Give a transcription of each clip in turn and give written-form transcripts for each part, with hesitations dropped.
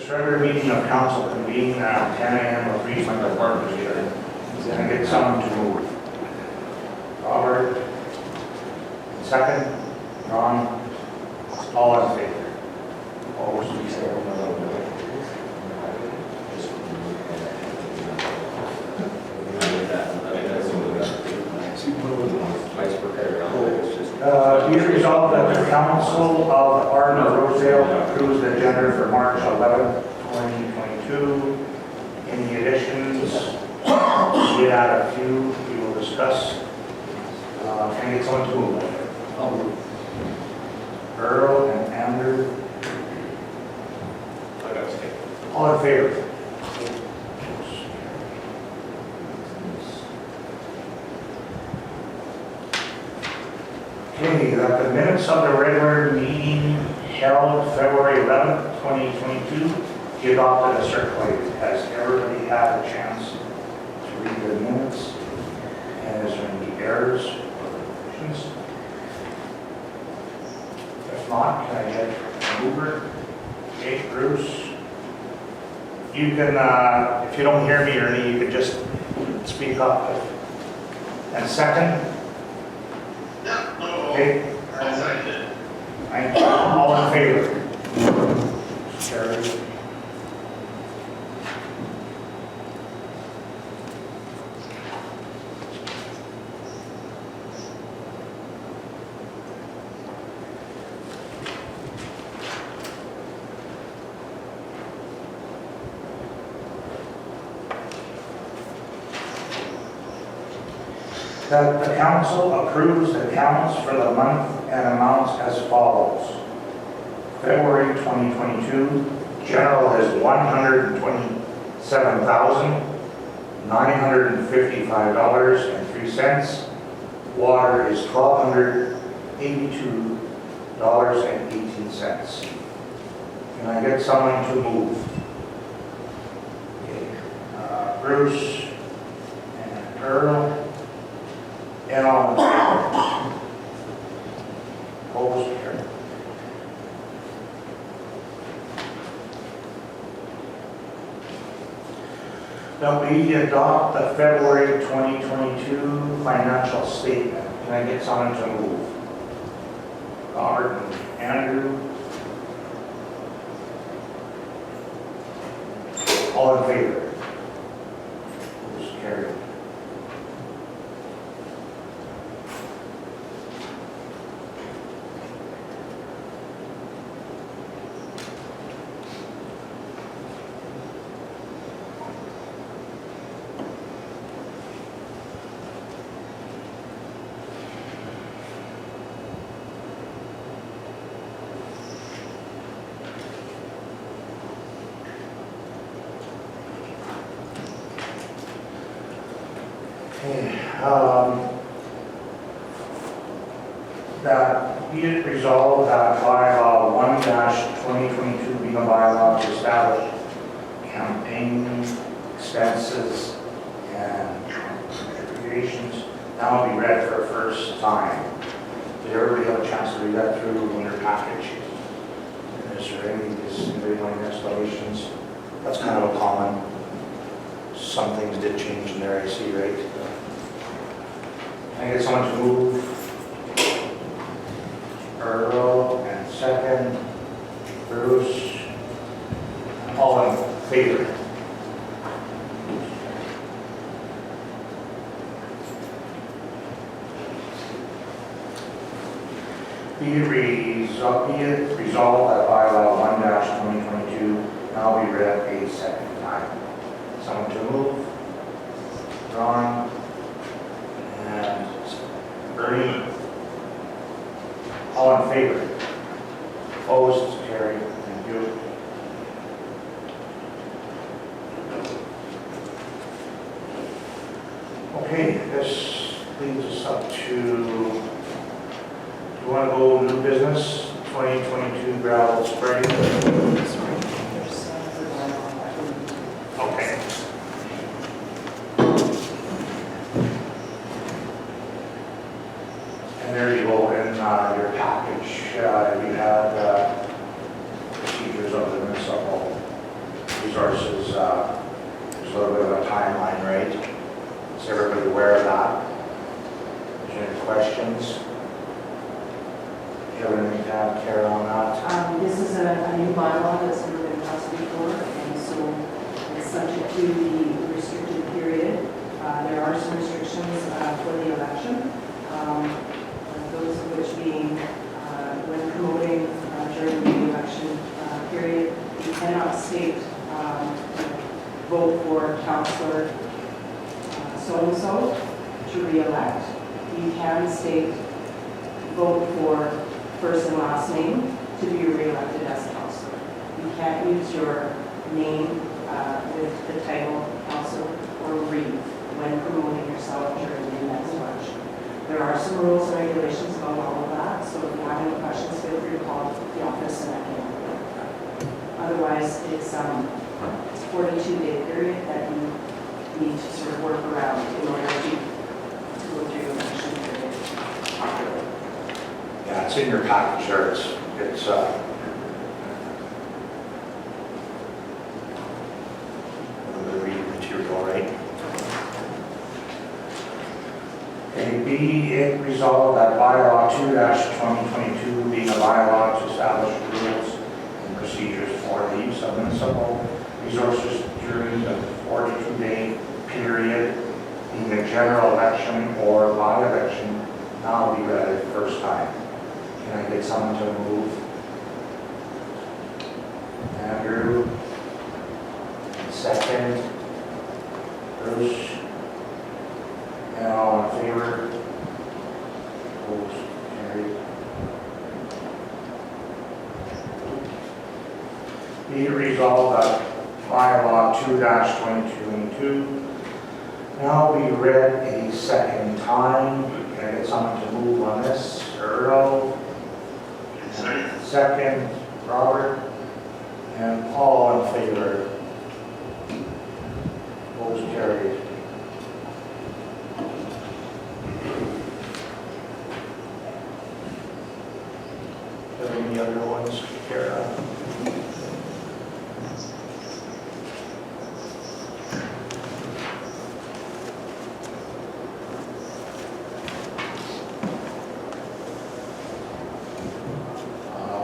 regular meeting of council convened at 10 a.m. with Friesman Department here. Can I get someone to move? Robert. Second. Ron. All in favor? Opposed? We say be it resolved that the Council of the Pardon of Rosedale approves the agenda for March 11th, 2022. Any additions? We add a few we will discuss. Can I get someone to move? I'll move. Earl and Andrew. All in favor? Okay, that the minutes of the regular meeting held February 11th, 2022 be adopted as circulated. Has everybody had a chance to read the minutes? And is there any errors or corrections? If not, can I get a mover? Okay, Bruce. You can, if you don't hear me, Ernie, you can just speak up. And second? Okay. Thank you. All in favor? Carried. That the council approves the accounts for the month and amounts as follows. February 2022, general is $127,955.03. Water is $1,282.18. Can I get someone to move? Okay. Bruce and Earl. And all in favor? Opposed? Carried. That we adopt the February 2022 financial statement. Can I get someone to move? Robert and Andrew. All in favor? Opposed? Carried. That be it resolved that bylaw 1-2022 being a bylaw to establish campaign expenses and contributions now be read for the first time. Did everybody have a chance to read that through in their package? And is there any explanations? That's kind of a common. Some things did change in there, I see, right? Can I get someone to move? Earl and second. Bruce. All in favor? Be it resolved that bylaw 1-2022 now be read a second time. Someone to move? Ron and Bernie. All in favor? Opposed? Carried. Thank you. Okay, this leads us up to, do you want to go new business? 2022 gravel spreading? Okay. And there you go in your package. You have procedures of the municipal resources, there's a little bit of a timeline, right? Is everybody aware of that? Is there any questions? Do you have anything to add, Kara, on that? This is a new bylaw that's never been passed before, and so it's subject to the restricted period. There are some restrictions for the election, those of which being when promoting during the election period, you cannot state vote for councillor so-and-so to re-elect. You can state vote for first and last name to be re-elected as councillor. You can't use your name with the title councillor or Reeve when promoting yourself during the next election. There are some rules and regulations about all of that, so if you have any questions, feel free to call the office and I can help you with that. Otherwise, it's a 42-day period that you need to sort of work around in order to go through your election period properly. Yeah, it's in your package there. It's the reading material, right? Okay, be it resolved that bylaw 2-2022 being a bylaw to establish rules and procedures for the use of municipal resources during the 42-day period in the general election or by-election now be read at the first time. Can I get someone to move? Andrew. Second. Bruce. And all in favor? Opposed? Carried. Be it resolved that bylaw 2-2022 now be read a second time. Can I get someone to move on this? Earl. Second, Robert. And all in favor? Opposed? Carried. Are there any other ones, Kara?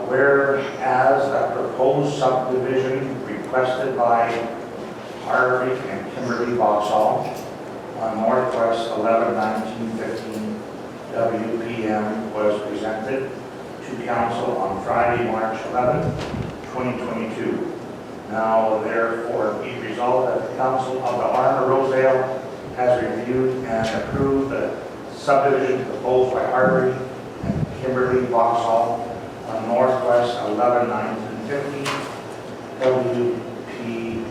Whereas a proposed subdivision requested by Harvey and Kimberly Vauxhall on Northwest 11-1915 WPM was presented to council on Friday, March 11, 2022. Now therefore be resolved that the council of the Arm of Rosedale has reviewed and approved the subdivision proposed by Harvey and Kimberly Vauxhall on Northwest 11-1950 WPM.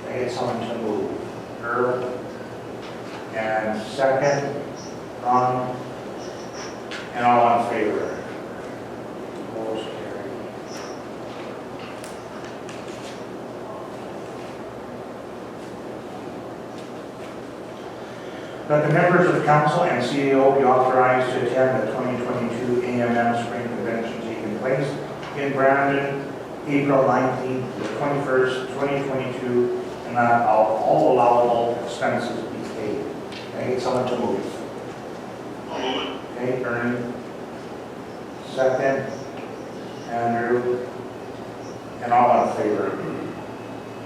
I get someone to move. Earl. And second, Ron. And all in favor? Opposed? Carried. That the members of council and CAO be authorized to attend the 2022 AMM Spring Convention taking place in Brandon, April 19th to the 21st, 2022, and that all allowable expenses be paid. Can I get someone to move? I'll move it. Okay, Ernie. Second, Andrew. And all in favor?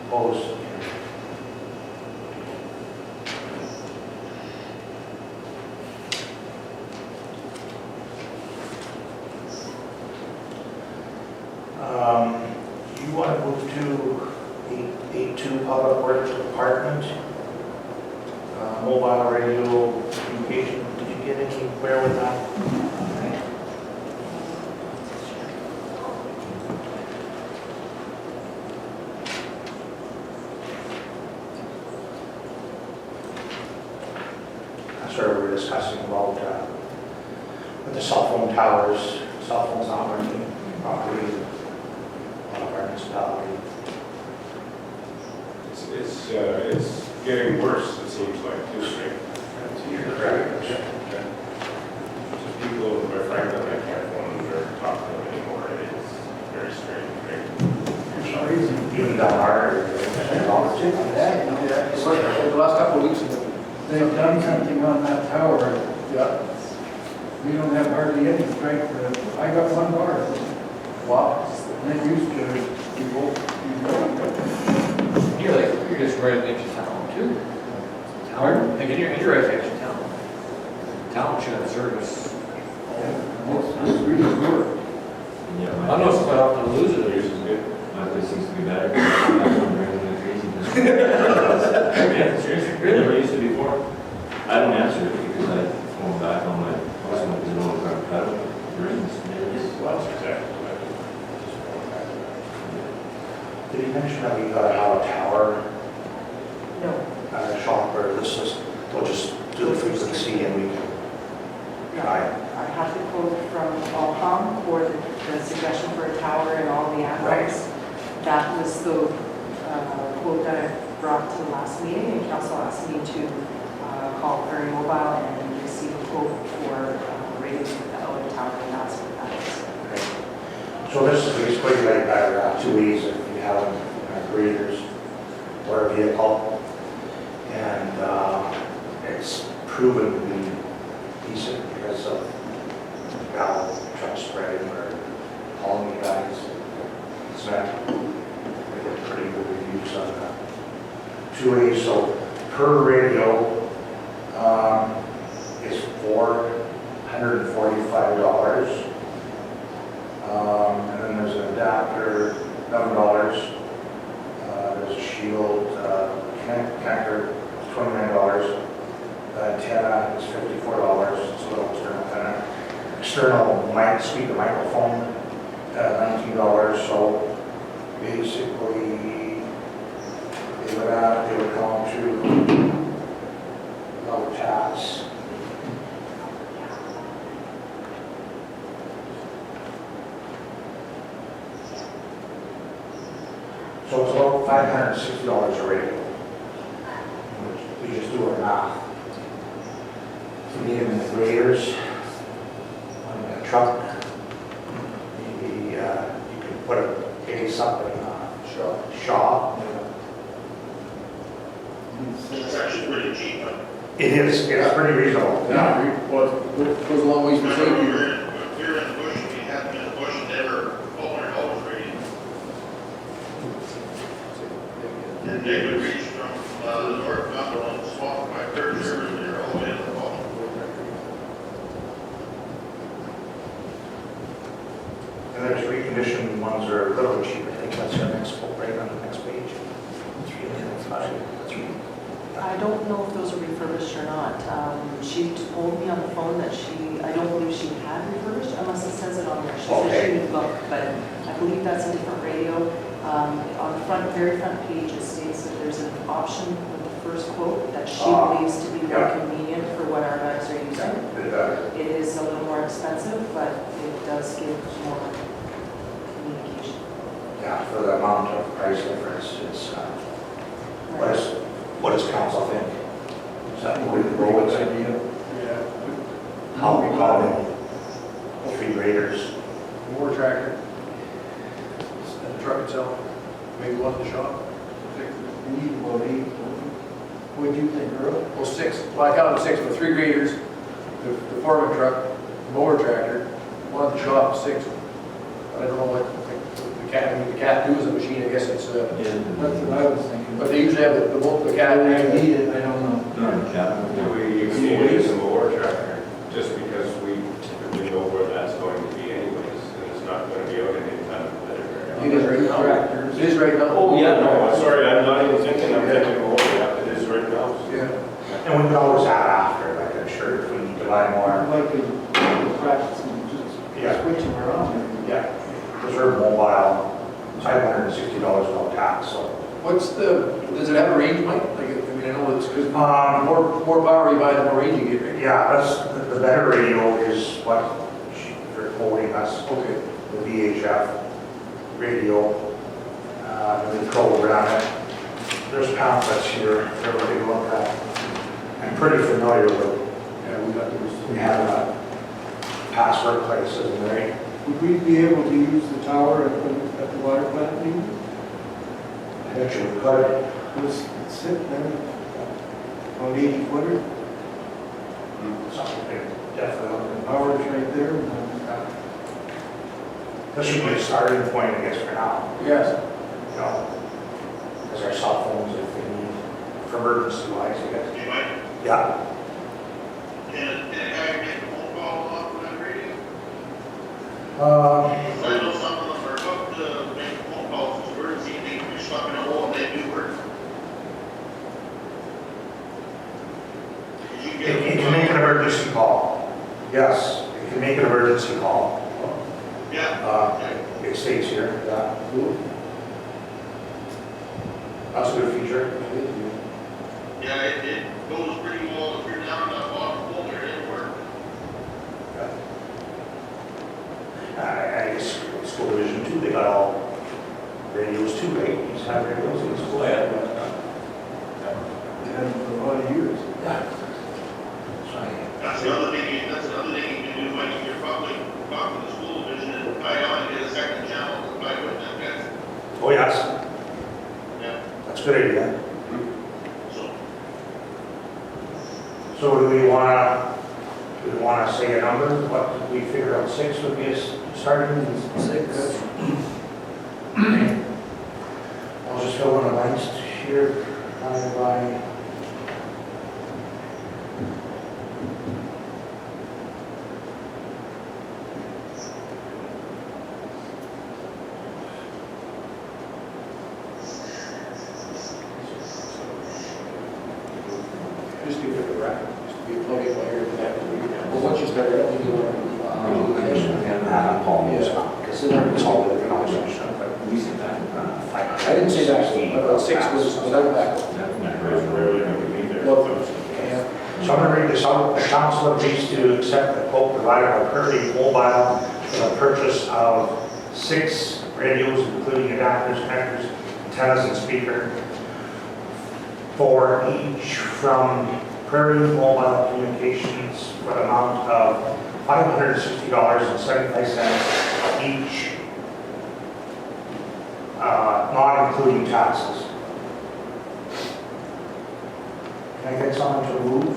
Opposed? You want to move to 882 Public Works Department, mobile radio communication. Did you get anywhere with that? That's where we were discussing about with the cell phone towers, cell phones not working properly. Our municipality. It's getting worse, it seems like, too, right? You're correct. Yeah. Just people over by Franklin, I can't phone or talk to them anymore. It's very strange, right? For some reason, something on that tower. Yeah. We don't have hardly any strength. I got one bar. Wow. And it used to be both. You're just right next to town too. Pardon? Like, and you're right next to town. Town should have service. It's really good. I don't know if quite often lose The it. use is good. My place seems to be better. I'm driving like crazy. Yeah, seriously, It really. never used to before. I don't answer it because I phone back on my voicemail because no one's going to cut it. Well, that's exactly what Did you mention that we gotta have a tower No. at a shop, or this is, we'll just do the frequency and we can guide? I have the quote from Allcom for the suggestion for a tower and all the add-ons. That was the quote that I brought to the last meeting, and council asked me to call Prairie Mobile and receive a quote for radios without a tower, and that's what that is. Okay. So this is basically like two ways if you have graders or a vehicle, and it's proven to be decent because of how truck spreading or calling you guys. It's not, we get pretty good reviews on that. Two ways, so per radio is $445. And then there's an adapter, $11. There's a shield connector, $29. The antenna is $54. It's a little external antenna. External mic, speaker microphone, $19. So basically, they would come to low tax. So it's about $560 a radio. We just do our math. If we need them in the graders, on a truck, maybe you can put a case up in Shaw. It's actually pretty cheap, but It is, it's pretty reasonable. Yeah, well, it goes a long ways to save we you. were in the bush, we had them in the bush, and they were $400 rated. And they would reach from the north mountain on the swamp by third river, and they're all the way to the bottom. And there's reconditioned ones that are a little cheaper. I think that's our next quote, right on the next page. It's really, that's really. I don't know if those are refurbished or not. She told me on the phone that I don't believe she had refurbished, unless it says it on there. She said Okay. she would look, but I believe that's a different radio. On the very front page, it states that there's an option with the first quote that she believes to be more yeah. convenient for what our guys are using. It is a little more expensive, but it does give more communication. Yeah, for the amount of price difference, it's, what does council think? Is that what we go with? idea. Yeah. How we call them? Three graders. Mower tractor. And the truck itself. Maybe one in the shop. We need about 8. What do you think, Earl? Well, 6. Well, I counted 6, but 3 graders, the foreman truck, mower tractor, one at the shop, 6. I don't know what the cat do is a machine, I guess it's, That's what I was thinking. but they usually have the cat. I need it, I don't know. Do we need to use a mower tractor just because we typically know where that's going to be anyways, and it's not going to be out any time of the It is right now. Tractors. It is right now. Oh, yeah, no, sorry, I'm not even thinking, I'm thinking, oh, yeah, it is right now. Yeah. And we can always add after, like I'm sure if we need to buy more. I'd like to practice and just Yeah. switch them around. Yeah, reserve mobile, $560 no tax, so. Does it have a range, Mike? Like, I mean, I know it's because more power you buy, the more range you get, right? Yeah, the better radio is what they're quoting us, Okay. the VHF radio, we program it. There's pamphlets here for everybody to look at. I'm pretty familiar with, Yeah, we got those. we have past workplaces, and they, Would we be able to use the tower at the water plant maybe? I bet you we could. Was it sit there? On 80 footer? something we could definitely look into. Hours right there, and then This should be a starting point, I guess, for now, Yes. you know, because our cell phones, if we need, for emergency wise, I guess. You might, Yeah, can a guy make a phone call off of that radio? uh, I know some of them are hooked to make phone calls, because we're seeing they stuck in a hole and they do work. You it can make an emergency call. Yes, it can make an emergency call. Yeah, It states here, yeah. That's a good feature. yeah, it goes pretty well, if you're down that bottom hole there, it works. I guess school division too, they got all radios too, right? You just have radios in school. Yeah. and for a lot of years. Yeah. That's right. That's another thing, you can do, like, if you're probably talking to the school division, and I on get a second channel, I would have guess. Oh, yes, Yeah, that's a good idea. so, So do we wanna say a number? What, did we figure out 6 would be a starting? 6. I'll just fill in the blanks here, by. Just give it a rack, just be a plug in wire in the back. Well, once you start it up, you want to. It's all the information. We said that, I didn't say that, but 6 was without back. Rarely going to be there. Yeah. So I'm gonna read this out. The council agrees to accept the quote provided by Prairie Mobile for the purchase of 6 radios, including adapters, connectors, antennas, and speaker, for each from Prairie Mobile Communications for the amount of $560.75 each, not including taxes. Can I get someone to move?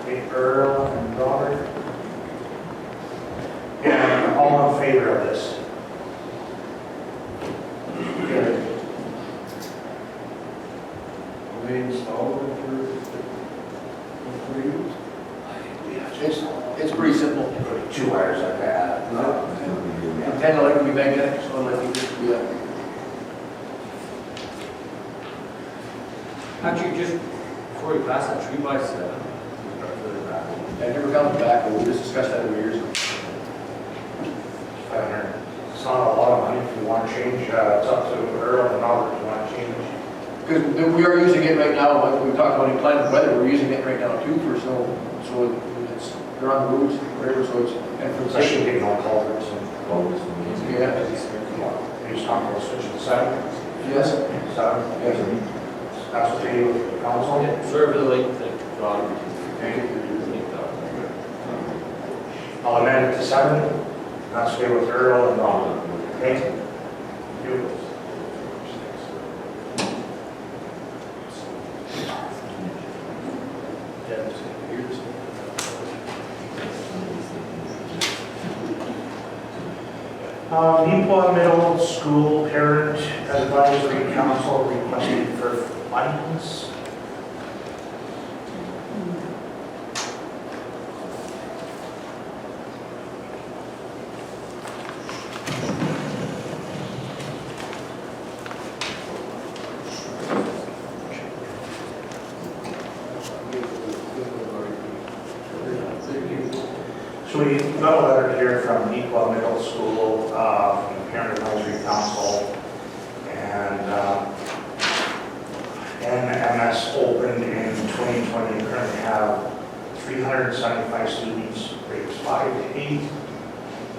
Okay, Earl and Robert. And all in favor of this? Good. We installed it for use. It's pretty simple. Put 2 wires like that. Antenna like to be magnetic, so like you just, yeah. Actually, just before we pass that 3x7, I never comes back, but we just discussed that over years. 500. It's not a lot of money if you want to change. It's up to Earl and Robert if you want to change. Because we are using it right now, like we talked about in climate weather, we're using it right now too for snow, so it's, they're on the roofs, whatever, so it's, and for Especially safety. getting on culverts and. Yeah. You just talk about switching to 7. Yes. 7. That's okay with the council? serve the late thing, John. I'll amend it to 7. That's okay with Earl and Robert. Okay? You. Newport Middle School Parent Advisory Council requesting for funds. So we got a letter here from Newport Middle School, from the Parent Advisory Council, and NMS opened in 2020. We currently have 375 students, grades 5 to 8.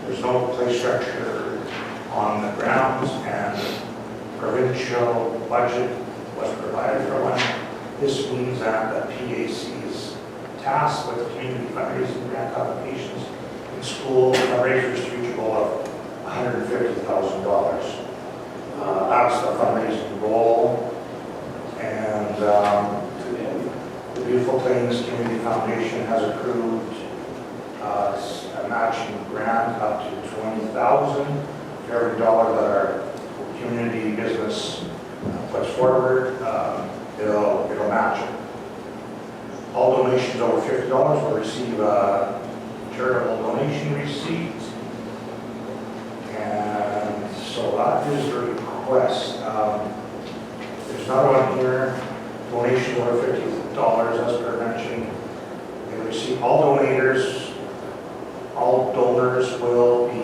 There's no play structure on the grounds, and provincial budget was provided for one. This means that the PAC is tasked with community fundraising grant applications in school fundraisers to reach a goal of $150,000. That's the fundraising goal. And the beautiful Plains Community Foundation has approved a matching grant up to $20,000 for every dollar that our community business puts forward. It'll match it. All donations over $50 will receive a charitable donation receipt. And so that is the request. There's another one here, donation over $50, as per mentioned. They receive all donors will be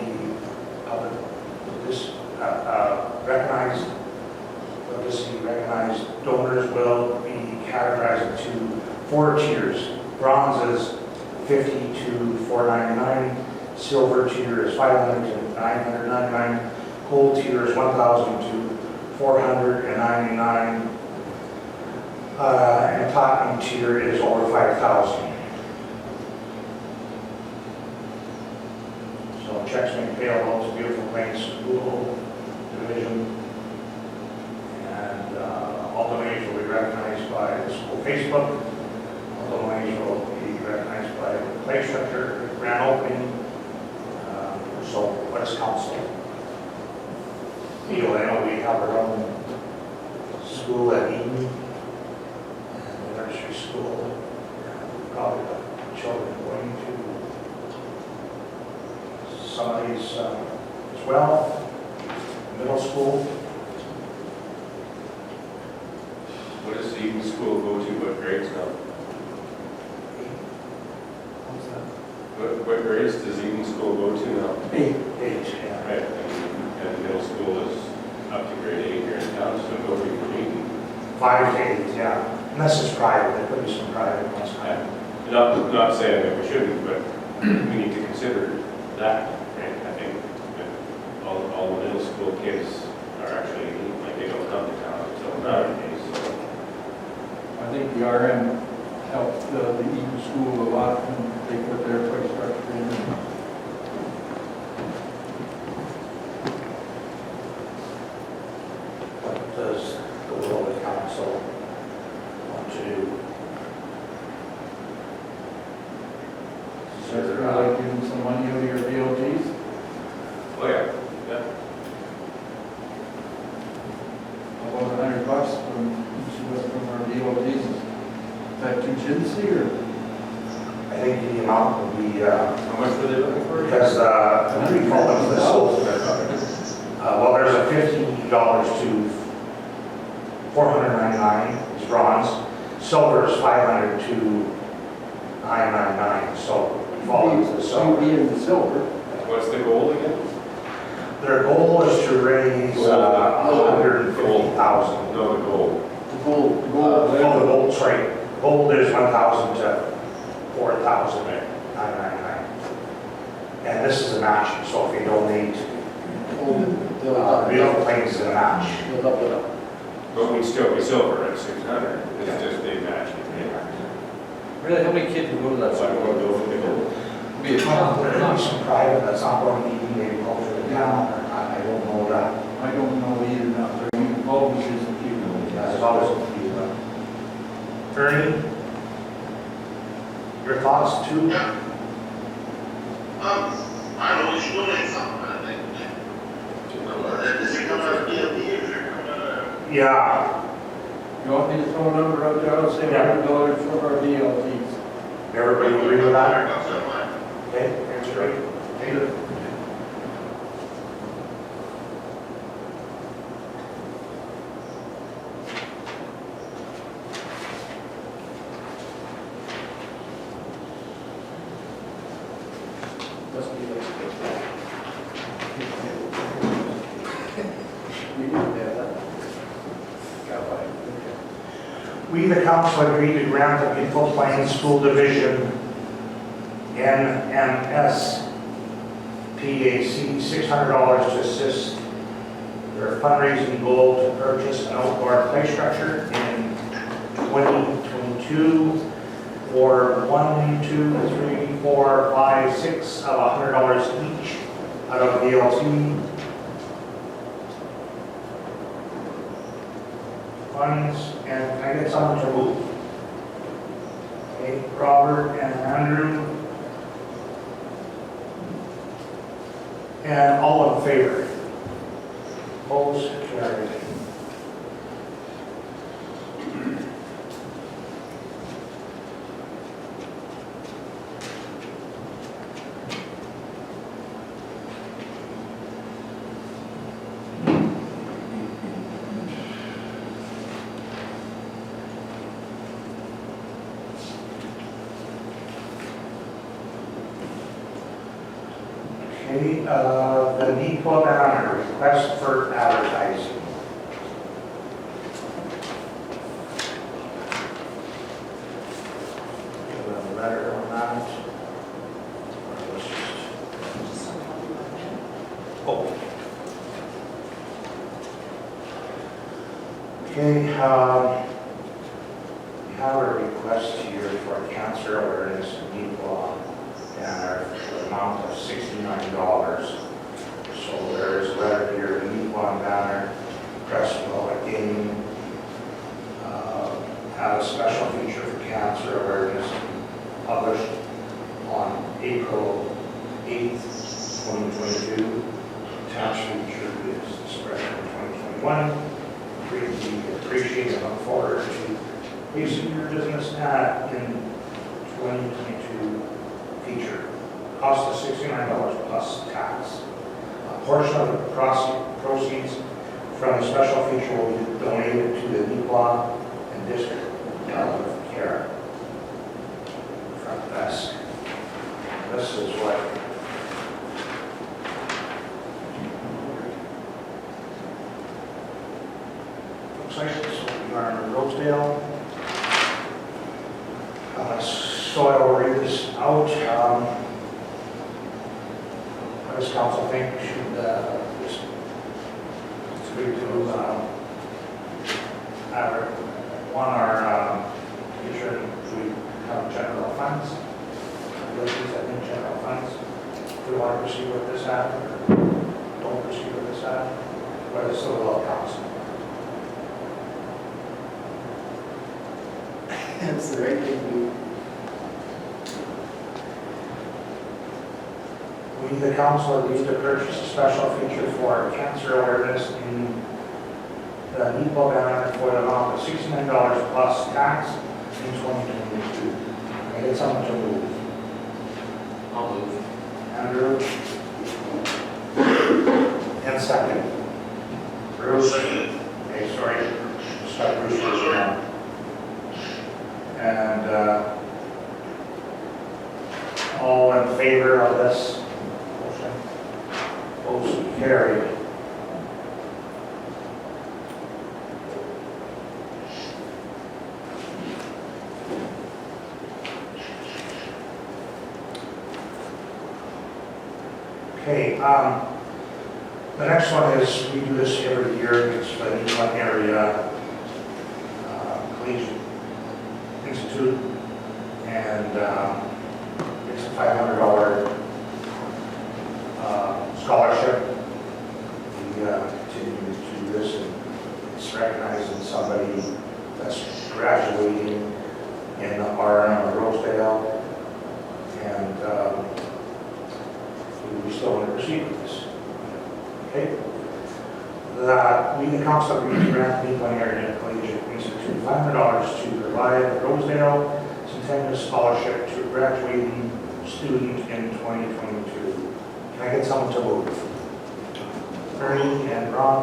recognized. Recognized donors will be categorized into 4 tiers. Bronze is $50 to $499. Silver tier is $500 to $999. Gold tier is $1,000 to $499. And platinum tier is over $5,000. So checks may be payable to Beautiful Plains School Division. And all donations will be recognized by the school Facebook. All donations will be recognized by the play structure, grand opening. So what's council? You know, I know we have our own school at Eden and the nursery school. Probably the children going to some of these as well. Middle school. What does the Eden School go to, what grades now? What grades does Eden School go to now? 8, yeah. Right, and middle school is up to grade 8 here in town, so nobody can Eden. 5 to 8, yeah. And this is private, there could be some private ones. Not saying that we shouldn't, but we need to consider that, right? I think that all the middle school kids are actually, like, they don't come to town until nowadays, so. I think the RM helped the Eden School a lot when they put their play structure in. What does the will of the council want to do? So it's like giving some money out of your DOTs. Oh, yeah, yeah. About $100 from each of us from our DOTs. Is that contingency or? I think the amount would be, How much were they looking for? because, we call them the soul. Well, there's a $50 to $499 is bronze. Silver is $500 to $999, so we fall into the silver. Be in the silver. What's the goal again? Their goal is to raise $150,000. No, the goal. The gold. Oh, the gold, sorry. Gold is 1,000 to 4,000, 999. And this is a match, so if you donate, Beautiful Plains is a match. They'll double it up. But we'd still be silver at 600, it's just they match it. Really, how many kids would go to that So I school? won't go with the goal. Be a Well, challenge. there could be some private that's not going to be maybe close to the town, or I don't know that. I don't know either now. There always is a few. There's always a few. Ernie, your thoughts too? Yeah. I don't know, we should donate something, I think. Does it come out of DLD or does it come out of? Yeah, You want me to throw a number out there? I'll say $100 from our DLTs. everybody agree with that? Comes out line. Okay, that's great. Okay. Must be like. We do have that. Got by. We, the council, agree to grant the Beautiful Plains School Division NMS PAC $600 to assist their fundraising goal to purchase an outdoor play structure in 2022 for 1, 2, 3, 4, 5, 6 of $100 each out of DLT funds. And can I get someone to move? Okay, Robert and Andrew. And all in favor? Opposed, carried. Okay, the NEPA banner, request for advertising. Give a letter on that. Or let's just- Oh. Okay, we have a request here for cancer awareness NEPA banner for the amount of $69. So there is a letter here, NEPA banner, press will again have a special feature for cancer awareness published on April 8th, 2022. Attached feature is the spread from 2021. Greatly appreciate and look forward to placing your business ad in 2022 feature. Cost of $69 plus tax. A portion of the proceeds from the special feature will be donated to the NEPA and District of Care. Front desk. This is what looks like. So we are in Rosedale. So I will read this out. What does council think? Should this agree to our future, should we have general funds? Abilities, I think general funds. Do we want to proceed with this ad or don't proceed with this ad? What is the will of council? That's the right thing to do. We, the council, agrees to purchase a special feature for cancer awareness in the NEPA banner for the amount of $69 plus tax in 2022. I get someone to move. I'll move. Andrew? And second. Bruce? Second. Okay, sorry. Start Bruce first now. And all in favor of this motion? Motion carried. Okay, the next one is, we do this every year, it's for the Newfoundland area Collegiate Institute, and it's a $500 scholarship. We continue to do this, and it's recognizing somebody that's graduating in RM or Rosedale, and we still want to proceed with this. Okay? That we, the council, agree to grant the Newfoundland Area Collegiate Institute $500 to provide the Rosedale Centennial Scholarship to a graduating student in 2022. Can I get someone to move? Ernie and Ron?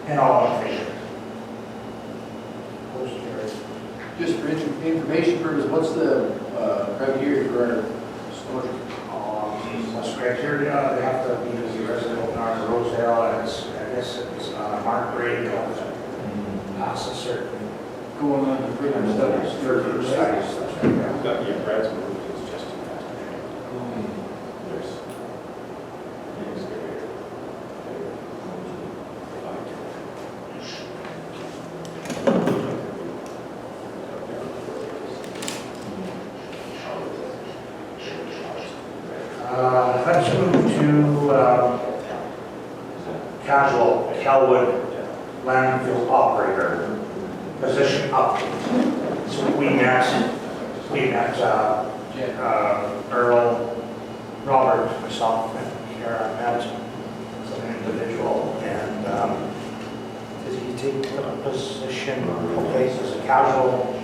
And all in favor? Motion carries. Just for information purposes, what's the criteria for our scholarship? What's criteria? They have to be a resident of Rosedale, and it's, I guess it's mark grade, you have to pass a certain Going on to further studies. further studies. That's right, yeah. Got your Brad's moved, it's just too fast. There's. Let's move to casual Calwood landfill operator. position update. So we met, Earl, Robert, myself, and Kara met some individual, and did he take the position, okay, as a casual?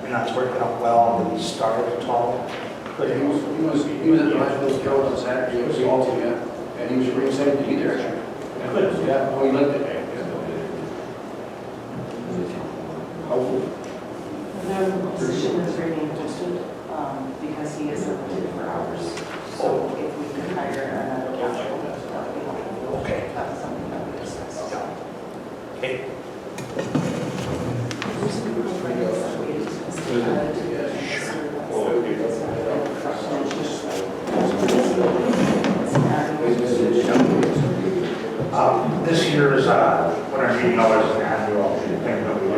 And that's working out well, and he started at all. But he was at the National Guild on Saturday, it was all to yeah. And he was really excited to be there, actually. Good. Yeah, oh, he liked it. The position is remaining posted because he is limited for hours. So if we could hire another casual, that would be helpful. Okay. That was something that we discussed. Okay. This year is, what our meeting always is an annual thing that we do.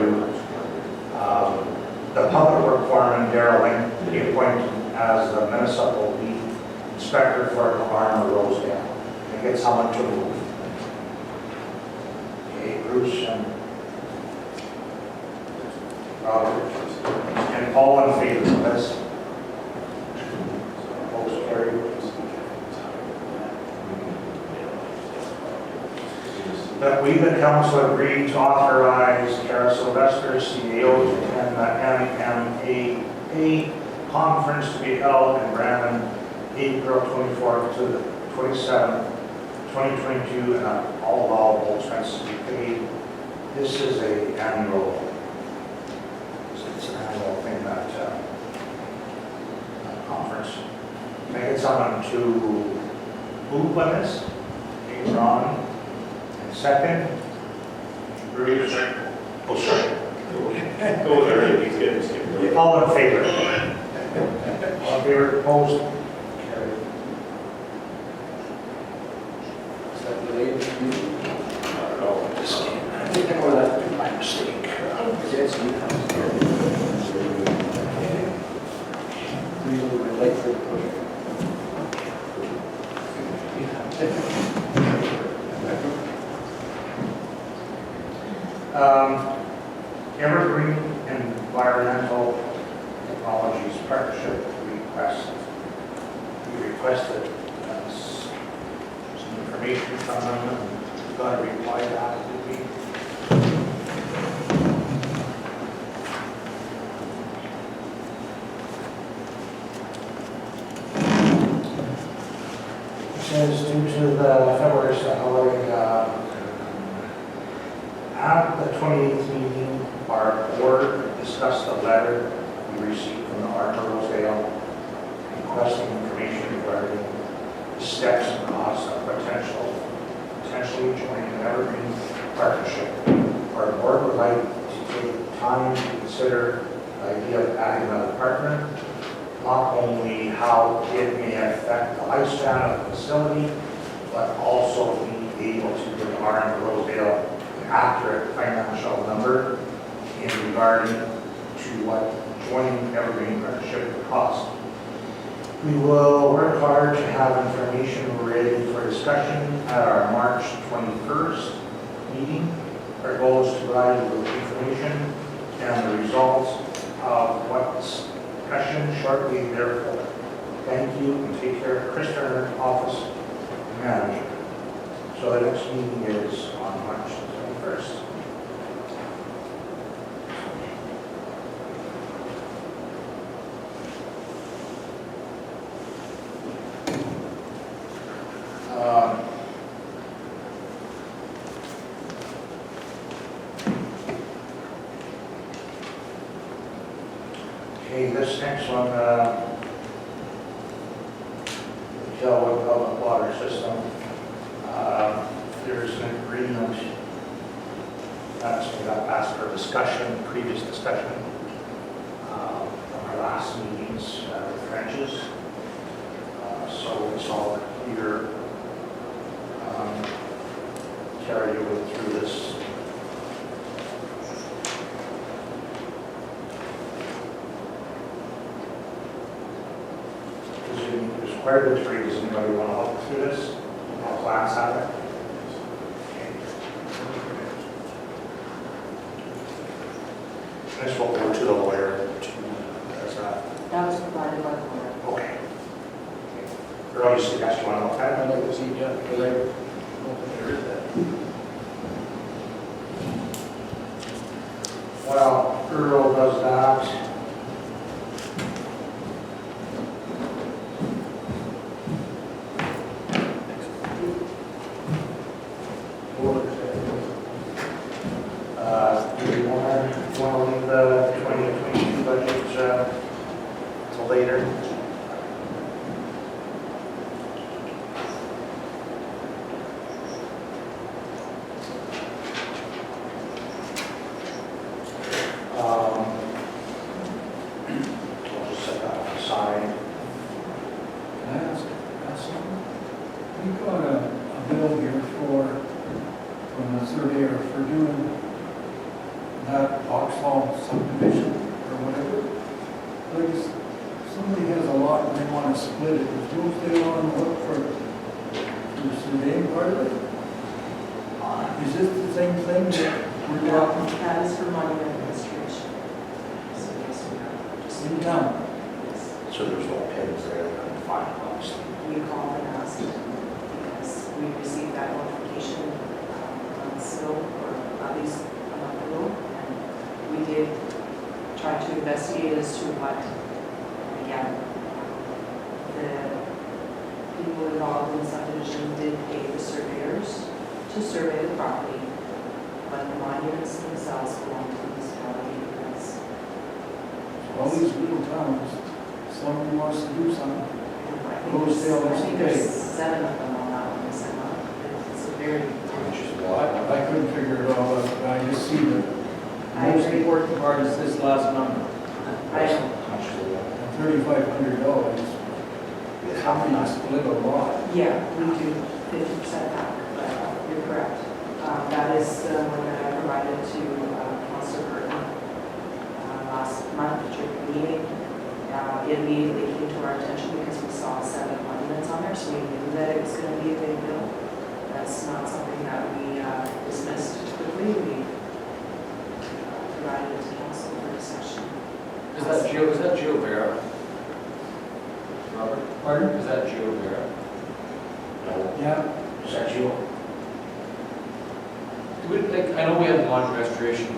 The public work foreman, Darrell Link, be appointed as the municipal lead inspector for the farm of Rosedale. And get someone to move. Okay, Bruce and Robert, and all in favor of this? Opposed, carried. That we, the council, agree to authorize Kara Sylvester, CEO, to attend the MMA conference to be held in Brandon, April 24th to the 27th, 2022, and all allowable expenses to be paid. This is an annual thing, that conference. Can I get someone to move on this? Okay, Ron. And second? Bruce? Oh, sorry. Go there, he's getting skipped. All in favor? All in favor, opposed? Carried. Is that the latest meeting? Not at all. I think I know that was my mistake. Yes, you have. Please move my light for the project. Evergreen Environmental Technologies Partnership request. We requested some information from them, and we got a reply back, did we? It says due to the February holiday, at the 28th meeting, our board discussed the letter we received from the Art of Rosedale requesting information regarding the steps and costs of potentially joining an evergreen partnership. Our board would like to take time to consider the idea of adding another partner, not only how it may affect the lifespan of the facility, but also be able to give Art of Rosedale accurate financial number in regarding to what joining Evergreen Partnership would cost. We will work hard to have information ready for discussion at our March 21st meeting. Our goal is to provide you with information and the results of what discussion shortly therefore. Thank you and take care. Chris Turner, Office Manager. So the next meeting is on March 21st. Okay, this next one, deal with public water system. There's an agreement that's been asked for discussion, previous discussion from our last meetings with trenches. So it's all clear. Carry you through this. There's quite a bit to read. Does anybody want to help through this? I'll glance at it? Okay. This will go to the lawyer to, as a, That was provided by the lawyer. okay. Earl, you suggest you want to look at I'd it? like to see, yeah, because I don't think there is that. Well, Earl does that. Do you want to leave the 2022 budget till later? We'll just set that aside. Can I ask something? We got a bill here from the surveyor for doing that Oxfall subdivision or whatever. Like, somebody has a lot and they want to split it. Does Rosedale want to look for the surveying part of it? Is this the same thing that we're talking That is for monument administration. So yes, we are. Just in town? Yes. So there's no pins there that are finalized. We called and asked because we received that notification months ago, or at least a month ago. And we did try to investigate as to what, again, the people involved in the subdivision did pay the surveyors to survey the property, but the monuments themselves belong to the municipality because All these little towns, somebody wants to do something. I think Rosedale there's- is I think okay. there's 7 of them on that one, is it not? It's a very, I couldn't figure it all out, but I just see the I most agree. important part is this last number, I don't, $3,500. Somebody split a lot. yeah, we do 50% back, but you're correct. That is the one that I provided to Councilor Burton last month during the meeting. It immediately came to our attention because we saw 7 monuments on there, so we knew that it was going to be a big bill. That's not something that we dismissed quickly. We provided it to council for discussion. Is that Geo Vera? Robert? Pardon? Is that Geo Vera? No, Yeah, is that you? Do we, like, I know we have monument restoration,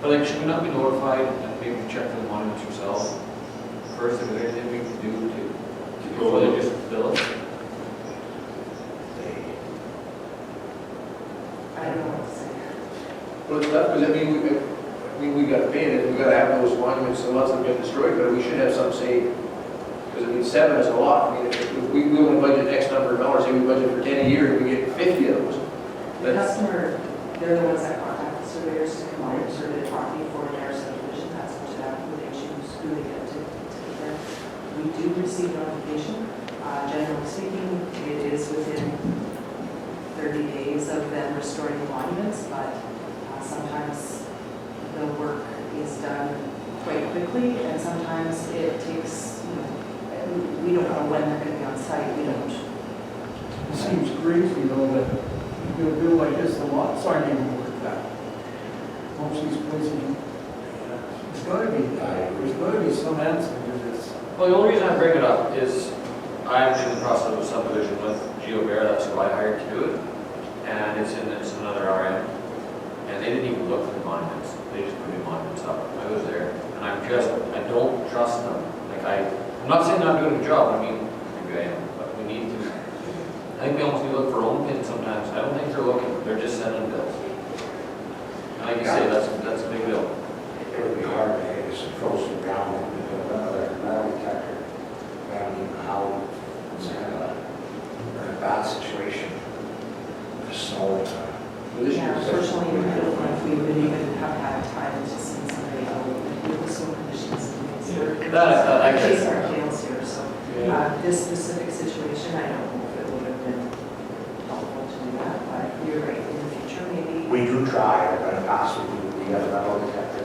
but like, should we not be notified and maybe check for the monuments yourselves? First, if there's anything we can do to before they just bill it? I don't know what to say. Well, it's tough, because we got to pay it, we got to have those monuments, the ones that have been destroyed, but we should have some say, because 7 is a lot. I mean, if we only budget X number of dollars, say we budget for 10 a year, and we get 50 of those. The customer, they're the ones that contact the surveyors to come out and survey the property for their subdivision. That's up to them who they choose, who they get to take care. We do receive notification. Generally speaking, it is within 30 days of them restoring the monuments, but sometimes the work is done quite quickly, and sometimes it takes, we don't know when they're going to be on site. We don't. it seems crazy though that you do a bill like this, the lots aren't even worth that. Most of these places, there's got to be some answer to this. Well, the only reason I bring it up is I'm in the process of a subdivision with Geo Bear, that's who I hired to do it. And it's another RM. And they didn't even look for the monuments. They just put the monuments up. I was there. And I don't trust them. Like I'm not saying they're not doing a good job. I mean, maybe I am. But we need to, I think we almost need to look for our own pins sometimes. I don't think they're looking. They're just sending bills. And like you say, that's a big bill. It would be hard to hit this frozen ground with another metal detector. I don't even know how it's kind of a bad situation. The snow. Yeah, unfortunately, we don't know if we would even have had time to send somebody out with the snow conditions and things. I We're guess. chasing our tails here, so this specific situation, I don't know if it would have been helpful to do that, but you're right, in the future, maybe. We do try, but in the past we have a metal detector.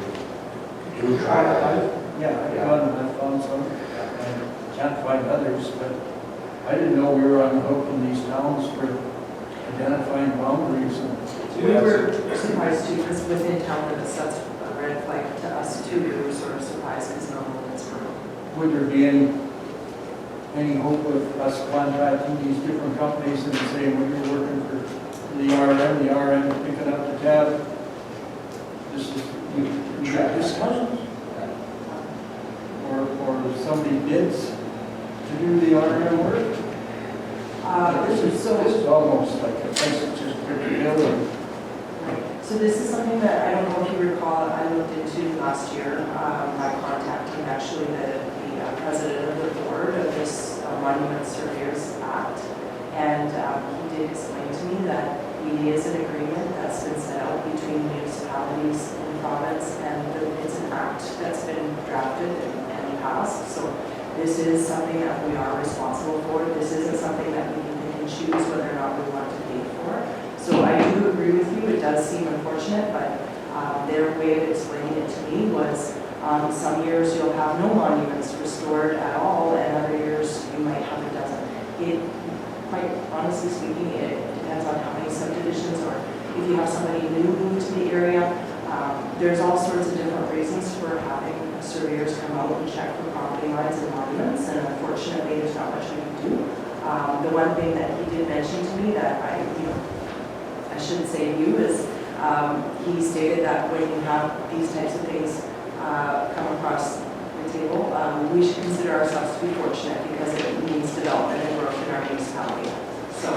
We do try that. Yeah, I've found some, and can't find others, but I didn't know we were on the hook in these towns for identifying boundaries and We were surprised too, because within town limits, that's a red flag to us too. We were sort of surprised because no limits were. would there be any hope of us contacting these different companies and saying, well, you're working for the RM picking up the tab? This is, you got discounts? Or somebody bids to do the RM work? This is almost like a place that's just pretty building. So this is something that, I don't know if you recall, I looked into last year by contacting actually the president of the board of this Monument Surveyors Act. And he did explain to me that it is an agreement that's been set out between municipalities in the province, and it's an act that's been drafted and passed. So this is something that we are responsible for. This isn't something that we can choose whether or not we want to pay for. So I do agree with you, it does seem unfortunate, but their way of explaining it to me was some years you'll have no monuments restored at all, and other years you might have a dozen. It, quite honestly speaking, it depends on how many subdivisions, or if you have somebody new to the area. There's all sorts of different reasons for having surveyors come out and check for property lines and monuments, and unfortunately there's not much we can do. The one thing that he did mention to me that I shouldn't say to you is he stated that when you have these types of things come across the table, we should consider ourselves to be fortunate because it means development and growth in our municipality. So,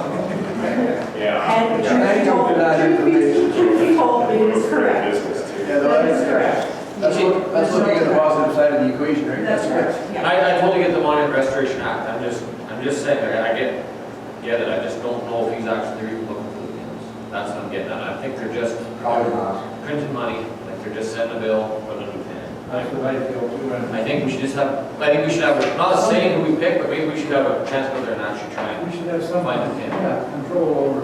Yeah. and Thank you for that information. truth be told, it is correct. Business too. Yeah, That is correct. that's looking at the positive side of the equation, right? That's correct, yeah. I totally get the Monument Restoration Act, I'm just saying, I get it, I just don't know if he's actually even looking for the deals. That's what I'm getting at, I think they're just Probably not. printing money, like they're just sending a bill, putting a new pin in. That's what I feel too. And I think we should have, not saying who we pick, but maybe we should have a chance to go there and actually try and we should have some find the pin. control over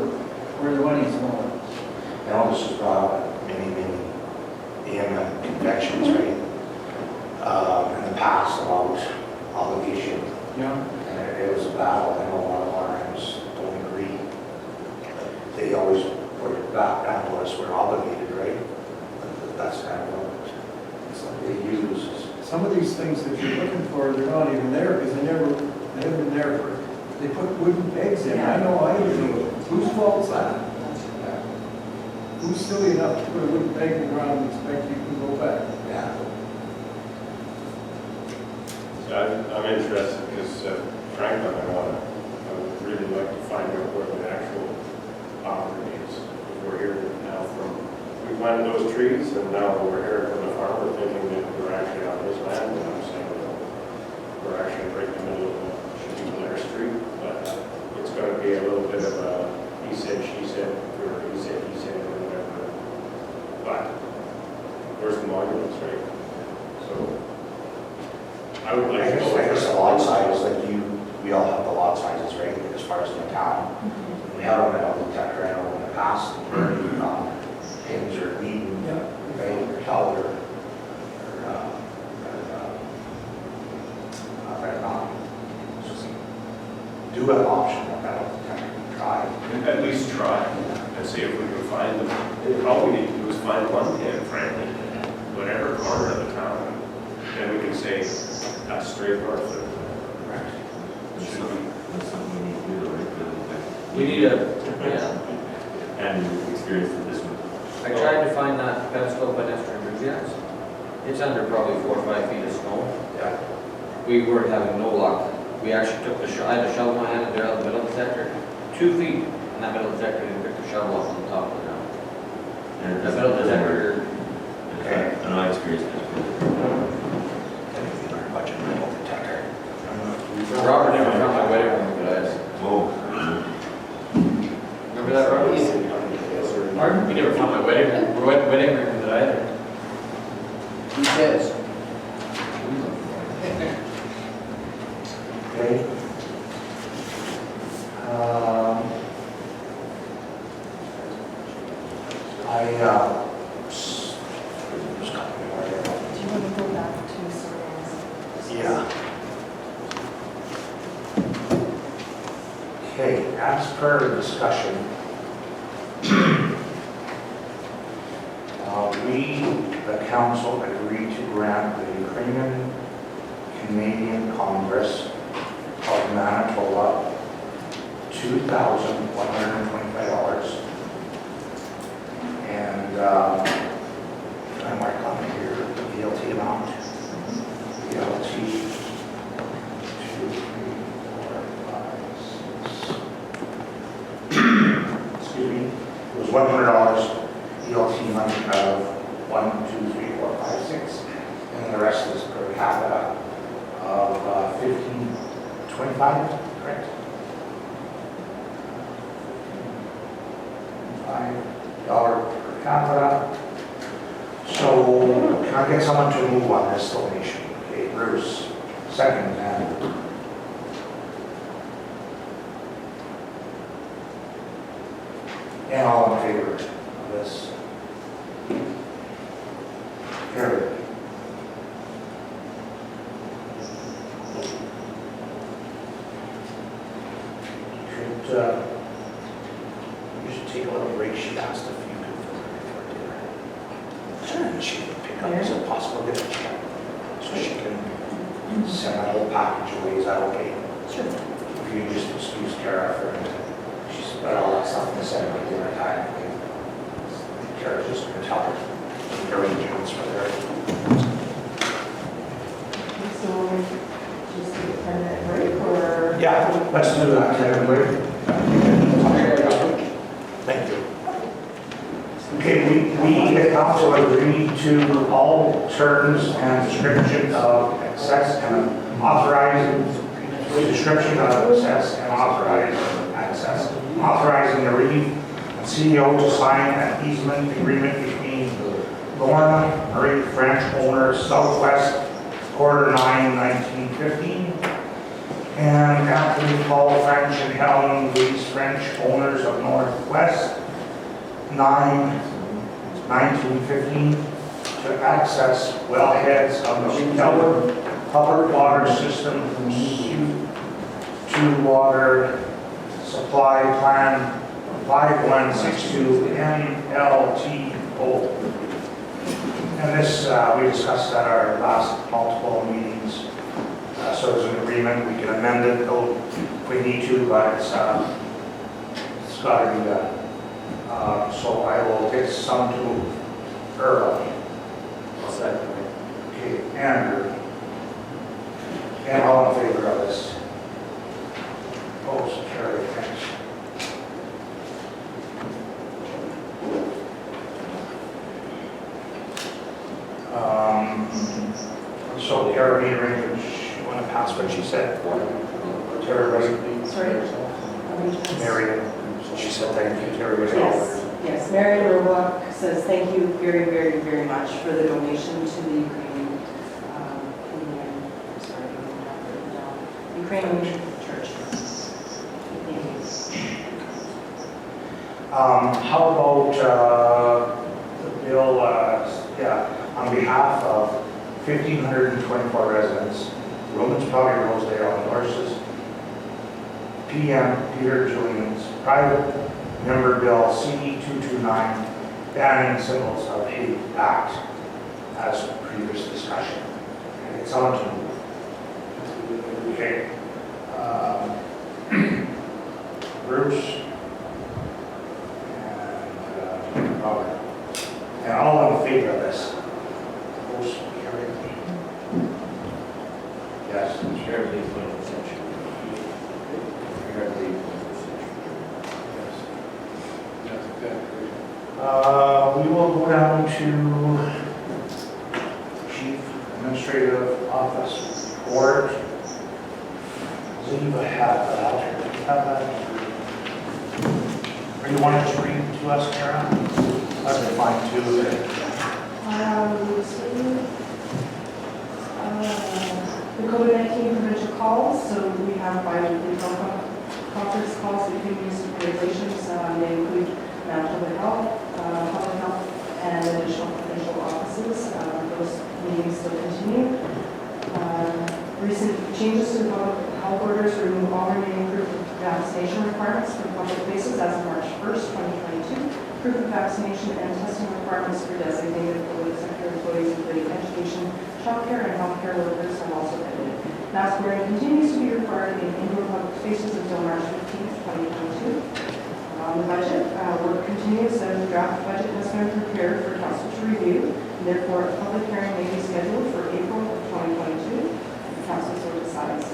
where the money's going. You know, this was brought up many conventions, right? In the past about obligation, Yeah. and it was a battle. I know a lot of RMs don't agree. They always put it back down to us, we're obligated, right? But that's kind of what they use. Some of these things that you're looking for, they're not even there because they haven't been there for, they put wooden pegs in. I know I do. Whose fault's that? Who's silly enough to put a wooden peg in the ground and expect you can go back? Yeah. So I'm interested because Franklin, I would really like to find out where the actual property is. We're here now we planted those trees and now we're here from the farm, we're thinking that we're actually on his land, and I'm saying, well, we're actually right in the middle of Blair Street, but it's going to be a little bit of a he said, she said, or he said, or whatever. But where's the monuments, right? So I would like to know. I guess the lot size, like we all have the lot sizes, right, as far as in the town. We have them in a detector, I know in the past, pins or Eden, right, or Keller, or Red Mountain. Just do an option of that, kind of try. At least try and see if we can find them. All we need to do is find one pin, frankly, whatever corner of the town, and we can say that's straight north of it. That's something we need to do, right? We need And we've experienced this one. I tried to find that pedestal by Nestor and Rugias. It's under probably 4 or 5 feet of snow. Yeah. We were having no luck. We actually took I had a shovel in my hand there on the middle detector, 2 feet in that middle detector, and picked the shovel up on the top of the ground. And The middle detector, And I experienced this. Anything in our budget, metal detector. Robert never found my wedding ring, guys. Oh. Remember that, Robert? Pardon? He never found my wedding ring that either. He says. Okay. There's a couple more there. Do you want to go back to surveillance? Yeah. Okay, as per discussion, we, the council, agreed to grant the Ukrainian Canadian Congress of Manitoba $2,125. And I mark on here the ELT amount. ELT 2, 3, 4, 5, 6. Excuse me, it was $100 ELT money of 1, 2, 3, 4, 5, 6. And the rest is per capita of $15.25, correct? $5 per capita. So can I get someone to move on this donation? Okay, Bruce, second, and all in favor of this? Carried. You should take a little break. She asked if you could fill her before dinner. And she would pick up, is it possible to get a check? So she can send that whole package away, is that okay? Sure. If you just excuse Kara for a minute. She's got all that stuff to send by dinner time. Kara's just gonna tell her the arrangements for her. So just take a 10-minute break or? Yeah, let's do that, everybody. Thank you. Okay, we, the council, agreed to all terms and description of access and authorizing, description of access and authorizing the Reeve CEO to sign an easement agreement between Lorna Marie French, owner Southwest Quarter 9, 1915, and Anthony Paul French and Helen Louise French, owners of Northwest 9, 1915, to access wellheads of the Rosedale public water system to water supply plan 5162 NLTO. And this, we discussed at our last multiple meetings. So there's an agreement, we can amend it though if we need to, but it's got to be done. So I will get some to Earl. I'll second. Okay, Andrew. And all in favor of this? Opposed, carried, thanks. So Kara made arrangements, you want to pass what she said? To everybody? Sorry? Marion, she said thank you to everybody. Yes, Marion Roebuck says thank you very, very, very much for the donation to the Ukrainian church. How about the bill, on behalf of 1,524 residents, Romans Property, Rosedale, endorses PM Peter Julian's private member bill C229 banning symbols of hate act as previous discussion. And it's on to move. Okay. Bruce and Robert. And all in favor of this? Motion carried. Yes. Chair, please vote in abstention. Chair, please vote in abstention. We will go down to Chief Administrative Office report. I believe I have that. Or you want to just read to us, Kara? That's fine too. The COVID-19 provincial calls, so we have bi-weekly conference calls between municipal regulations. They include public health, and additional provincial offices. Those meetings still continue. Recent changes to the public health orders remove all remaining proof of vaccination requirements for public places as of March 1st, 2022. Proof of vaccination and testing requirements for designated public sector employees, including education, childcare, and healthcare workers have also been ended. Mask wearing continues to be required in indoor public spaces until March 15th, 2022. On the budget, work continues. The draft budget has been prepared for council to review. Therefore, a public hearing may be scheduled for April of 2022. The council so decides.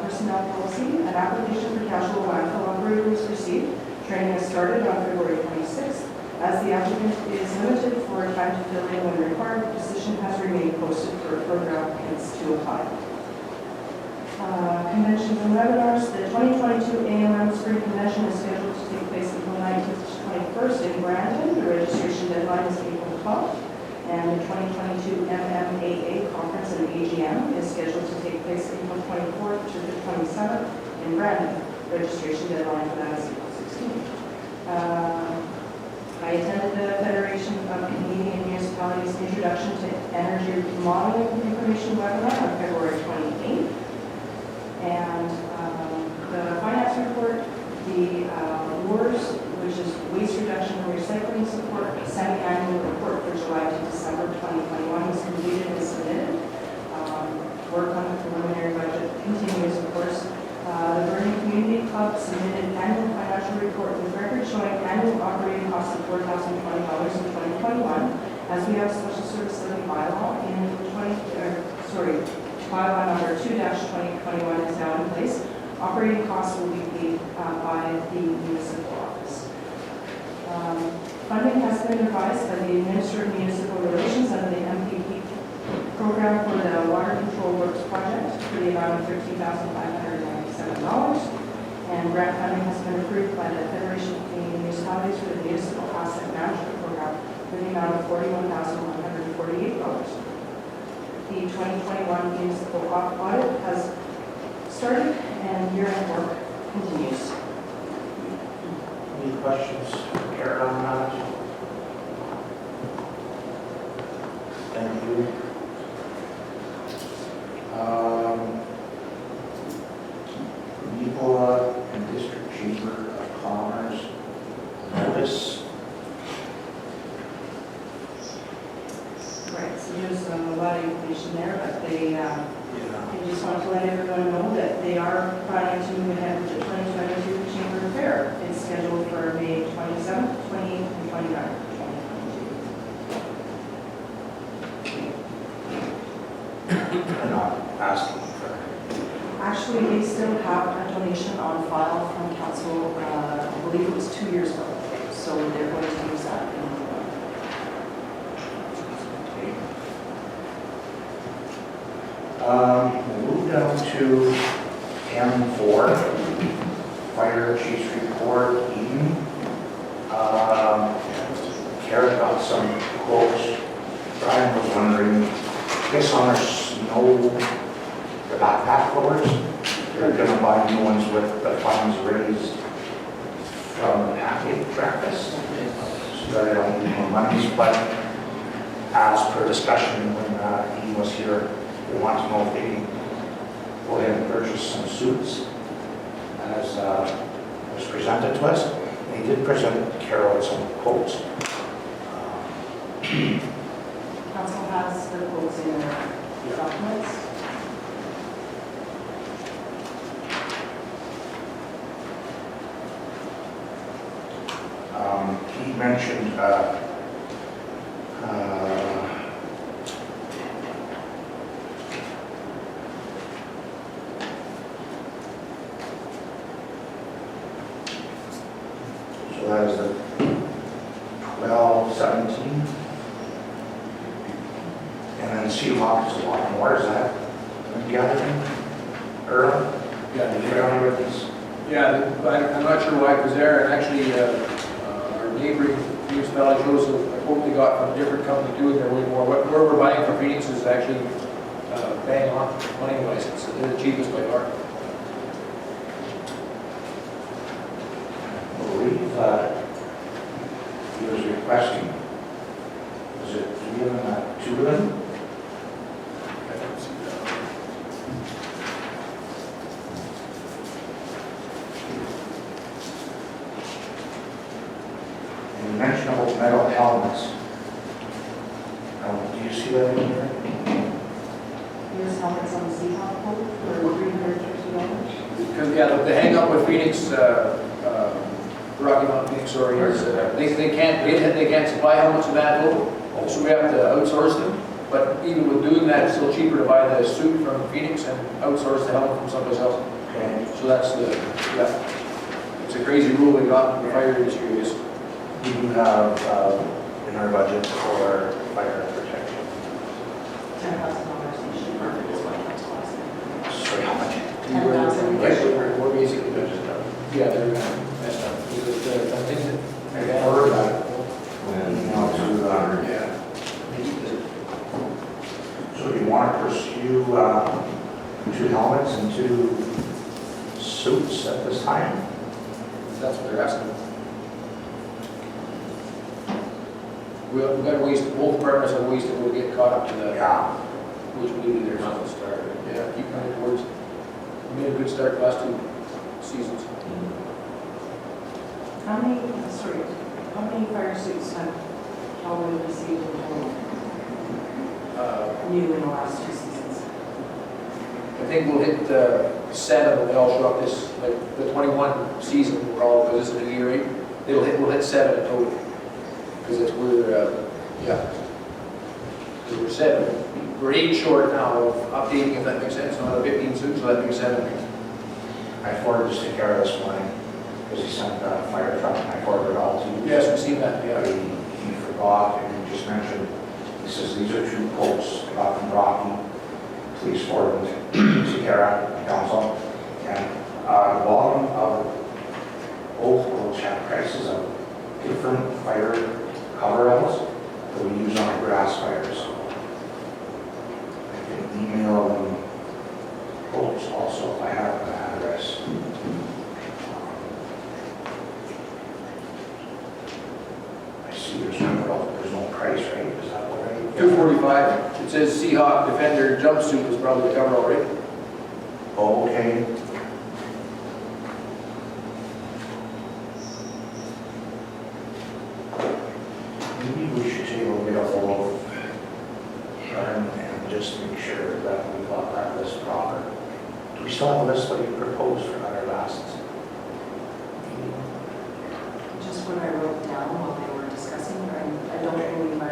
Personnel policy, an application for casual landfill operator was received. Training has started on February 26th. As the applicant is limited for time to fill in when required, the position has remained posted for further applicants to apply. Conventions and webinars. The 2022 AMM Spring Convention is scheduled to take place April 19th to 21st in Brandon. The registration deadline is April 12th. And the 2022 MMAA Conference and AGM is scheduled to take place April 24th to the 27th in Brandon. Registration deadline for that is April 16th. I attended the Federation of Canadian Municipalities Introduction to Energy Modeling Information webinar on February 28th. And the finance report, the WARS, which is Waste Reduction and Recycling Support, semi-annual report for July to December 2021 was completed and submitted. Work on the preliminary budget continues, of course. The Burning Community Club submitted annual financial report with records showing annual operating costs of $4,020 in 2021. As we have special service levy bylaw in bylaw number 2-2021 is now in place. Operating costs will be paid by the municipal office. Funding has been revised by the Minister of Municipal Relations under the MPP program for the Water Control Works project for the amount of $13,597. And grant funding has been approved by the Federation of Canadian Municipalities for the Municipal Asset Management Program for the amount of $41,148. The 2021 municipal audit has started and year-end work continues. Any questions for Karen on that? Thank you. Nicola and District Chamber of Commerce notice. Right, so there's a lot of information there, but they just want to let everyone know that they are planning to move ahead with the 2022 Chamber Fair. It's scheduled for May 27th, 28th, and 29th, 2022. They're not asking for. Actually, they still have a donation on file from council, I believe it was 2 years ago. So they're going to use that in We'll move down to M4, Fire Chief's Report, Eden. Karen got some quotes. Brian was wondering, I guess on our snow, the backpack blowers, they're gonna buy new ones with the funds raised from the pancake breakfast. So they don't need more monies, but as per discussion when he was here, we want to know if they can go ahead and purchase some suits as was presented to us. They did present Carol with some quotes. council has the quotes in their documents. He mentioned so that is the 1217. And then Seahawk is a lot more, is that gathering? Earl? Yeah, Are you familiar with this? Yeah, I'm not sure why it was there, and actually, our neighboring municipality shows a quote they got from a different company too, and they're way more. Where we're buying from Phoenix is actually bang on money-wise, they're the cheapest by far. I believe he was requesting, was it 3 of them, 2 of them? I don't see that. helmets. Do you see that in here? Here's helmets on the Seahawk boat for $350. Because, yeah, the hang up with Phoenix, Rocky Mountain Phoenix, sorry, is, they can't supply helmets to that boat, so we have to outsource them. But even with doing that, it's still cheaper to buy the suit from Phoenix and outsource the helmet from someplace else. Okay. So that's the, yeah. It's a crazy rule we got in the fire industry, I guess. We do have in our budget for fire protection. $10,000 each. Perfect, is what that's costing. Sorry, how much? 10,000. We're basically, yeah, they're messed up. Because I heard that. And Now to, yeah. so do you want to pursue 2 helmets and 2 suits at this time? That's what they're asking. We've got waste, both departments have waste that will get caught up to the, Yeah. which we do there. Not the start. Yeah, keep running towards. We made a good start last 2 seasons. How many fire suits have already received in total, new in the last 2 seasons? I think we'll hit 7 when they all show up this, like the 21 season, we're all, because it's a new year, right? We'll hit 7 in total. Because it's, yeah. So we're 7. We're 8 short now of updating, if that makes sense. Now 15 suits, so that makes 7. I forwarded this to Kara this morning because he sent a fire truck and I forwarded it all to you. Yes, we've seen that, yeah. He forgot and he just mentioned, he says, these are 2 quotes about from Rocky. Please forward them to Kara, the council. And the bottom of both quotes have prices of different fire coveralls that we use on the grass fires. I can email them quotes also if I have an address. I see there's no price, right? Is that what right? 245. It says Seahawk Defender jumpsuit is probably the coverall, right? Oh, okay. Maybe we should take a look at a whole and just make sure that we got that list proper. Do we still have a list that you proposed for our last meeting? Just what I wrote down while they were discussing, I don't believe I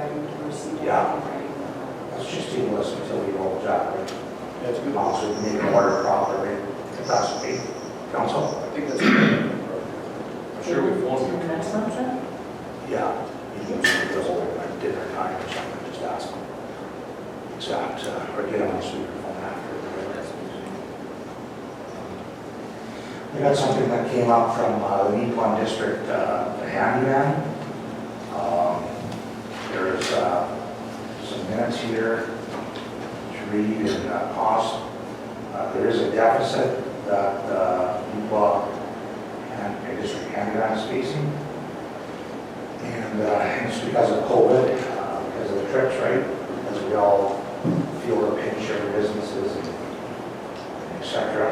received Yeah. anything writing on that. Let's just take a list until we roll exactly. That's good. Also, we make an order properly, if that's okay. Council? I think that's good. I'm sure we phoned To the next month then? Yeah. You can just go over at dinner time or something, just ask them. Exact, or get on the speakerphone after. We got something that came up from the Nippon District, the handyman. There's some minutes here to read and cost. There is a deficit that Nippon and District handyman is facing. And it's because of COVID, because of the trips, right? As we all feel the pinch of businesses and et cetera.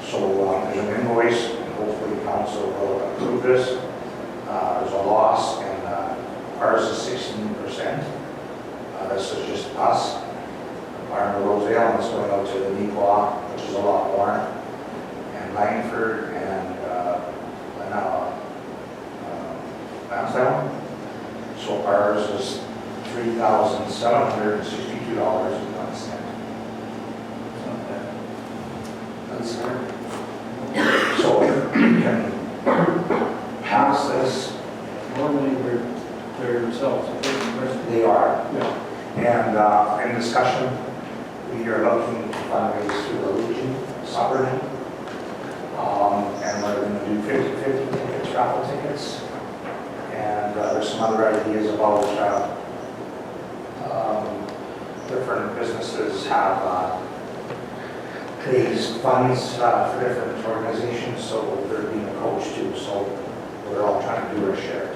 So there's an invoice, and hopefully council will approve this. There's a loss, and ours is 16%. This is just us. Our Rosedale, and it's going out to the Niqua, which is a lot more, and Langford, and Lansdowne. So ours is $3,762.01. That's fair. So you can pass this, Normally, they're themselves, I think, they are. yeah. And in discussion, we are looking to fundraise through the Legion Supper Night. And we're going to do 50/50 tickets, raffle tickets. And there's some other ideas about different businesses have raised funds for different organizations, so they're being approached too. So we're all trying to do our share.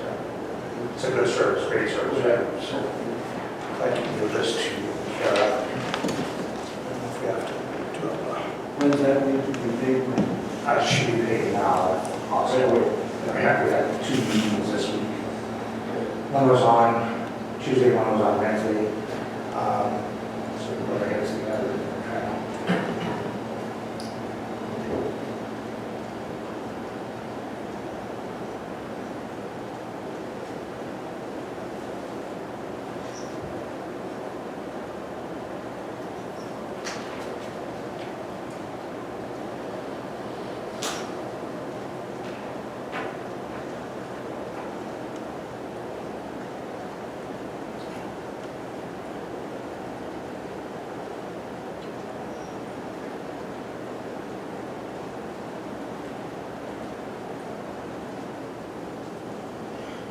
It's a good service, great service. Yeah. So if I can give this to Kara. If we have to do it, When's that need to be paid? I should be paid now if possible. We had 2 meetings this week. One was on Tuesday one was on Wednesday. So we'll put our heads together and try to.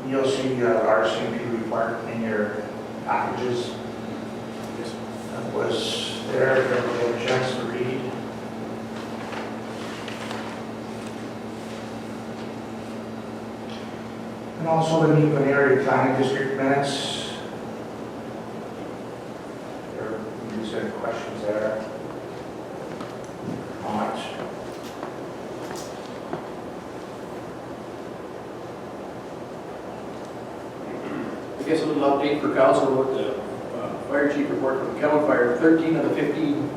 You'll see RCMP report in your packages. That was there, if everybody had a chance to read. And also the Newfoundland Area Planning District minutes. There, you said questions there. Not. I guess a little update for council with the fire chief report from Kelly Fire. 13 of the 15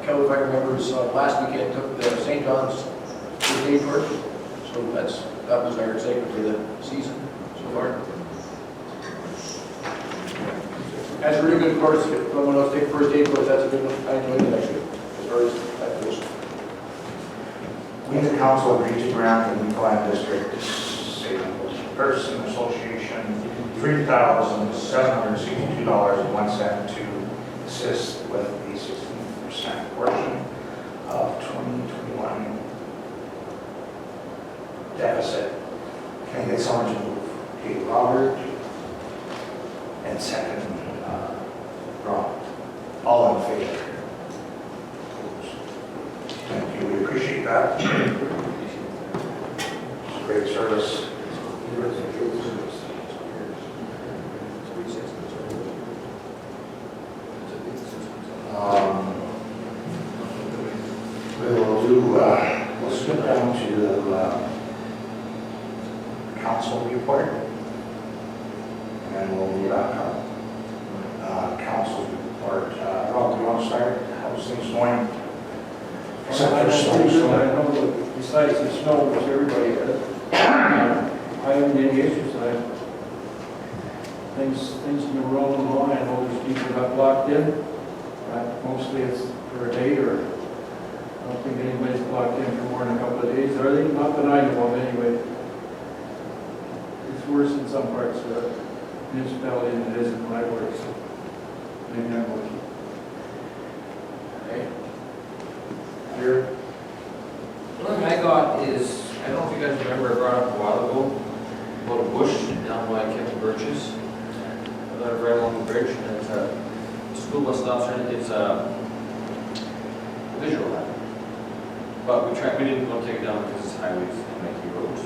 Kelly Fire members last weekend took the St. John's first aid course. So that was our excitement for the season so far. That's a really good course. If someone else take first aid course, that's a good one. I enjoyed it actually, as far as that goes. We, the council, agreed to grant the Newfoundland District Disabled Person Association $3,762.01 to assist with the 16% portion of 2021 deficit. Can I get someone to move? Okay, Robert, and second, Ron. All in favor? Thank you, we appreciate that. It's great service. We'll skip down to the council report, and we'll move back up. Council report, Rob, do you want to start? How's things going? Except for snow. I know that besides the snow, which everybody has, I haven't any issues. Things have been rolling along. I know there's people got blocked in. Mostly it's for a day, or I don't think anybody's blocked in for more than a couple of days. Are they? Not that I know of anyway. It's worse in some parts of the municipality than it is in my work, so maybe I'm lucky. Okay. Here. The only thing I got is, I don't know if you guys remember, I brought up a while ago about a bush down by Kevin Birch's. I live right along the bridge, and it's a school bus stops right. It's a visual hazard. But we didn't want to take it down because it's highways and main roads.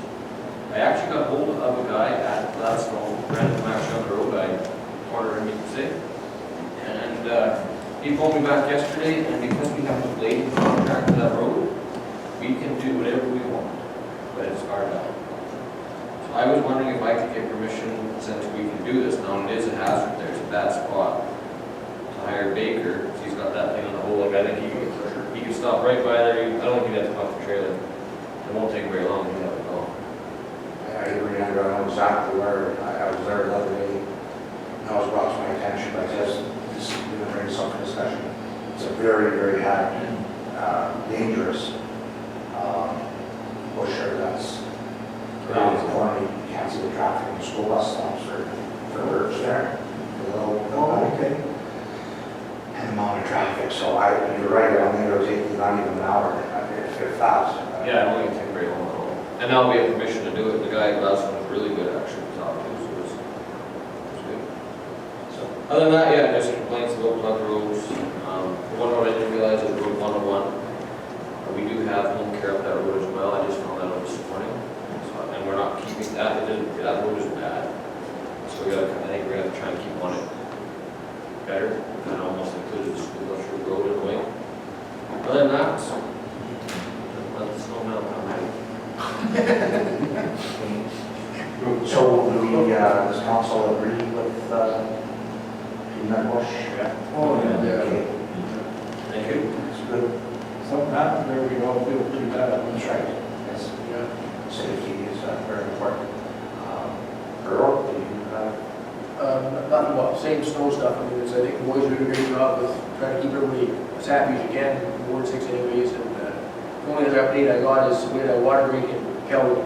I actually got hold of a guy at Gladstone, ran into my on the road, I cornered him, you could say. And he phoned me back yesterday, and because we have a blade contract to that road, we can do whatever we want, but it's our job. So I was wondering if I could get permission, since we can do this. Now, it is a hazard, there's a bad spot. To hire Baker, he's got that thing on the hole, like I think he could stop right by there. I don't think he'd have to come off the trailer. It won't take very long, he'd have it go. I remember, I know exactly where, I was there the other day, and that was brought to my attention, but I guess this is going to bring some discussion. It's a very, very dangerous busher that's around the corner. You can't see the traffic in the school bus stops for birds there, the little thing. And the amount of traffic, so you're right, I don't think it'll take you not even an hour, if fast. Yeah, it won't even take very long at all. And now we have permission to do it. The guy at Gladstone was really good actually to talk to, so it was good. So, other than that, yeah, just complaints about block roads. One road I didn't realize is Road 101. We do have home care up that road as well. I just found that out this morning. So, and we're not keeping that. That road is bad. So I think we're going to try and keep on it better. And almost included the school bus road in a way. Other than that, let the snow melt on that. So do we, does council agree with in that bush. Oh, yeah. Okay, Thank you. that's good. Something happened there, we all feel pretty bad. That's right. Yes, Yeah. safety is very important. Earl, do you have? Nothing about, same snow stuff, I mean, I think the boys are doing a great job with trying to keep everybody as happy as you can, Ward 6 anyways, and the only other update I got is we had a water break in Kelly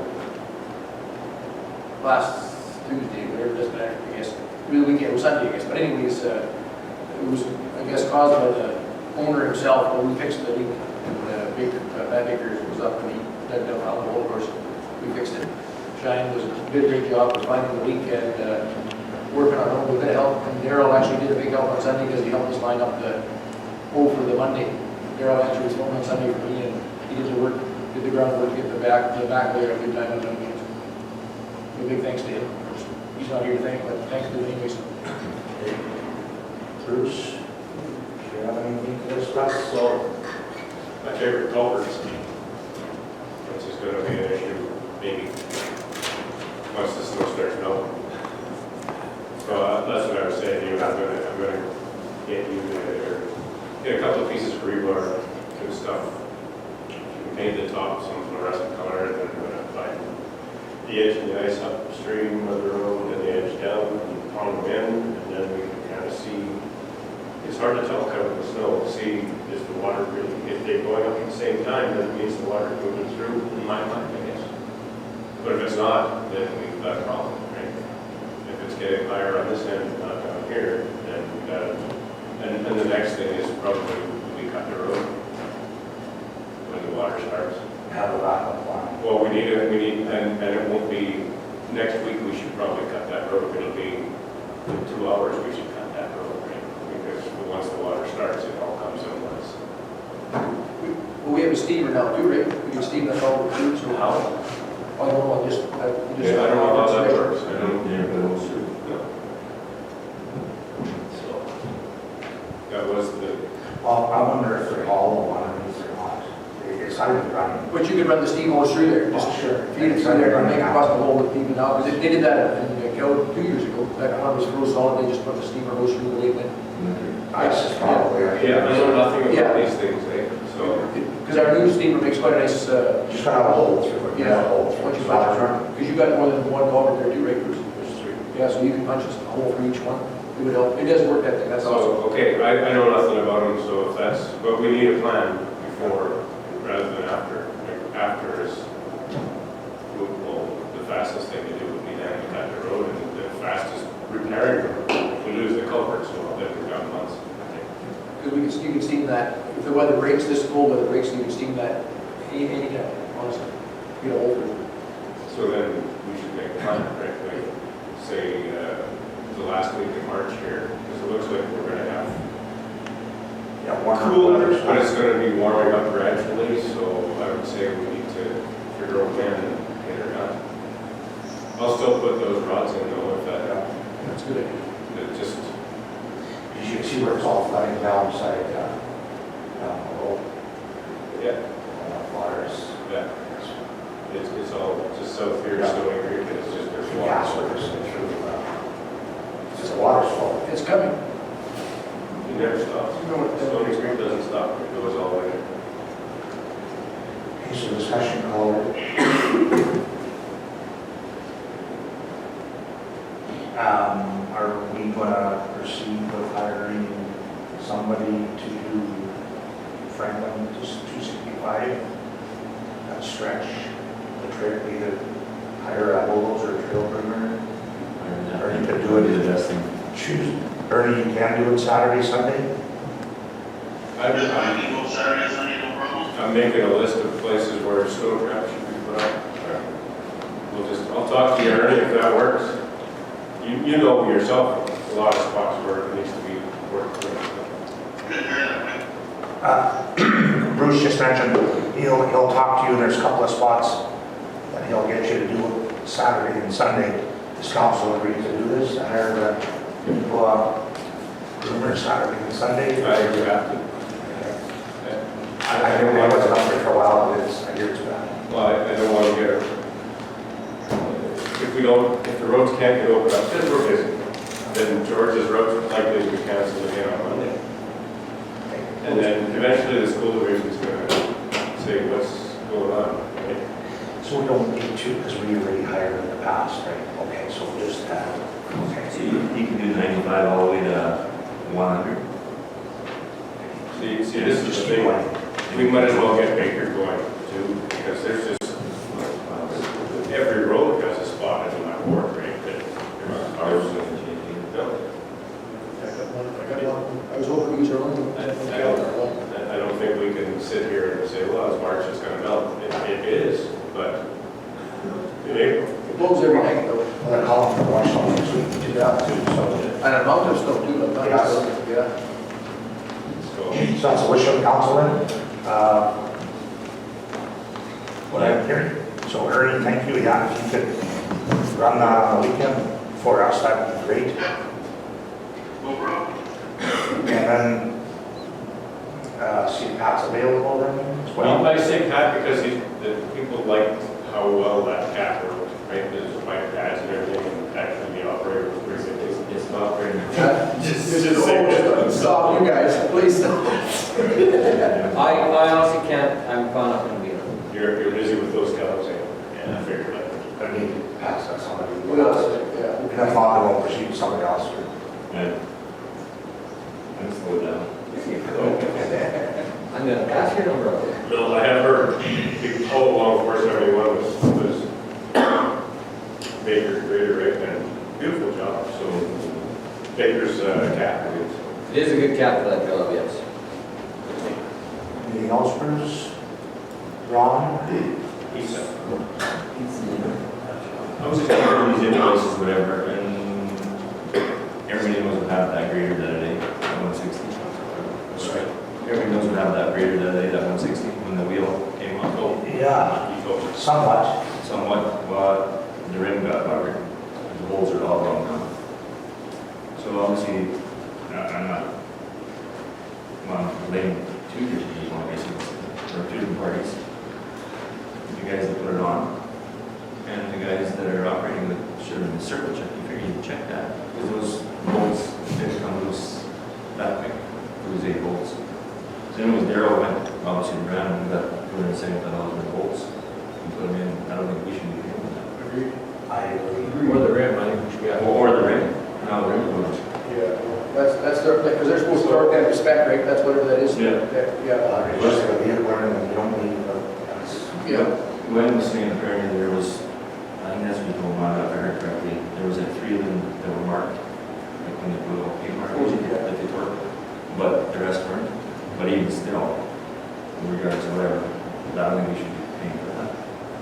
last Tuesday, whatever, it doesn't matter, I guess, really weekend, it was Sunday, I guess, but anyways, it was, I guess, caused by the owner himself, but we fixed the leak, and Matt Baker was up and he dug down out the hole, of course, we fixed it. Shine did a great job of finding the leak and working on it with help. And Daryl actually did a big help on Sunday because he helped us line up the hole for the Monday. Daryl actually was home on Sunday for me and he did the work, did the groundwork to get the back layer a good time on Monday. So big thanks to him. He's not here to thank, but thanks to him anyways. Bruce, do you have anything to discuss? So, my favorite culverts, which is going to be an issue, maybe, once the snow starts melting. So that's what I was saying to you, I'm going to get you get a couple of pieces of rebar and stuff. You can paint the top some fluorescent color, and then I'm going to find the edge of the ice upstream of the road and the edge down and pound them in, and then we can kind of see. It's hard to tell covered with snow. See, is the water really, if they're going up at the same time, then it means the water is moving through, in my mind, I guess. But if it's not, then we've got a problem, right? If it's getting higher on this end, not down here, then we've got to, and the next thing is probably we cut the road when the water starts. Have a backup plan. Well, we need, and it won't be, next week we should probably cut that road. It'll be in 2 hours we should cut that road, right? Because once the water starts, it all comes at once. Well, we have a steamer now too, right? We can steam that all too, so how? I don't know, Yeah, I don't know how that works. I don't, Yeah, but also, no. So, that was the, Well, I wonder if they're all the one of these or not. They decided to run. But you could run the steam hose through there, just Sure. feed it through there and make it across the hole with people now, because they did that in Kel 2 years ago. That one was frozen solid, they just put the steamer hose through the way it went. Ice is probably. yeah, I know nothing Yeah. about these things, eh? So, Because our new steamer makes quite a nice, Just got a hole through it. yeah, A hole through once it. you punch it, because you got more than one culvert there too, right, Bruce? there's 3. Yeah, so you can punch a hole for each one, it would help, it does work that thing, that's awesome. So, okay, I know nothing about them, so if that's, but we need a plan before, rather than after. Like, after is, well, the fastest thing to do would be then to cut the road, and the fastest repairing road. If we lose the culvert, so then we've got months. Because you can steam that, if the weather breaks, this cold weather breaks, you can steam that anytime, honestly. You know, over. So then we should make a plan, right? Like, say, the last week of March here, because it looks like we're going to have Yeah, one. cooler, but it's going to be warming up gradually, so I would say we need to figure out when and get it done. I'll still put those rods in though, if that, That's a good idea. it just, You should see where it's all flooding down side, down the road. yeah, Waters. yeah. It's all just south here, Yeah. Stony Creek, and it's just, there's water. Gas workers through. Just water's full. It's coming. It never stops. You know what, Stony Creek doesn't stop, it goes all the way. Okay, so discussion called. Are we gonna proceed with hiring somebody to do Franklin to 265? That stretch, the trip, either hire a bulldozer or trail bringer, or you could do it the best thing. Tuesday, or you can do it Saturday, Sunday? Just I can go Saturday, Sunday, no problem. I'm making a list of places where snow trap should be put up. I'll talk to you, Ernie, if that works. You know yourself, a lot of spots where it needs to be worked through. Good, hear that. Bruce just mentioned, he'll talk to you, there's a couple of spots that he'll get you to do Saturday and Sunday. This council agreed to do this, and hire the people out, groomer Saturday and Sunday. I agree, have to. I don't know what's up there for a while, but it's, I hear it's bad. Well, I don't want to get a, if the roads can't get opened up, because we're busy, then George's road's likely to be canceled again on Monday. And then eventually the school division's gonna say what's going on, right? So we don't need to, because we already hired in the past, right? Okay, so just that, okay. So you can do 95 all the way to 100. See, this is Just the keep thing, going. we might as well get Baker going too, because there's just, every road has a spot in my ward, right? That there's ours and no. I was hoping to use our own. I don't think we can sit here and say, well, it's March, it's gonna melt. It is, but in April. It blows every night though. Well, they're calling for more snow next week to do that too, so. And a mountain stuff too, like, Yes. yeah. So, So that's a wish of the council then. What I'm hearing. So Ernie, thank you. Yeah, if you could run the weekend for us, that'd be great. No problem. And then, see if Pat's available then as well. I say Pat because the people liked how well that cat worked, right? There's bike pads and everything, and actually the operator was pretty good. It's not very much. Just say Stop, you guys, please stop. I honestly can't, I'm probably not gonna be here. You're busy with those guys, and I figured that. I need to pass that somebody. What else? Yeah. And if not, then we'll proceed with somebody else. Yeah. I'm slow down. I'm gonna pass your number out. No, I have heard, all along, of course, everyone was Baker's grader, right? And beautiful job, so Baker's cat. It is a good cap for that job, yes. Anything else, Bruce? Ron? He said. I was just going these invoices, whatever, and everybody knows what happened that grader that day, that 160. Sorry. Everybody knows what happened that grader that day, that 160, when the wheel came off. Oh, Yeah, He told me. somewhat. somewhat, well, the rim got covered, the holes are all wrong now. So obviously, I'm not, well, I'm blaming two different people, I guess, or two different parties. The guys that put it on, and the guys that are operating the, should have been circle check, you figure you'd check that, because those bolts didn't come loose that quick, it was 8 bolts. So anyways, Darryl went, obviously ran, and got $270,000 in bolts, and put them in, I don't think we should be doing that. Agreed. I agree. Or the rim, I think we should be out. Or the rim, no, the rim was. Yeah, that's their, because they're supposed to work that spec, right? That's whatever that is. Yeah. Yeah. It's just a vehicle and you don't need, that's. Yeah. When was saying apparently there was, I think that's what you told me, if I heard correctly, there was like 3 of them that were marked, like when they put a paint mark, that they tore, but the rest weren't. But even still, in regards to whatever, I don't think we should be paying for that,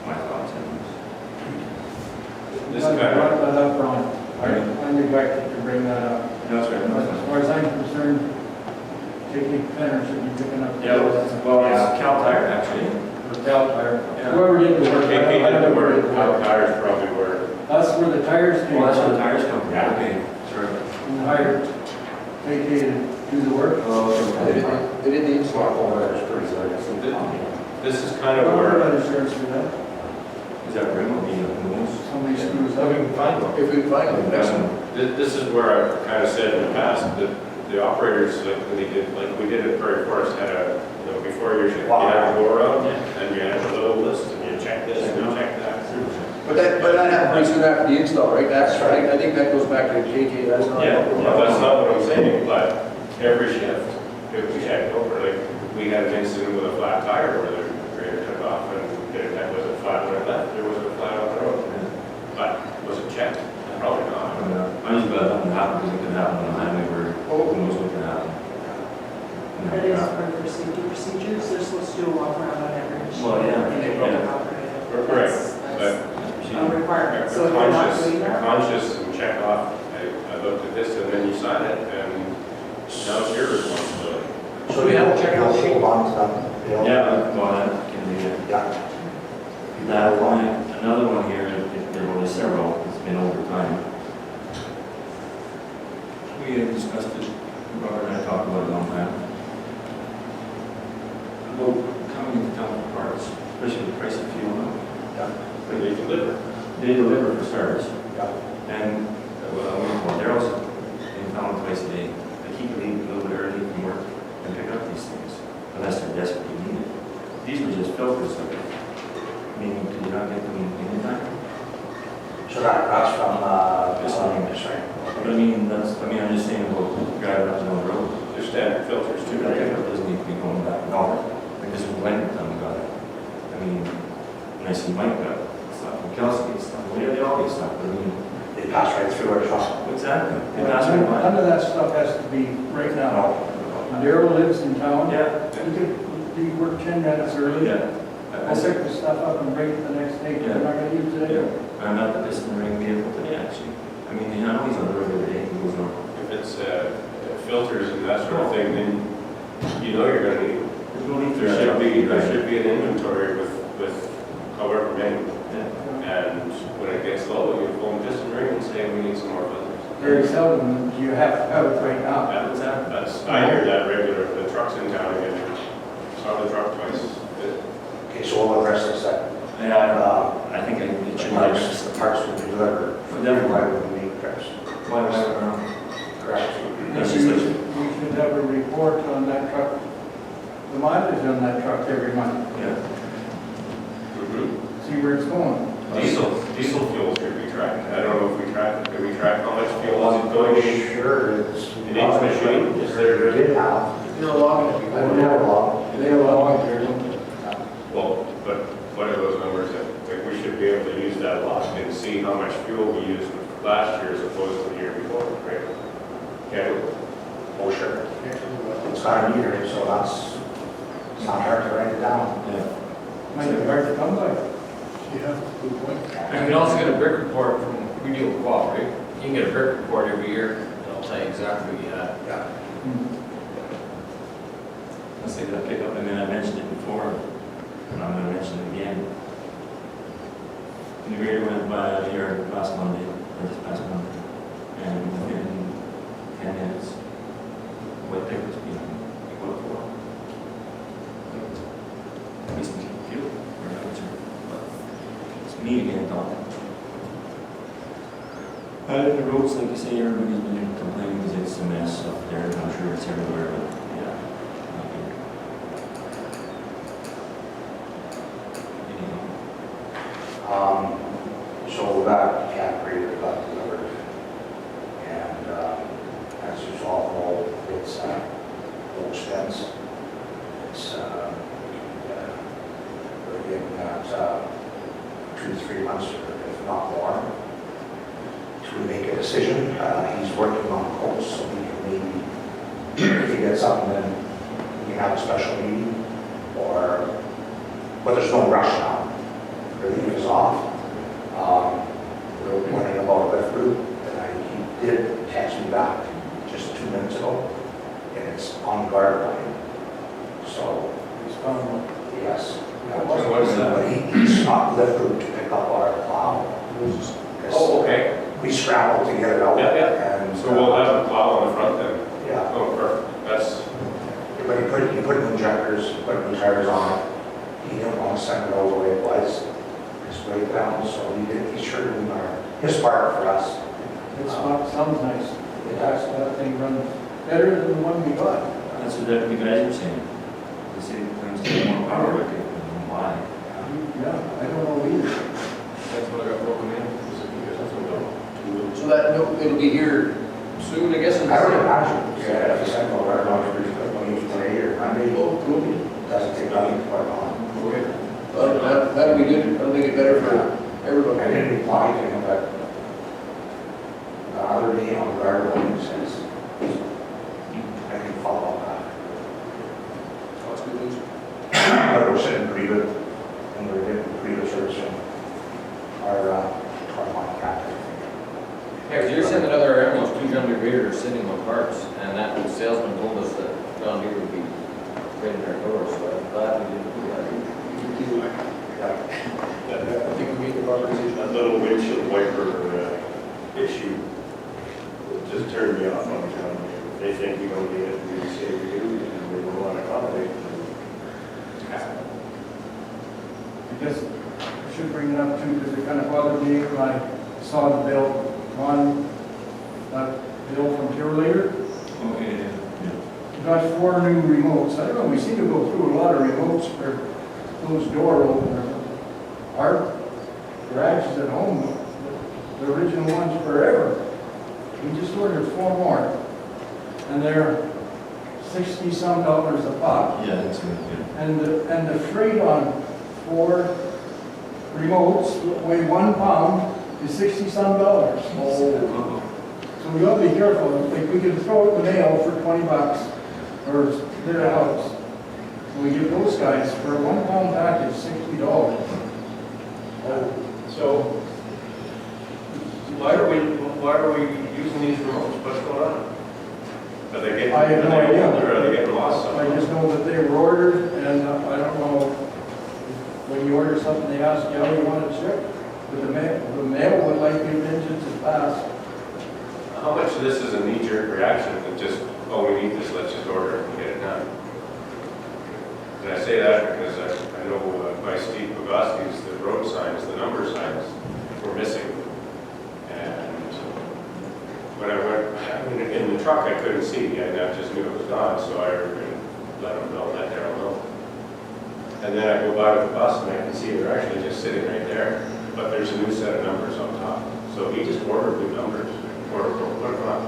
my thoughts anyways. This I guy, brought that up, Ron. Pardon? I neglected to bring that up. No, it's right, no, it's As fine. far as I'm concerned, taking Penner should be picking up. Yeah, well, it's Cal Tire actually. The Cal Tire. Yeah. Whoever did the work. he I did the don't know work, who did how the work. tires probably were. That's where the tires came Well, that's where the from. tires come from, Yeah. okay, sure. And hired KK to do the work. They did the install. This is kind I of don't know where, about insurance for that. Is that rim will be the most? Somebody screws we up. can find one. If we can find them, next one. This is where I kind of said in the past, that the operators, like, when they did, like, we did at Prairie Forest, had a, you know, before your shift, you had to go around, and you had a little list, and you check this, and you check that. But that happened pretty soon after the install, right? That's right. I think that goes back to KK, that's not. Yeah, well, that's not what I'm saying, but every shift, if we checked over, like, we had an incident with a flat tire where the grader took off and that was a flat when it left, there was a flat on the road. But was it checked? Probably not. I just glad nothing happened, because it could happen on the highway where who knows what can happen. That is part of their safety procedures, they're supposed to do a walk around on every machine. Well, yeah, And they yeah. don't operate it. Correct, That's a requirement, so They're if they're not conscious, doing they're that. conscious and check off, I looked at this and then you sign it and now it's your responsibility. So we have to check out, hold on to them. Bill. Yeah, well, that can be it. Yeah. That one, another one here, there were only several, it's been over time. We had discussed it, Robert and I talked about it a long time. About coming to town for parts, especially the price of fuel now. Yeah. When they deliver. They deliver for starters, Yeah. and, well, Daryl's standard filters too, That right? doesn't need to be going back north. Like this is when we got it. I mean, when I see Mike got stuff, and Kelsey gets stuff, they all get stuff, but I mean, They pass right through our truck. exactly. They pass me by. None of that stuff has to be right now. Daryl lives in town. Yeah, He could work 10 minutes early. yeah. I I'll said, pick the stuff up and bring it the next day. Yeah. We're not gonna use it. yeah, I'm at the piston ring vehicle today, actually. I mean, I know he's on the road every day, he goes on. If it's filters and that sort of thing, then you know you're gonna need, There's no need for there that. should be an inventory with however many. Yeah. And when it gets low, you phone piston ring and say, we need some more filters. Very seldom do you have to have it right now. I hear that regular, the trucks in town, I get, saw the truck twice. Okay, so we'll address this then. Yeah, I think it should Parts, be. the parts will be delivered. For them. Why would we make trips? Why, Correct. That's We just like, should have a report on that truck, the mileage on that truck every month, yeah. see where it's going. Diesel fuel should be tracked. I don't know if we track, do we track how much fuel is going in? Sure, it's. In each machine? Is there- Did have. No logging it I don't before. have a log. They have a log there. Well, but what are those numbers that, like, we should be able to use that log and see how much fuel we used last year as opposed to the year before, right? Can we? Oh, sure. It's got a meter, so it's not hard to write it down. Might be hard to come by. Yeah, good point. And you can also get a brick report from, we deal with co-op, right? You can get a brick report every year, it'll tell you exactly what you had. Yeah. I say that pickup, I mean, I mentioned it before, and I'm gonna mention it again. The grader went by here last Monday, or this past Monday, and within 10 minutes, what pick was being equipped for? At least in fuel, or not sure. But it's me again talking. Out in the roads, like you say, everybody's been complaining because it's a mess up there, I'm sure it's everywhere, but yeah. not good. Anyhow. So that cat breeder got delivered. And as you all know, it's low expense. It's, we're getting that 2 to 3 months, if not more, to make a decision. He's working on quotes, so we can maybe, if he gets something, then we can have a special meeting, or, but there's no rush now. Relief is off. We're wondering about a lift route, and he did text me back just 2 minutes ago, and it's on guard line. So, He's found one. yes. What is that? But he's not lift route to pick up our plow. Oh, okay. We scrambled to get it out. Yeah, And, So we'll have a plow on the front then? Yeah, Oh, perfect. That's, but he put new injectors, put new tires on it. He didn't want to send it all the way it was. Just break down, so he's sure doing his part for us. It's not, sounds nice. That thing runs better than the one we got. That's what the guys were saying. The city claims to have more power with it, and why? Yeah, I don't know either. that's what I got broken in. So that, it'll be here soon, I guess? in the I would summer? imagine, yeah, if you send over our laundry, when you today or Monday, Oh, cool. doesn't take long to put on. Okay. That'll be good, that'll make it better for everybody. I didn't reply to him, but the other day on the guard line, he says, I can follow up that. That's good news. But we're sitting pretty good, and we're getting pretty good service from our line captain. Yeah, 'cause you're saying that other ambulance, 2 John Deere graders are sitting on parts, and that salesman told us that John Deere would be right in our doors, so I'm glad we didn't do that. I think we made the conversation. That little windshield wiper issue just turned me off on John Deere. They think you don't need it, we say we do, and they don't want to accommodate. Because I should bring it up too, because it kind of bothered me when I saw the bill on, that bill from Purelator. Okay, yeah. We got 4 new remotes. I don't know, we seem to go through a lot of remotes for those door openers. Our garages at home, the original ones forever. We just ordered 4 more. And they're 60-some dollars a pop. Yeah, that's good, yeah. And the freight on 4 remotes weigh 1 pound is 60-some dollars. Oh. So we ought to be careful, like we could throw it in the mail for 20 bucks or their house. And we give those guys for a 1 pound package, $60. So, why are we using these remotes? What's going on? Are they getting, I have no idea. Or are they getting lost I somewhere? just know that they were ordered, and I don't know, when you order something, they ask you how you want it shipped. But the mail would like the engines to pass. How much of this is a knee-jerk reaction that just, oh, we need this, let's just order it and get it done? And I say that because I know by Steve Bogoski's, the road signs, the number signs were missing. And when I went, I mean, in the truck, I couldn't see, I just knew it was gone, so I let him know, let Darryl know. And then I go by with the bus and I can see they're actually just sitting right there, but there's a new set of numbers on top. So he just ordered new numbers, or put them on,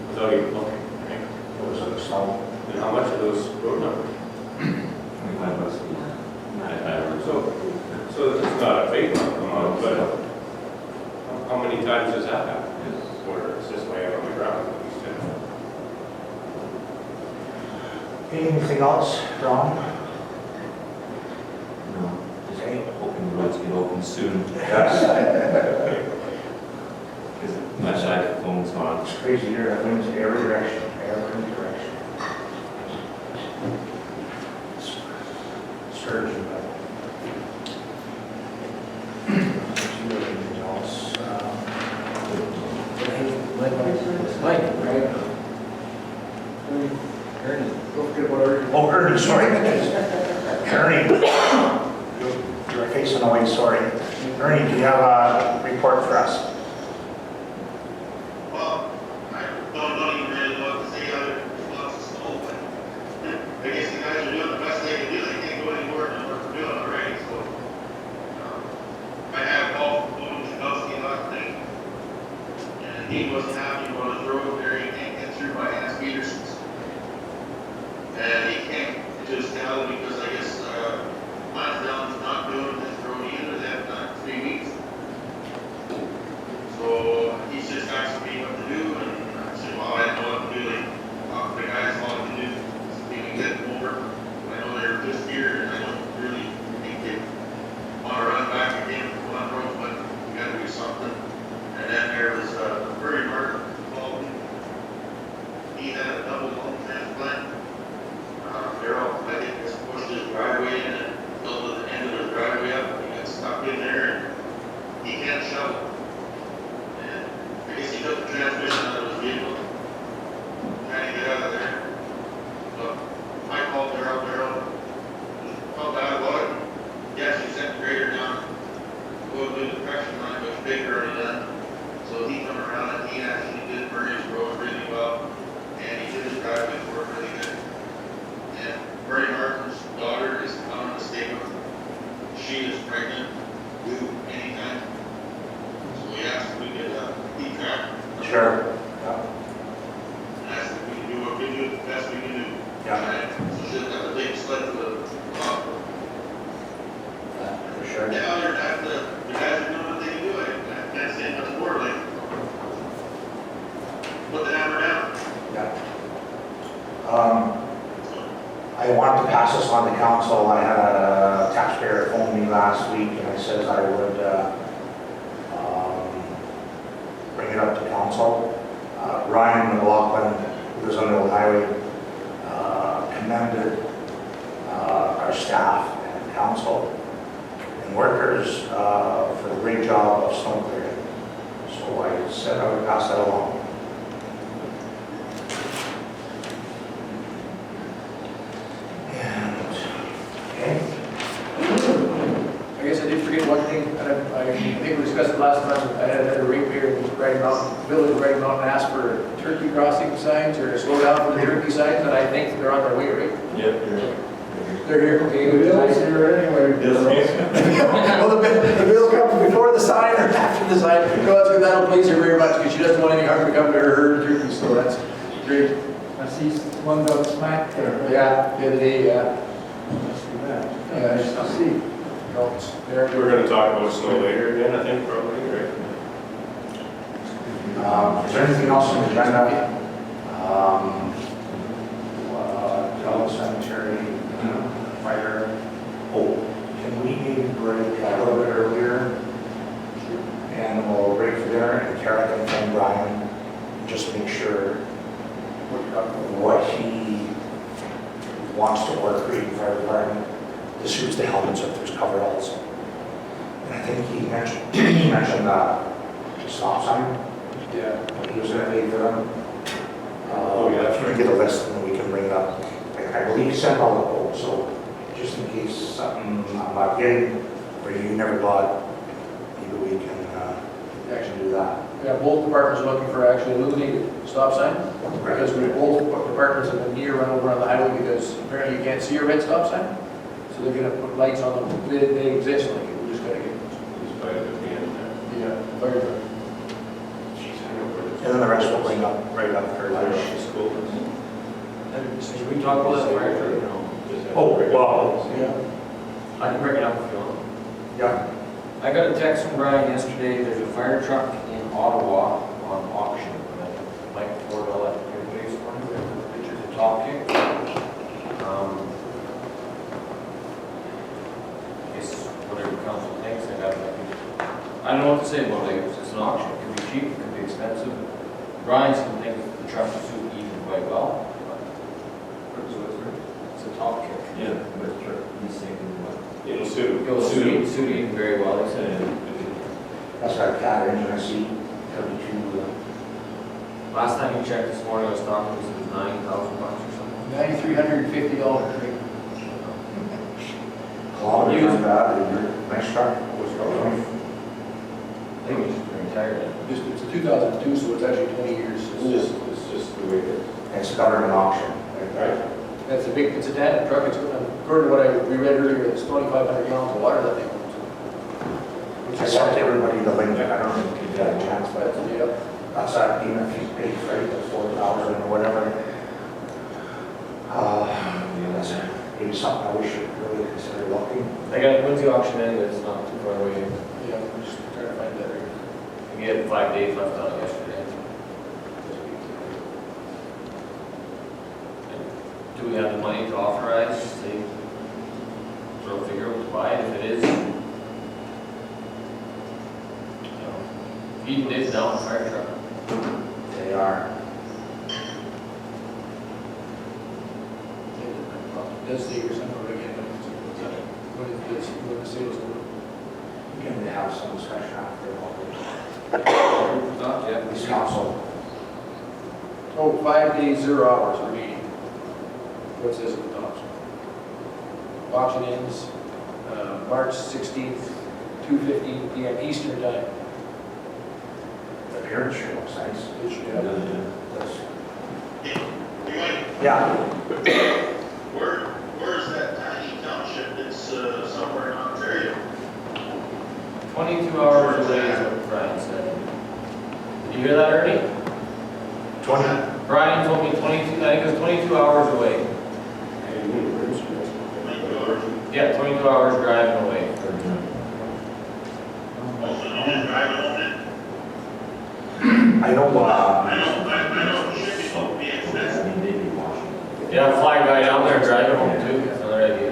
without even looking, right? What was it, so? And how much are those road numbers? 25 bucks. So it's not a big amount, but how many times does that happen? Or it's just laying on the ground? Anything else, Ron? No, just hoping the roads get open soon. Yes. Because my side phone's on. It's crazy here, it wins every direction, every direction. It's surging, but. Anything else? Mike, right? Don't forget about Ernie. Oh, Ernie, sorry. Ernie. You're facing away, sorry. Ernie, do you have a report for us? Well, I don't even really know what to say other than lots of snow, but I guess you guys are doing the best they can do. They can't go any more than what they're doing already, so. I had a call from Tony Chudowski last night, and he wasn't happy about his road there. He can't get through by Ann Peterson's. And he can't just tell because I guess, Lansdowne's not doing this road either. They have done it 3 weeks. So he's just asking me what to do, and I said, well, I don't know what to do. Like, the guys all I can do is maybe get them over. I know they're just here, and I don't really think they want to run back again for one road, but we got to do something. And then there was Murray Martin called me. He had a double lung transplant. Darryl, I think, just pushed his driveway in and filled the end of the driveway up. He got stuck in there, and he can't shovel. And I guess he took the transmission out of his vehicle, trying to get out of there. So I called Darryl, felt bad about it. Yes, he sent the grader down, go do the correction line, which bigger than that. So he come around and he actually did Murray's road really well, and he did his driveway work really good. And Murray Martin's daughter is coming to stay with him. She is pregnant, due anytime. So we asked if we could keep track. Sure. Yeah. And asked if we can do what we do, the best we can do. Yeah. So she'll have to take a sled to the hospital. For sure. Yeah, other than that, the guys are doing what they can do. I can't say much more, like, put the hammer down. Yeah. I want to pass this on to council. I had a taxpayer phone me last week and I said I would bring it up to council. Ryan McLaughlin, who was on the old highway, commended our staff and council and workers for the great job of snow clearing. So I said I would pass that along. I guess I did forget one thing, and I think we discussed it last time. I had another ratepayer in Riding Mountain, Village of Riding Mountain, asked for turkey crossing signs or slow down for the turkey signs, and I think they're on their way, right? Yep, They're here, okay, The good. bill's here anyway. Well, the bill comes before the sign or after the sign. No, that's good, that'll please her very much, because she doesn't want any harm to come to her turkey, so that's great. I see one got smacked there. Yeah, the other day, yeah. That's too bad. Yeah, I just see. No, it's there. We're gonna talk about snow later again, I think, probably, right? Is there anything else on the agenda? Yellow Cemetery, fire. Oh, can we maybe break a little bit earlier? And we'll break for dinner and Carol can phone Brian, just make sure what he wants to order for the fire department. This suits the helmets if there's coveralls. And I think he mentioned the stop sign. Yeah. He was gonna pay for them. Oh, yeah, that's If you can get a list and we can bring it up. I believe he sent all the quotes, so just in case something I'm not getting, or you never got, maybe we can actually do that. Yeah, both departments are looking for actually illuminated stop sign, because both departments have been near run over on the highway because apparently you can't see a red stop sign. So they're gonna put lights on them, they exist, like, we just gotta get Just by the end there. the fire truck. Jeez, I know where And then the rest will bring up right up the her fire lunch. office school is. Should we talk about that fire truck? No. Just have Oh, to break it well. up. Yeah. I can bring it up if you want. Yeah. I got a text from Brian yesterday, there's a fire truck in Ottawa on auction. Mike Fordell at everybody's one, the pictures of Top Kick. Guess whatever council thinks, I don't know what to say about it, it's an auction, it could be cheap, it could be expensive. Brian's gonna think the truck will suit even quite well. It's a Top Kick. Yeah, but he's thinking what? It'll suit. It'll suit even very well, he said. That's got a cat engine, I see, 32. Last time you checked this morning, I was talking, it was $9,000 or something. $9,350 tree. Kilometers Used. on that, nice truck. I think he's just retired. It's a 2002, so it's actually 20 years. It's just the way it is. It's covered in auction. Right. That's a big, it's a tandem truck, it's, according to what we read earlier, it's 2,500 gallons of water that thing holds. Which I is sent everybody the link, I don't know if you got a chance, but Yeah. that's that, even if you pay freight at 4,000 or whatever. That's maybe something we should really consider looking. I got Quincy auction anyway, it's not too far away. Yeah, I'm just trying to find that right. We had 5 days left on it yesterday. Do we have the money to authorize, say, sort of figure out to buy it if it is? Even is down a fire truck. They are. Does say or something again, what is this, what the sales are? We can have some discussion after Yeah. this council. Oh, 5 days, 0 hours remaining. What says at the top? Auction ends, March 16th, 2:15 PM Eastern time. The appearance sure looks nice. It should have. That's- You might, Yeah, where is that tiny township that's somewhere in Ontario? 22 hours away is what Brian said. Did you hear that, Ernie? 20, Brian told me 22, I think it was 22 hours away. Yeah, 22 hours driving away. Also, you just driving on it. I know, I know shipping will be expensive. Yeah, fly a guy down there driving home too, that's another idea.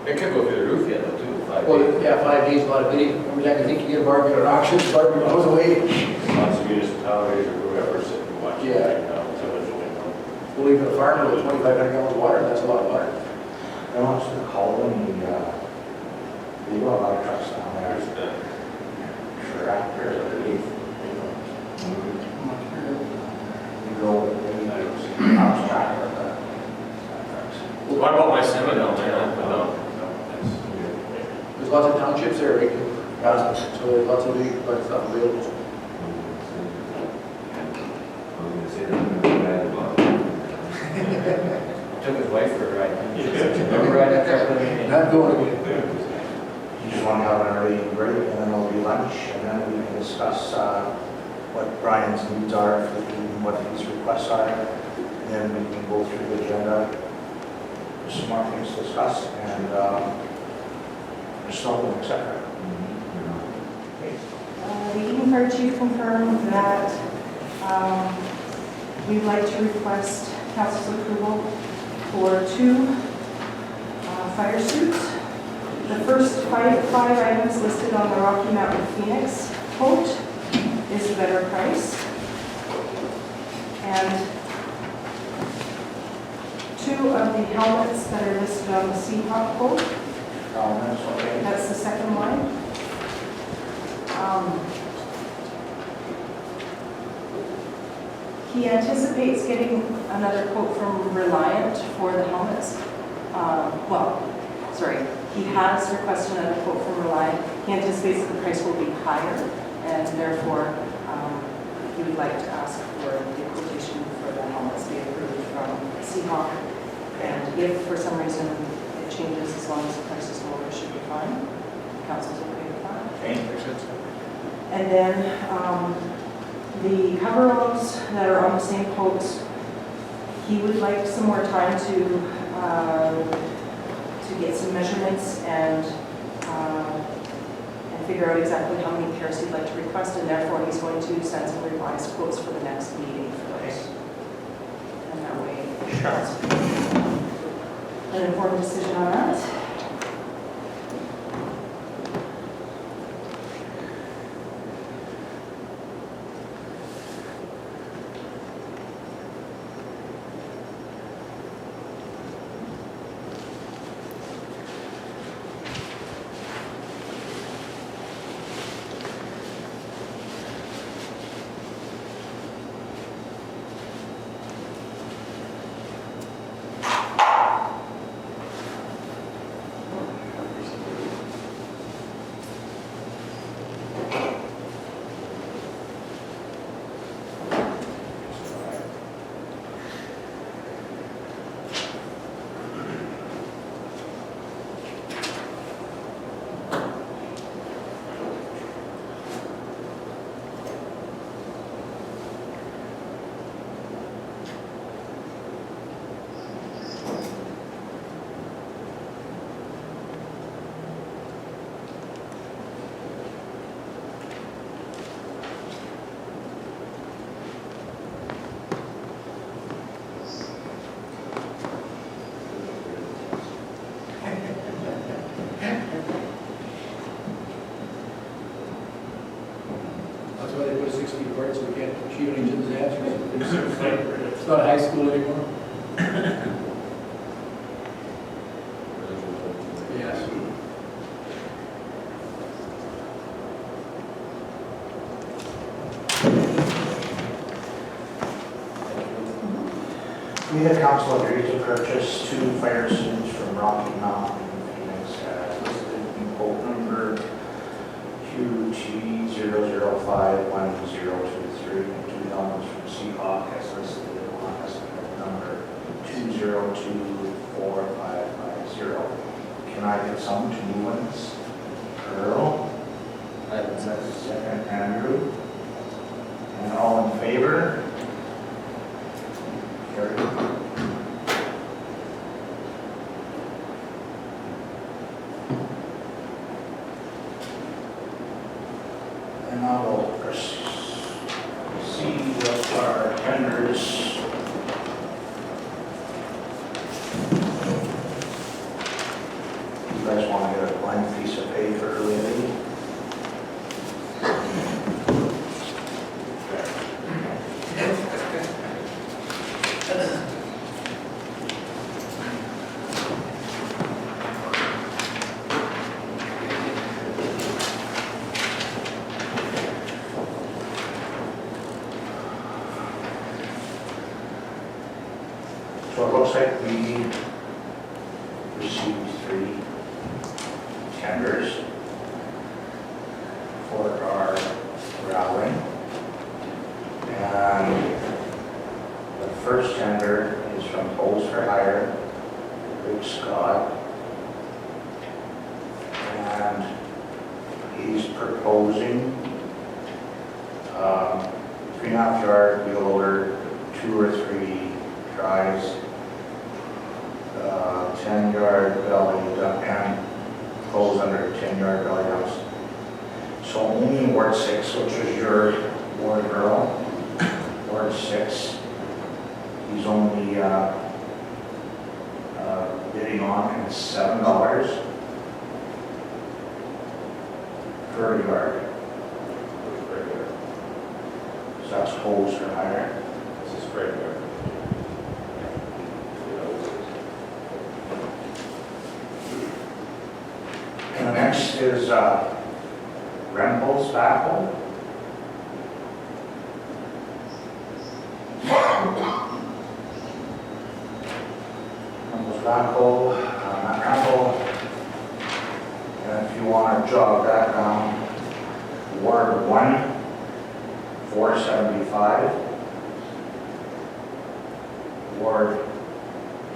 It could go through the roof yet though too, 5 Well, days. yeah, 5 days, not a bidding. Every time you think you get a bargain at an auction, the bargain goes away. Lots of municipalities or whoever sitting and watching Yeah. right now, so much going on. Well, even a farmer with 2,500 gallons of water, that's a lot of water. I want to call them, we got a lot of trucks down there. Sure, after the leaf. You go with the, house track of the trucks. What about my semi down there? I put down. There's lots of townships there, right? So there's lots of big, but it's not available. Took his wife for a ride. Remember riding that truck with me? Not going again. You just want to have an early break, and then there'll be lunch, and then we can discuss what Brian's needs are for the evening what these requests are. And then we can go through the agenda, there's some more things to discuss, and there's snow, et cetera. Okay. The Eaton Fire Chief confirmed that we'd like to request council's approval for 2 fire suits. The first five items listed on the Rocky Mountain Phoenix quote is a better price. And 2 of the helmets that are listed on the Seahawk quote, That's okay. that's the second line. He anticipates getting another quote from Reliant for the helmets. He has requested another quote from Reliant. He anticipates that the price will be higher, and therefore he would like to ask for the quotation for the helmets be approved from Seahawk. And if for some reason it changes, as long as the price is lower, it should be fine. Council's okay with that. Okay. And then the coveralls that are on the same quotes, he would like some more time to get some measurements and figure out exactly how many pairs he'd like to request, and therefore he's going to send some revised quotes for the next meeting for those. And that way, an informed decision on that. That's why they put 6 feet apart, so we can't shoot each other's answers. It's not high school anymore. Yes. We had council agree to purchase 2 fire suits from Rocky Mountain Phoenix as listed in quote number QG005123, and 2 helmets from Seahawk as listed on estimate number 2024550. Can I get some to move on this? Earl? Second, Andrew. And all in favor? Carried. And now we'll proceed with our tenders. You guys want to get a blank piece of paper, really? So it looks like we received 3 tenders for our rallying. And the first tender is from Poles for Hire, Rick Scott. And he's proposing 3.5 yard wheel loader Ward 6, which is your ward, Earl. Ward 6, he's only bidding on is $7 per yard. So that's hose or higher. This is great. And the next is Rempel's backhoe. Rempel's backhoe, not Rempel. And if you want to jog that down, Ward 1, 475. Ward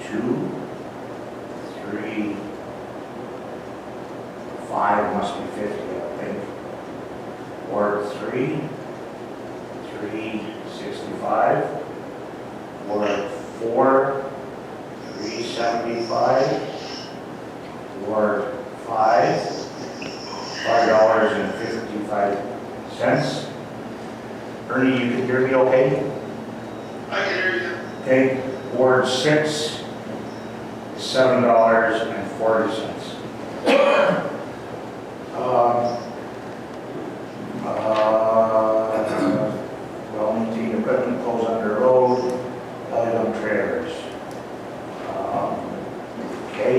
2, 3, 5 must be 50, I think. Ward 3, 365. Ward 4, 375. Ward 5, $5.55. Ernie, you can hear me okay? I can hear you. Okay, Ward 6, $7.40. Well, maintained equipment goes under load, dump trailers. Okay.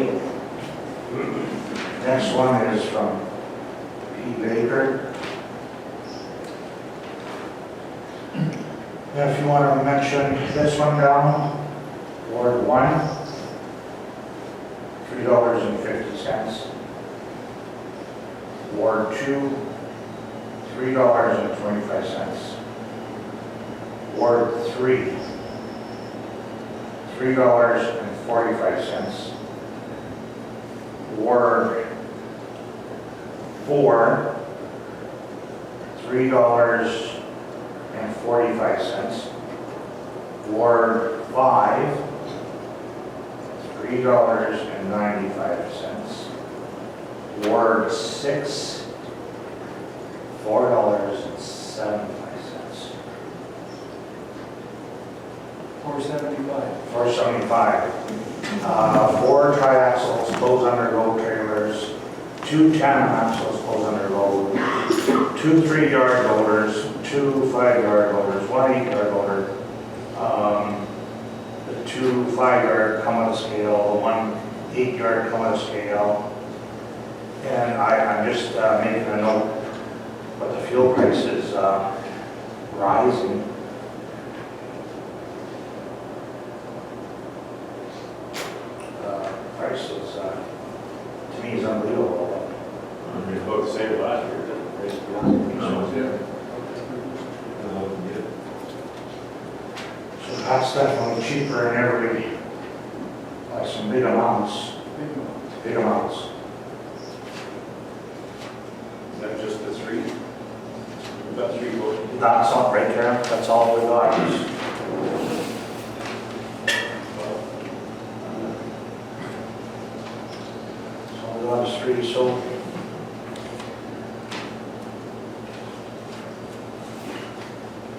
Next one is from P. Baker. If you want to mention this one down, Ward 1, $3.50. Ward 2, $3.25. Ward 3, $3.45. Ward 4, $3.45. Ward 5, $3.95. Ward 6, $4.75. 475. 475. 4 triaxles close under load trailers, 2 tandem axles close under load, 2 3-yard loaders, 2 5-yard loaders, 1 8-yard loader. The 2 5-yard come with a scale, the 1 8-yard come with a scale. And I'm just making a note, but the fuel price is rising. Price is, to me, is unbelievable. It's about the same last year, isn't it? So that's definitely cheaper in every, by some big amounts. Big amounts. Is that just the 3? We've got 3 votes. That's all right there, that's all we got. So we got is 3, so.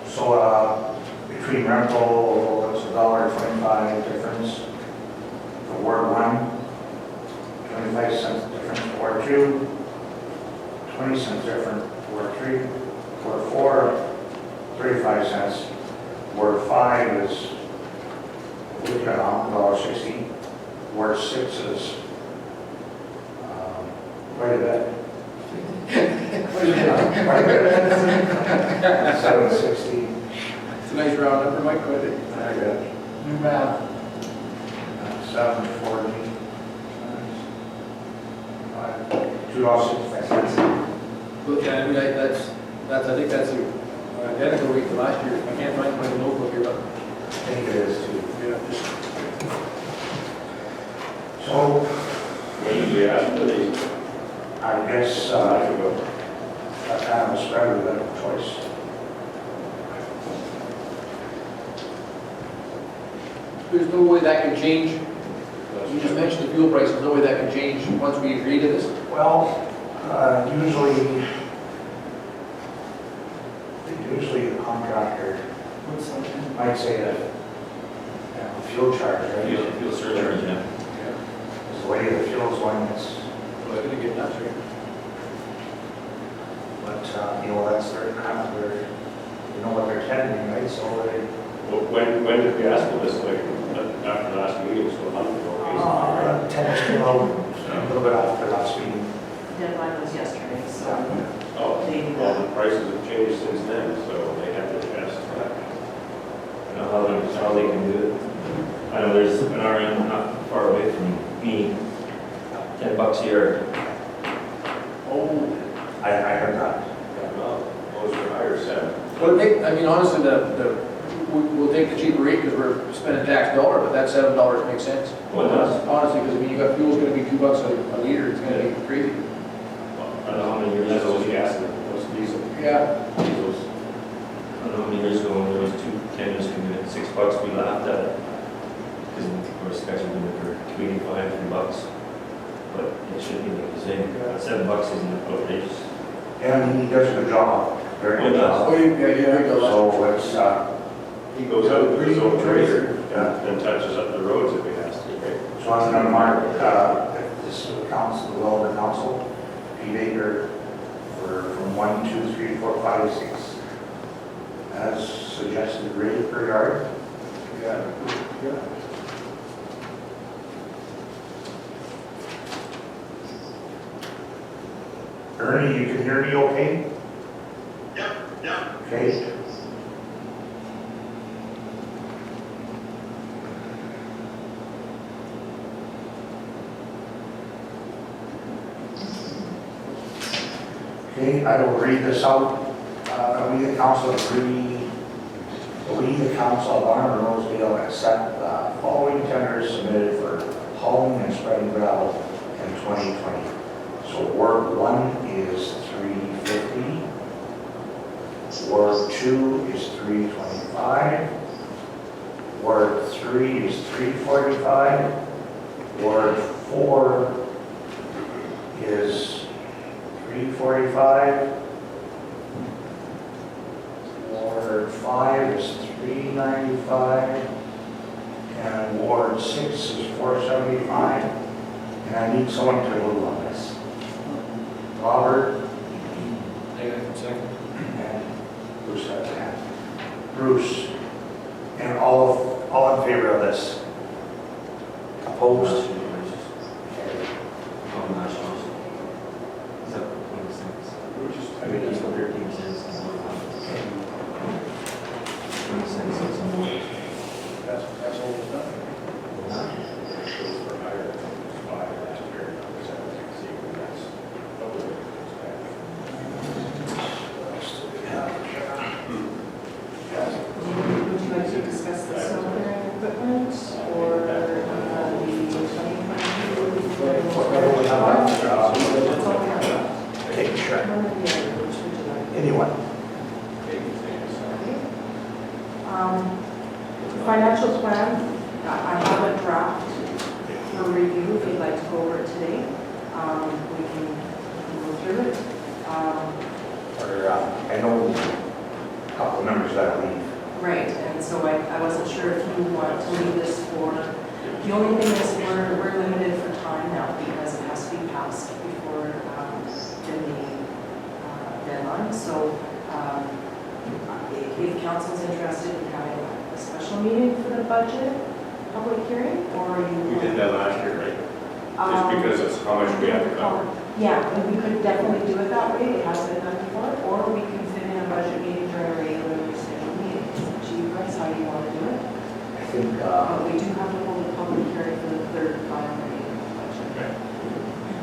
So, between rental, it's $1.25 difference. For Ward 1, 25 cents difference. Ward 2, 20 cents different. Ward 3, Ward 4, 35 cents. Ward 5 is, we've got $1.60. Ward 6 is quite a bit. Quite a bit. 760. It's a nice round number, Mike, quite it. Very good. New math. 740. $2.65. But, yeah, I mean, that's, I think that's an identical rate to last year. I can't find my notebook here, but, I think it is too. yeah, just, So, When did we ask for these? I guess, that kind of spread with a choice. there's no way that can change. You just mentioned the fuel price, there's no way that can change once we agree to this. Well, usually, might say that, fuel charge, right? Fuel surcharge, yeah. Because the way the fuel's going, it's, Well, they're gonna get nuts, right? but, that's their kind of their, what they're tending, right? So they, Well, when did we ask for this, like, after the last meeting, so a month ago? tenants came out a little bit after last meeting. Deadline was yesterday, so Oh, they, well, the prices have changed since then, so they have to adjust to that. I know how they can do it. I know there's an RM not far away from me, $10 here. Oh. I heard that. Well, those are higher, Sam. Well, I mean, honestly, we'll take the cheaper rate because we're spending tax dollar, but that $7 makes sense. Well, it does. Honestly, because I mean, you got fuel's gonna be $2 a liter, it's gonna be crazy. I don't know how many years That's ago, those gas and those diesel. Yeah. diesels. I don't know how many years ago when there was two tenders coming in at $6, we laughed at it. Because we were expecting them for $2.85, $3. But it should be like the same. $7 isn't outrageous. And he does a good job, very good job. Oh, yeah. So it's, He goes out with his own trailer Yeah. and touches up the roads if he has to, right? so I'm going to mark, if this is the council, the will of the council, Pete Baker from 1, 2, 3, 4, 5, 6, as suggested rate per yard. Yeah. Ernie, you can hear me okay? Yep, yep. Okay. Okay, I will read this out. We, the council, the council of Barnum and Rosedale accept the following tenders submitted for hauling and spreading gravel in 2020. So Ward 1 is $3.50. Ward 2 is $3.25. Ward 3 is $3.45. Ward 4 is $3.45. Ward 5 is $3.95. And Ward 6 is $4.75. And I need someone to move on this. Robert Second. and Bruce has a hand. Bruce, and all in favor of this? Opposed? Carried. Oh, nationals. Is that 26? I mean, It's 13 cents. 20 cents on some more. That's almost nothing. those were higher than those 5 last year. So I can see when that's double what it was back. would you like to discuss the solar equipment or the 2022? Whatever we have left, That's all we have left. okay, sure. One or the other, which would you like? Anyone? Financial plan, I have a draft for review if you'd like to go over it today. We can go through it. I know a couple of members that leave. Right, and so I wasn't sure if you want to leave this for, the only thing is we're limited for time now because it has to be passed before the deadline. So if council's interested in having a special meeting for the budget public hearing, or you. We did that last year, right? Just because it's how much we have to cover. Yeah, and we could definitely do it that way, it has been done before, or we can fit in a budget meeting during a regularly scheduled meeting. It's up to you guys how you want to do it. I think, But we do have to hold a public hearing for the third final reading of the budget. I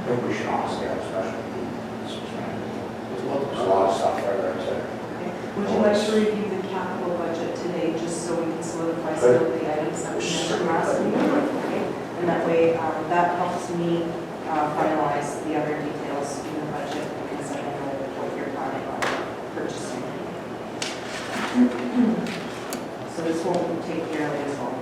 think we should honestly have a special meeting. There's a lot There's a lot of stuff there that Okay. Would you like to review the capital budget today, just so we can solidify some of the items that we mentioned last meeting? Okay. And that way, that helps me finalize the other details in the budget, because I know what you're planning on purchasing. So this won't take nearly as long.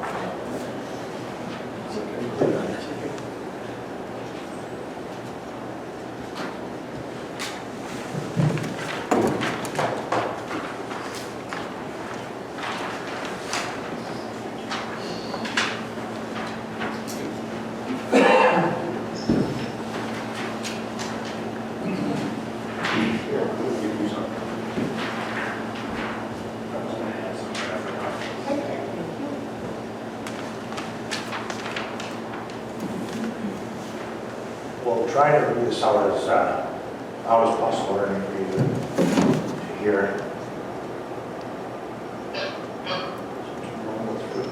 we'll try to read this out as possible, or for you to hear.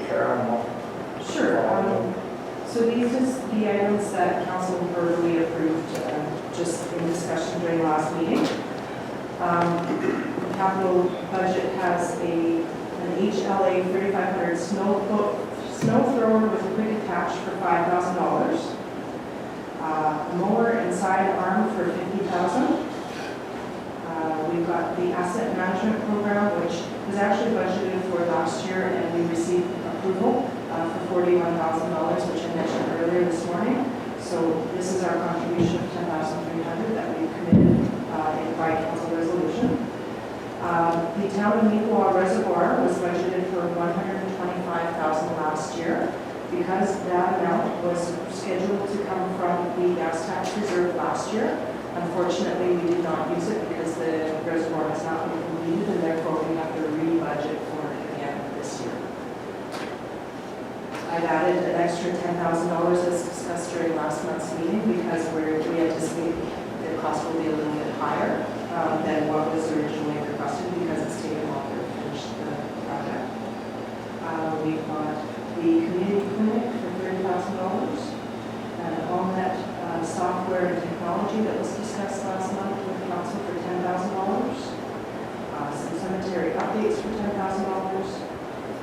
Karen, Sure. So these is the items that council verbally approved just in discussion during last meeting. The capital budget has an HLA 3500 snow thrower with a quick attach for $5,000. A mower and side arm for $50,000. We've got the asset management program, which was actually budgeted for last year, and we received approval for $41,000, which I mentioned earlier this morning. So this is our contribution of $10,300 that we've committed by council resolution. The town of Meewaw Reservoir was budgeted for $125,000 last year. Because that amount was scheduled to come from the gas tax reserve last year, unfortunately, we did not use it because the reservoir has not been completed, and therefore we have to re-budget for it again this year. I've added an extra $10,000 as discussed during last month's meeting because we anticipate the cost will be a little bit higher than what was originally requested because it's taken longer to finish the project. We've got the community clinic for $30,000, and OMNET software and technology that was discussed last month with council for $10,000, some cemetery updates for $10,000,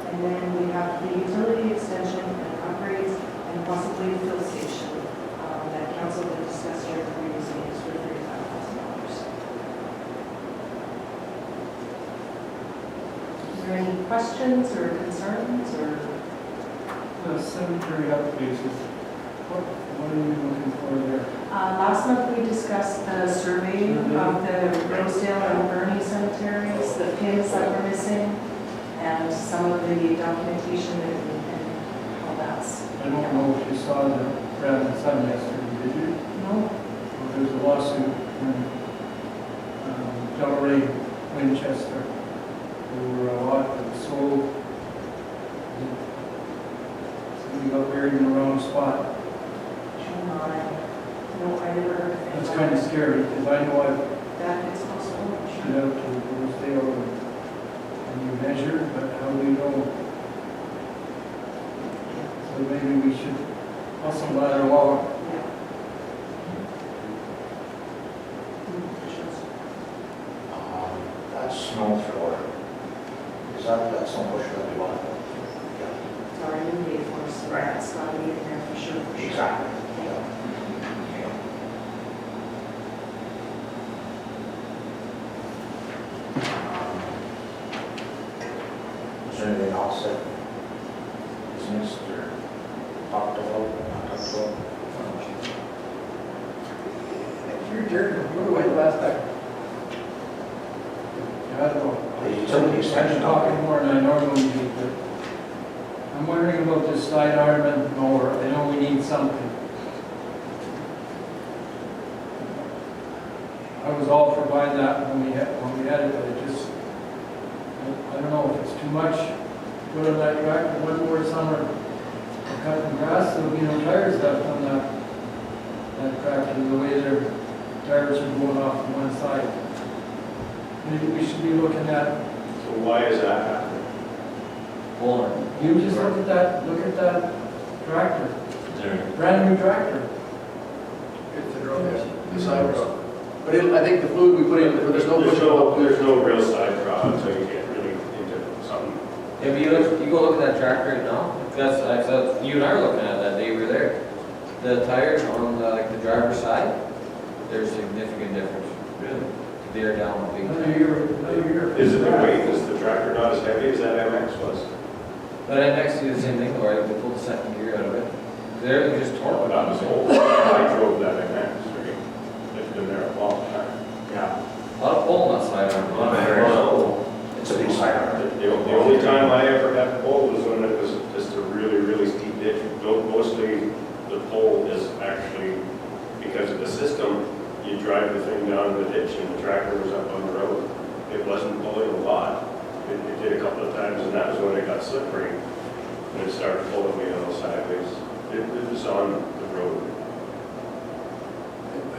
and then we have the utility extension and upgrades and possibly the fill station that council had discussed during the previous meetings for $35,000. Is there any questions or concerns or? The cemetery updates, what are you looking for there? Last month we discussed the survey of the Rosedale and Bernie cemeteries, the pins that were missing, and some of the documentation and all that's. I don't know if you saw the Brandon Sun yesterday, did you? No? Well, there's a lawsuit in Delray, Winchester, over a lot that was sold. We got buried in the wrong spot. No, I never heard of it. That's kind of scary, because I know I've That is possible. been out to Rosedale and you measure, but how do we know? So maybe we should also ladder wall. Yeah. That's snow thrower. Is that's no bush that we want? It's already been paid for, so Right. that's got to be in there for sure. Exactly. Is there anything else that is missed or talked about, not talked about? Your turn, you were away last time. Yeah, I don't know. The utility extension. I'm talking more than I normally do, but I'm wondering about this side arm and mower. I know we need something. I was all for buying that when we had it, but it just, I don't know if it's too much. Go to that tractor one more summer, cutting grass, there'll be no tires left on that tractor, the way their tires are going off on one side. Maybe we should be looking at, So why is that happening? you just look at that tractor, brand new tractor. It's the road, the side road. But I think the fluid we put in, there's no push. There's no real side draw until you get really into something. If you go look at that tractor right now, that's you and I were looking at that day we were there. The tires on the driver's side, there's significant difference. Really? They're down a big Another time. year. Is it the weight? Is the tractor not as heavy as that MX was? But MX do the same thing, though, right? They pulled the second gear out of it. They're just Oh, torn. that was old. I drove that MX. It's been there a long time. Yeah. A lot of pull on that side arm. It's a big side arm. The only time I ever had to pull was when it was just a really, really steep ditch. Mostly the pull is actually because of the system. You drive the thing down the ditch and the tractor was up on the road. It wasn't pulling a lot. It did a couple of times, and that was when it got slippery. And it started pulling me on the sideways. It was on the road.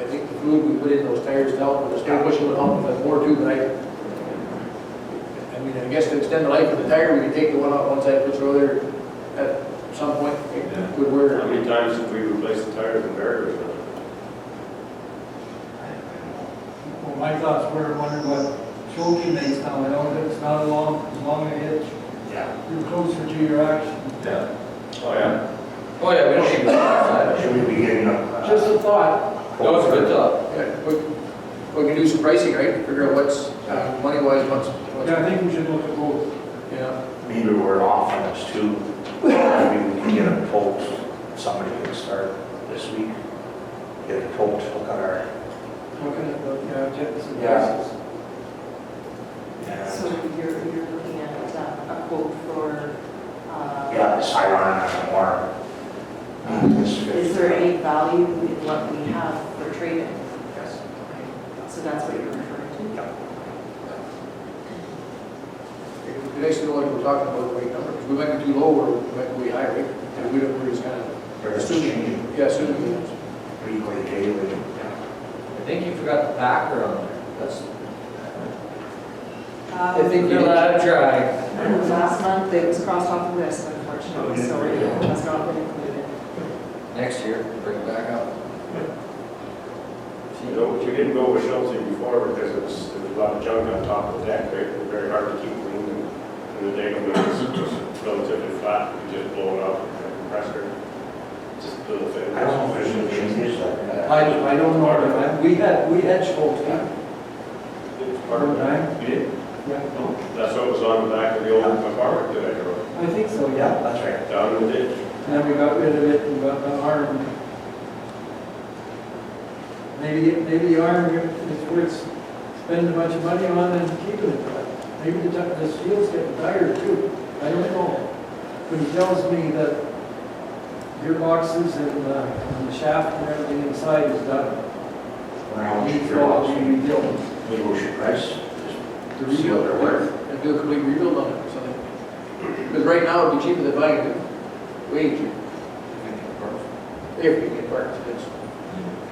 I think the fluid we put in those tires help, but the snow bushing will help with more too, but I mean, I guess to extend the life of the tire, we can take the one off one side, put the other at some point, would How wear. many times have we replaced the tires and barriers? Well, my thoughts were wondering what Shoki makes now. I know that it's not as long a hitch. Yeah. You're closer to your action. Yeah. Oh, yeah. Oh, yeah, we don't need to. Should we be getting Just a thought. No, it's a good thought. Yeah, we can do some pricing, right, figure out what's, money-wise, what's. Yeah, I think we should look at both. Yeah. Maybe we're off on this too. Maybe we can get a quote, somebody can start this week, get a quote, look at our, Looking at the, jets and Yeah. prices. So and, you're looking at a quote for, yeah, the siren and the warm. is there any value in what we have for trading? Yes. So that's what you're referring to? It'd be nice to know what we're talking about, the right number, because we might be too low or we might be high, right? And we don't, we're just kind of, We're just changing yeah, assuming. weekly, daily. I think you forgot the backer on there. That's. I think You're allowed to try. Last month, it was crossed off the list, unfortunately, so it has not been included. Next year, bring it back up. You know, we didn't go with Chelsea before because there was a lot of junk on top of the deck, right? It was very hard to keep clean, and the deck was relatively flat, you just blow it up with a compressor. Just a little thing. I don't know if there's any changes like that. I don't know, but we had Shoki. Part of time. You did? Yeah. No, that's what was on the back of the old McCormick that I drove, I think so, yeah. That's right. down in the ditch. And then we got rid of it and got the arm. Maybe the arm is worth spending a bunch of money on and keeping it. Maybe the steel's getting tired too. I don't know. But he tells me that gearboxes and the shaft and everything inside is done. Well, Needs your all box, to be rebuilt. maybe we should price, To just see what they're worth. And do a complete rebuild on it or something. Because right now it'd be cheaper than buying it, way cheaper, if we can get parts. It's-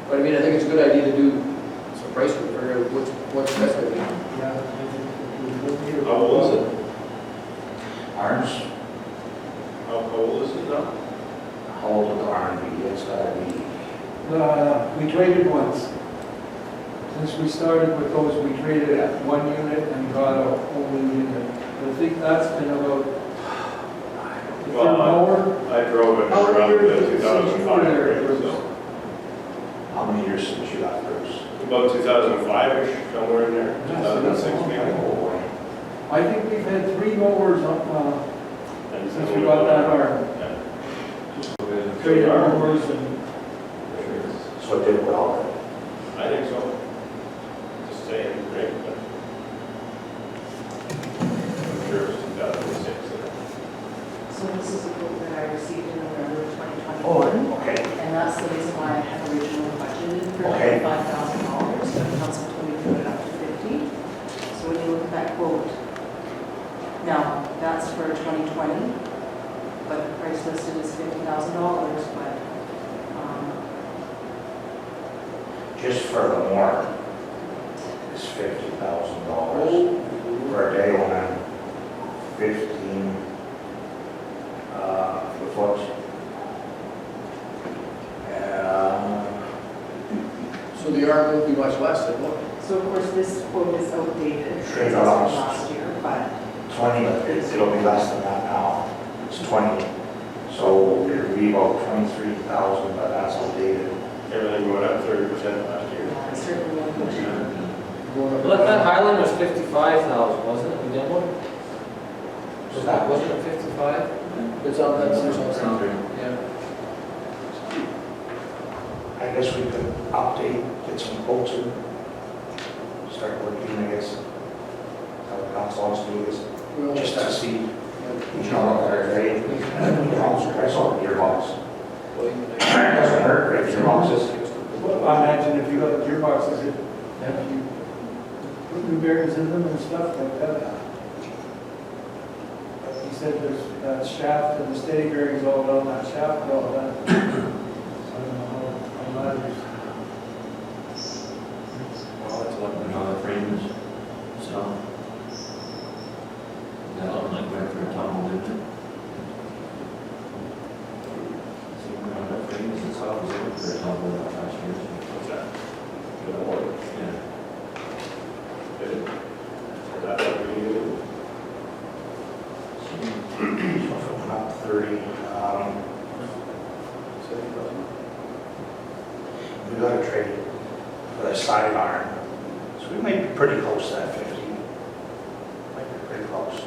But I mean, I think it's a good idea to do some pricing, figure out what's best for you. Yeah. How old is it? Arms, How old is it now? how old would the arm be? It's gotta be, We traded once. Since we started with those, we traded one unit and got a whole new unit. I think that's been about, if you're mower, I drove it how many around years the since you were 2005, there? right, so. how many years since you got Bruce? About 2005-ish, somewhere in there, 2006 maybe. Oh, I think we've had 3 mowers up, And since we got that arm. Yeah. Traded mowers and, so it did well. I think so. Just saying, right? But I'm sure it was 2006. So this is a quote that I received in November of 2021. Oh, okay. And that's the reason why I had originally budgeted for Okay. $5,000, but the council told me to put it up to 50. So when you look at that quote, now, that's for 2020, but the price listed is $50,000, but, Just for the mower, it's $50,000 for a day and then 15 foot. So the arm won't be much less than what? so of course, this quote is outdated, it's Straight from off. last year, but 20, it'll be less than that now. It's 20. So it'll be about 23,000, but that's outdated. Everything went up 30% last year. I certainly won't go to. Well, that Highland was 55,000, wasn't it, the demo? So that was Wasn't it 55? It's on that, yeah. I guess we could update, get some quotes and start working, I guess. How the council wants to do this, Well, just to see, you know, they're great. I saw the gearbox. It doesn't hurt, right, gearboxes. well, I imagine if you got gearboxes, if you put new bearings in them and stuff like that. But he said there's that shaft and the steady bearings all down that shaft and all that. So I don't know how that is. 30. We got a trade for a sidearm, so we might be pretty close to that 50. Might be pretty close.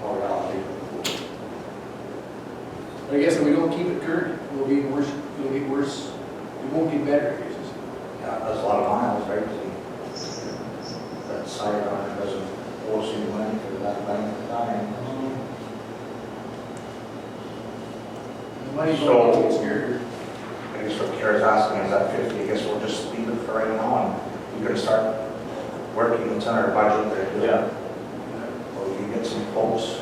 Oh, reality. But I guess if we don't keep it current, we'll be worse, it'll get worse, it won't get better, I guess. Yeah, that's a lot of miles, right? That sidearm doesn't force you money for that length of time. The money's So- going to get scarier. I guess what Kara's asking is that 50, I guess we'll just leave it for right now, and we're gonna start working, it's in our budget there. Yeah. Or we can get some quotes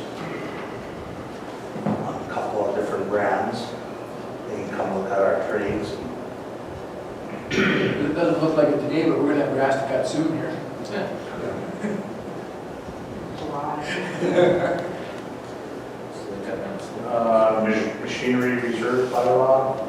on a couple of different brands. They can come look at our trades. It doesn't look like it today, but we're gonna have grass to cut soon here. July. Machinery reserve bylaw.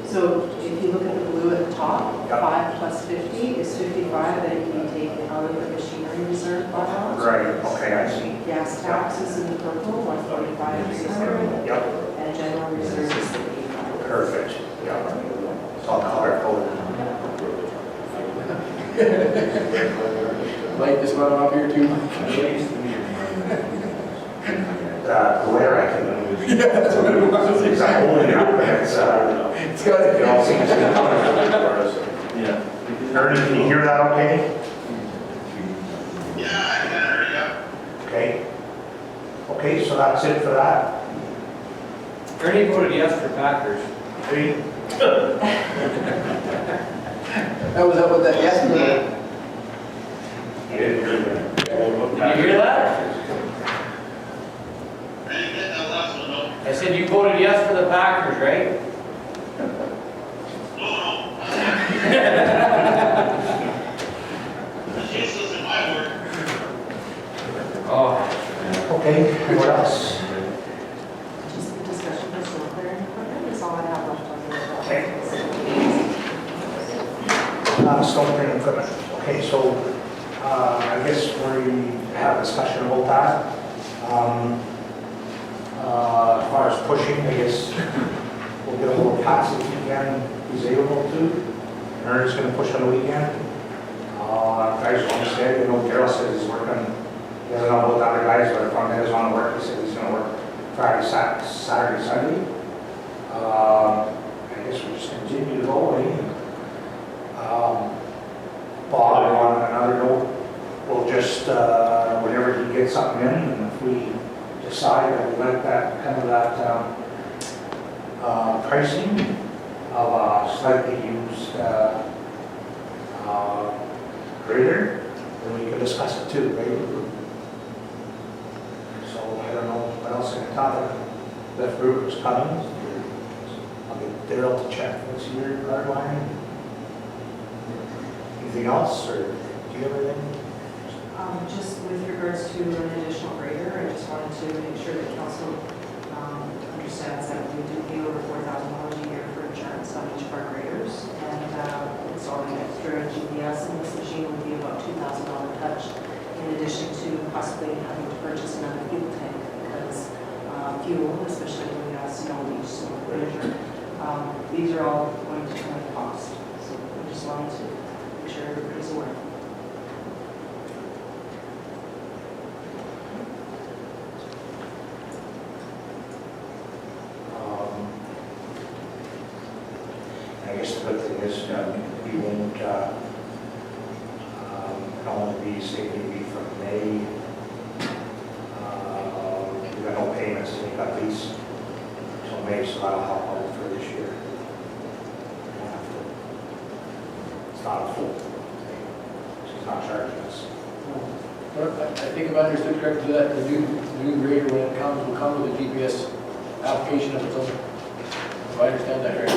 So if you look at the blue at the top, Yep. 5 plus 50 is 55 that can be taken out of the machinery reserve bylaws. Right, okay, I see. Gas taxes in the purple, 145, 300, Yep, and general reserve is 85. perfect, yeah. It's all color coded. Light this one off here too. The glare I can, Yeah, that's what it was. it's holding up, and it's, It's got it all seems to be coming. Yeah. Ernie, can you hear that okay? Yeah, I can hear you. Okay. Okay, so that's it for that. Ernie voted yes for Packers. That was up with that yes. You didn't hear that. Did you hear that? I didn't get that last one, no. I said you voted yes for the Packers, right? No, no. It's useless in my work. Oh. Okay, what else? Just the discussion for snow clearing equipment is all I have left on the Okay. agenda. Snow clearing equipment. Okay, so, I guess we have a discussion about that. As far as pushing, I guess we'll get a little Patsy if he can, he's able to. Ernest gonna push on the weekend. Guys on the steady, you know, Carol says he's working, he doesn't know about the other guys, but if one guy doesn't want to work, he said he's gonna work Friday, Saturday, Sunday. I guess we just continue to go, Bob, on another note, we'll just, whenever he gets something in, and if we decide that we like that, kind of that, pricing of slightly used, grader, then we can discuss it too, right? So I don't know what else I can tell you. That group is coming. I'll get Daryl to check what's your guard line. Anything else, or do you have anything? Just with regards to an additional grader, I just wanted to make sure that council understands that we do pay over $4,000 a year for insurance on each of our graders. And installing extra GPS in this machine would be about $2,000 touch, in addition to possibly having to purchase another fuel tank, because fuel, especially when we have snow, each snow closure, these are all going to come at a cost. So I just wanted to make sure everybody's aware. I guess the good thing is, we won't, only be, say, maybe from May. We've got no payments to make up lease, so May, so that'll help out for this year. We don't have to- It's not a full, she's not charging us. I think if I understood correctly, that the new grader, when it comes, will come with a GPS application of its own. If I understand that right,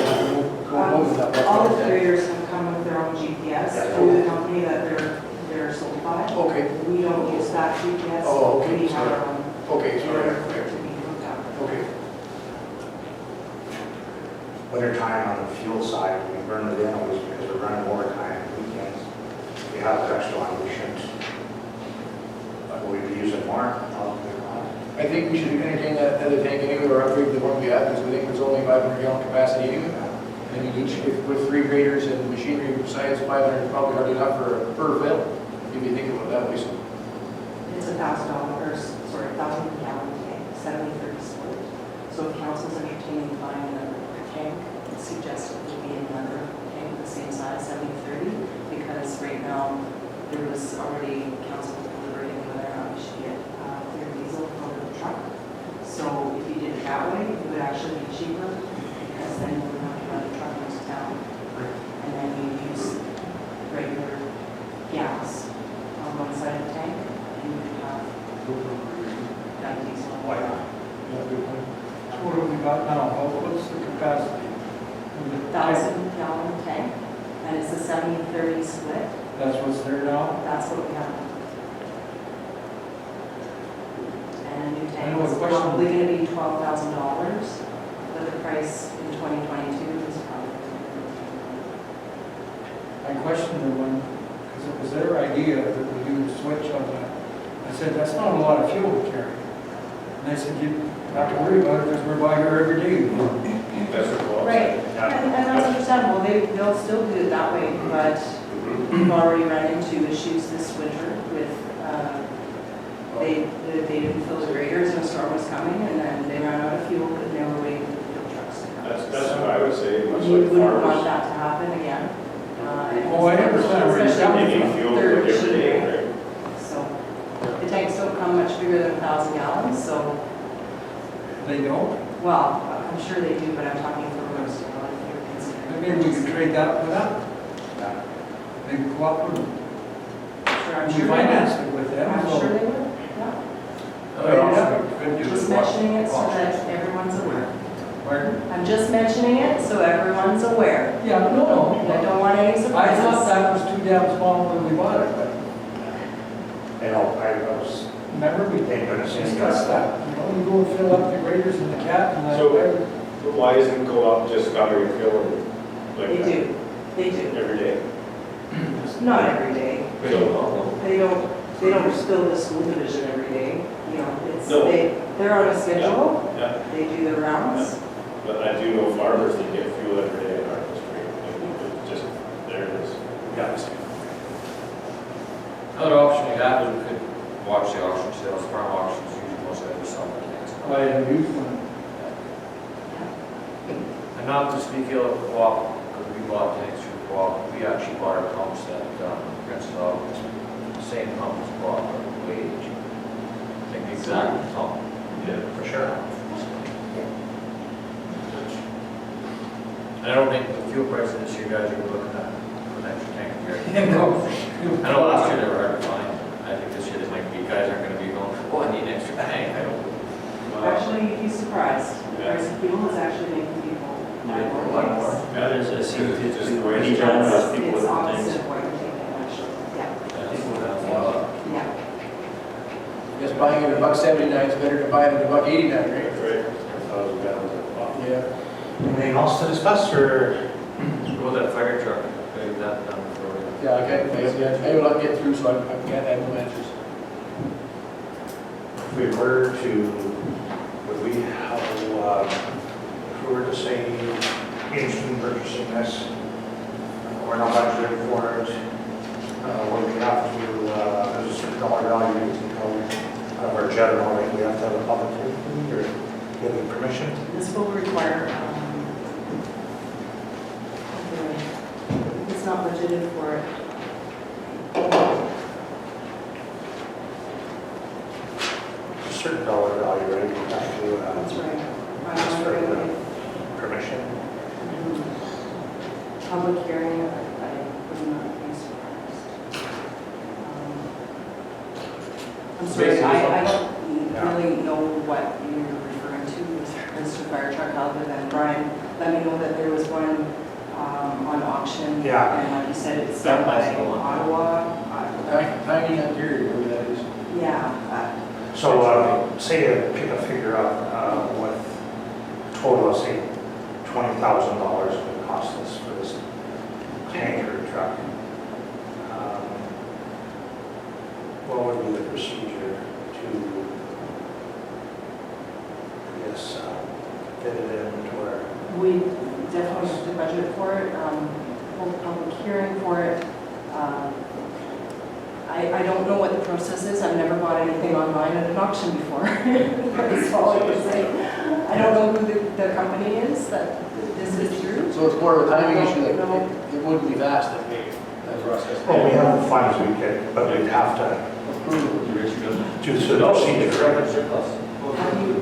go over that. All the graders have come with their own GPS through the company that they're sold by. Okay, We don't use that GPS. Oh, okay, We have our own. okay, in order sorry. for it to be hooked up. Okay. winter time on the fuel side, we burn it in always because we're running overtime weekends. If we have the extra one, we shouldn't. But we'd be using more, probably not. I think we should entertain that other tank anyway, or upgrade the one we have, because we think there's only 500 gallon capacity anyway. And you each, with 3 graders and machinery besides 500, is probably hardly enough for per fill. If you think about it that way, so. It's $1,000, sorry, 1,000 gallon tank, 70/30 split. So if council's entertaining buying another tank, it's suggested it be another tank the same size, 70/30, because right now, there was already council deliberating whether or not we should get clear diesel for the truck. So if you did it that way, it would actually be cheaper, because then you wouldn't have to run the truck into town. And then you use regular gas on one side of the tank, and you would have that diesel. Why not? What have we got now? What's the capacity? 1,000 gallon tank, and it's a 70/30 split. That's what's there now? That's what we have. And a new I tank know a is question. probably going to be $12,000, but the price in 2022 is probably. I questioned the one, because it was their idea that we do the switch on that. I said, that's not a lot of fuel to carry. And they said, you don't have to worry about it, because we're by here every day. That's what Paul Right, said. and that's understandable, they'll still do it that way, but we've already run into issues this winter with, they didn't fill the graders and a storm was coming, and then they ran out of fuel, but they were waiting for the fuel trucks to come. That's what I would say, much You like wouldn't want farmers. that to happen again. Oh, I understand where you're Especially They on need fuel third like every day, machinery. right? So, the tanks don't come much bigger than 1,000 gallons, so, They don't? well, I'm sure they do, but I'm talking for Rosedale, if you're considering. Maybe we could trade that for that. Yeah. Maybe cooperative. Sure, I'm We sure. financed it with them, I'm so. sure they would, yeah. Just mentioning it so that everyone's aware. Pardon? I'm just mentioning it so everyone's aware. Yeah, no, I no. don't want any I surprises. thought that was too damn small when we bought it, but You know, I was, remember we Thank goodness. discussed that. You know, you go and fill up the graders in the cat and So- I, But why isn't go up just got to refill like They that do, they do. every day? Not every day. We don't know. They don't spill the school division every day. You know, it's, No. they're on a schedule. Yeah, They do the rounds. but I do know farmers that get fuel every day in our district. It's just, there it is. yeah, Another option we have is we could watch the auction sales, farm auctions, usually most of them sell the tanks. I had used one. And not to speak ill of the co-op, because we bought tanks through the co-op, we actually bought our pumps at Prince's office, same pump as co-op, but way cheaper. I think the exact pump. Yeah, for sure. And I don't think the fuel prices this year, guys, are looking at an extra tank here. I know last year they were hard to find. I think this year they might be, guys aren't gonna be going, oh, I need an extra tank. I don't. Actually, you'd be surprised. The Yeah. price of fuel is actually making people buy more Buy more. tanks. Yeah, there's a It's just the way Any it's time done. there's people It's with opposite things. of what you're thinking, actually. Yeah, People with that. yeah. Guess buying it at $1.79 is better than buying it at $1.89, right? That's right. 1,000 gallons of pump. Yeah. anything else to discuss, or? Go with that fire truck, maybe that done for you. Yeah, okay, maybe I'll get through, so I can't have no answers. If we were to, would we have, if we were to say, interested in purchasing this, we're not budgeted for it, would we have to, there's a certain dollar value to go out of our general, like we have to have a public hearing, or give permission? This will require, it's not budgeted for it. A certain dollar value, right? We have to, That's right. ask for the permission. Public hearing, I would not be surprised. I'm sorry, I don't really know what you're referring to with regards to fire truck, other than Brian let me know that there was one on auction. Yeah. And like you said, it's done by Ottawa. Tiny interior, whatever that is. Yeah, So, say, pick a figure up with total, let's say, $20,000 would cost us for this tanker truck. What would be the procedure to, I guess, fit it in to where? We definitely have to budget for it, hold a public hearing for it. I don't know what the process is. I've never bought anything online at an auction before. That's all I can say. I don't know who the company is that this is through. So it's more of a timing issue, like, No. it wouldn't be fast, as Russ says. Well, we have the funds we could, but we'd have to do the procedure. surplus. Have you,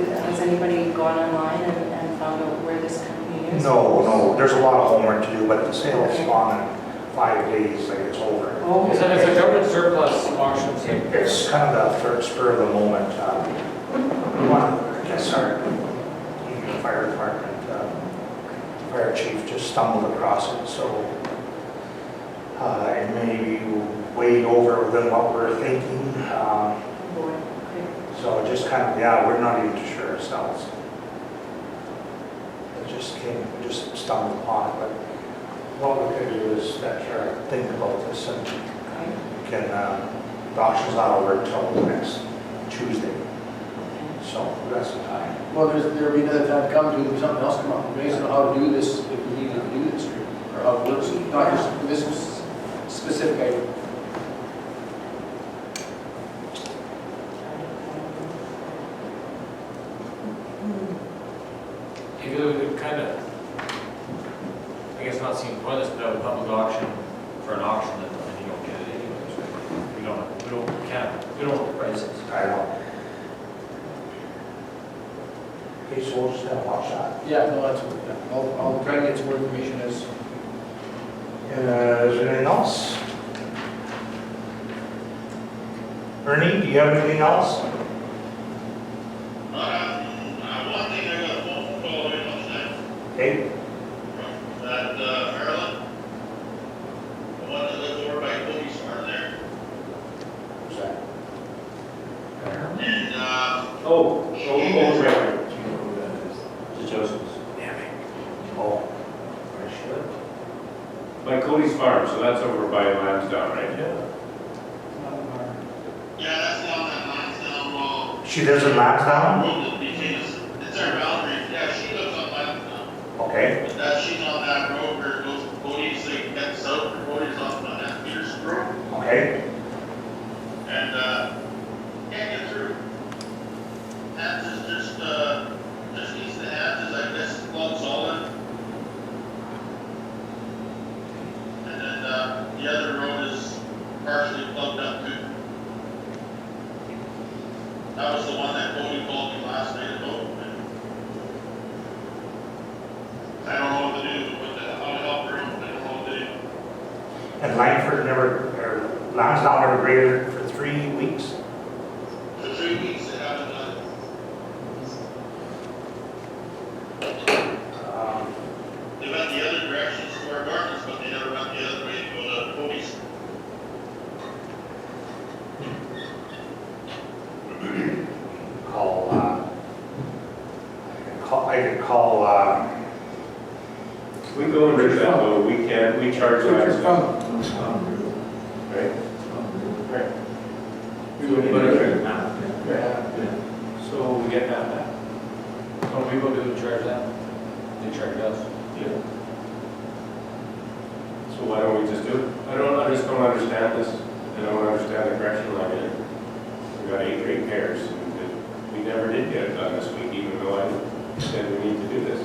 has anybody gone online and found out where this company is? No, there's a lot of homework to do, but the sale is on in 5 days, like it's over. Oh, It's a government surplus auction. It's kind of the spur of the moment. We want, I guess, our Union Fire Department, fire chief just stumbled across it, so it may be way over than what we're thinking. boy, okay. So just kind of, yeah, we're not even sure ourselves. It just came, we just stumbled upon it, but what we could do is think about this and Okay. we can, the auction's not over until next Tuesday, so we got some time. Well, there'll be another time to come to, if something else come up, based on how to do this, if we need to do this, or how it works, not just for this specific item. If you would kind of, I guess not seeing pointless, but have a public auction for an auction and you don't get it anyways, right? We don't know the prices. I know. Okay, so we'll just have a hot shot. Yeah, no, that's, I'll try to get some more information as. Is there anything else? Ernie, do you have anything else? One thing, I got a phone call in last night Okay, from that, Maryland. The one that lives over by Cody's farm there. who's that? And, Right. The Josephs. Oh, By Cody's Farm, so that's over by Lansdowne, right? yeah, that's down that Lansdowne road. she lives in Lansdowne? Road that became, it's our boundary, yeah, she lives on Lansdowne. Okay, But that, she's on that road where it goes to Cody's, like, head south, or Cody's off on that Peterson Road. okay. And, can't get through. Hands is just east of Hands is, I guess, it's called solid. And then, the other road is partially plugged up too. That was the one that Cody called me last night about. And I don't know what to do, how to help her, I don't know what to do. And Langford or Lansdowne never graded for 3 weeks? For 3 weeks, they haven't done it. They went the other directions to our gardens, but they never went the other way to go to Cody's. I could call, We go and do that, though, we can't, we charge Lansdowne, right? Right. So we get half that. When we go to charge that, they charge us. Yeah. So why don't we just do it? I just don't understand this. I don't understand the correction line in it. We got 8 repairs, and we never did get it done this week, even though I said we need to do this.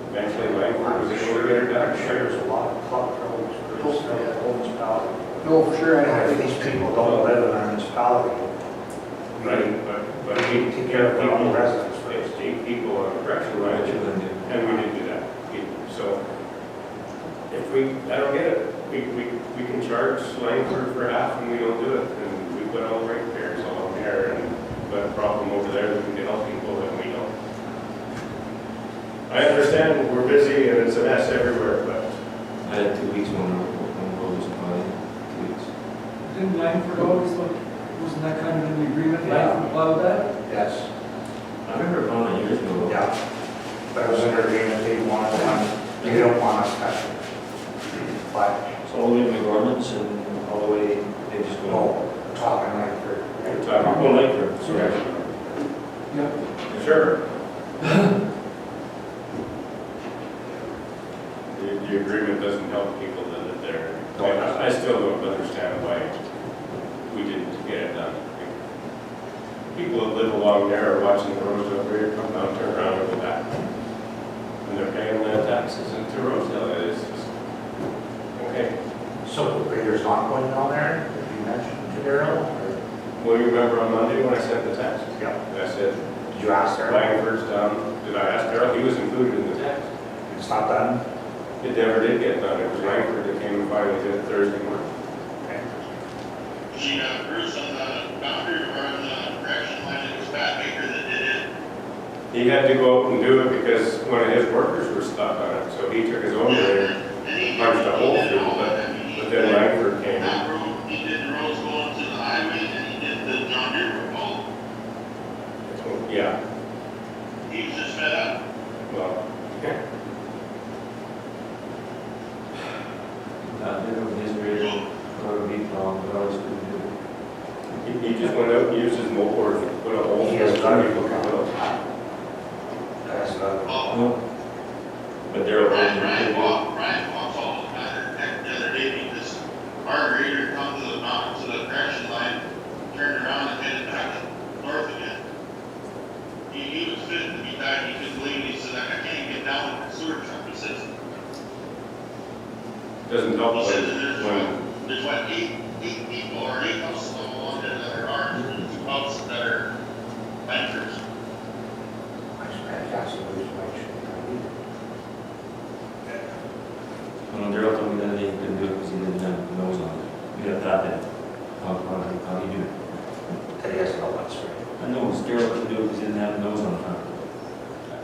Eventually, Langford was able to get it I'm done. sure there's a lot of club roads for this whole municipality. No, for sure, And if these people don't live in our municipality, Right, but we take care of their own residents There's first. 8 people on the correction line, and we did do that. So if I don't get it. We can charge Langford for half and we don't do it. And we put all the rate pairs along there and got a problem over there that we can help people and we don't. I understand we're busy and it's a mess everywhere, but I had 2 weeks when I was in 2 weeks. Didn't Langford always, wasn't that kind of in the agreement, Yeah. Langford plowed that? Yes. I remember about years ago. Yeah. But it was under agreement, they wanted one, they don't want us touching it. But, So all the way to McGorman's and all the way, they just go. no, we're talking like for, We're talking Oh, about Lakeford, sorry. Yeah. Sure. The agreement doesn't help people that live there. I still don't understand why we didn't get it done. People that live along there are watching the Rosedale Grader come down, turn around and go back. And they're paying land taxes into Rosedale. It's just, okay. so the grader's not going down there, if you mentioned to Daryl, or? Well, you remember on Monday when I sent the text? Yeah. I said, Did you ask Daryl? Langford's down. Did I ask Darrell? He was included in the text. It's not done? It never did get done. It was Langford that came and finally did it Thursday morning. Okay. See, Bruce, on the boundary or on the correction line, it was Pat Baker that did it. He had to go out and do it because one of his workers were stuck on it, so he took his own grader, punched a hole through it, but then Langford came in. That road, he did the roads going to the highway, and he did the John Deere road. Yeah, He was just fed up. well, yeah. That did with his radio, for a week long, but I was couldn't do it. He just went out and used his mower to put a hole He through has it. done it. People come out. That's another. Well, No. But Daryl Ryan didn't. walks all the time. The other day, because our grader come to the mountain, to the correction line, turned around and headed back north again. He was fit to be back, he couldn't believe it, he said, I can't even get down with the sewer truck, he says. Doesn't help He said that when, there's what, eight people or 8 houses along there that are ours, and 2 houses that are bankers. When Daryl told me that he couldn't do it because he didn't have the nose on it. We got that then. How do you do it? That he has no one's right. I know, Daryl couldn't do it because he didn't have the nose on it.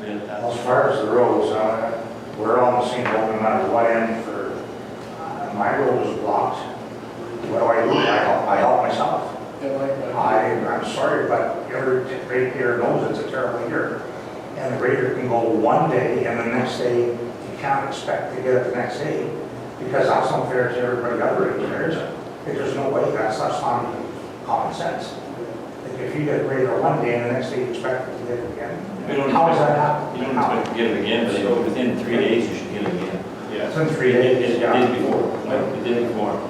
We had that. As far as the roads, we're on the same road no matter what end for, my road is blocked. What do? I help myself. I'm sorry, but every ratepayer knows it's a terrible year. And the grader can go one day and the next day, you can't expect to get it the next day because that's not fair to everybody other ratepayers. There's no way, that's not even common sense. If you get a grader one day and the next day you expect to get it again, how does that happen? You don't expect to get it again, but within 3 days you should get it again. yeah. It's in 3 days, It yeah. did before, like, it did before.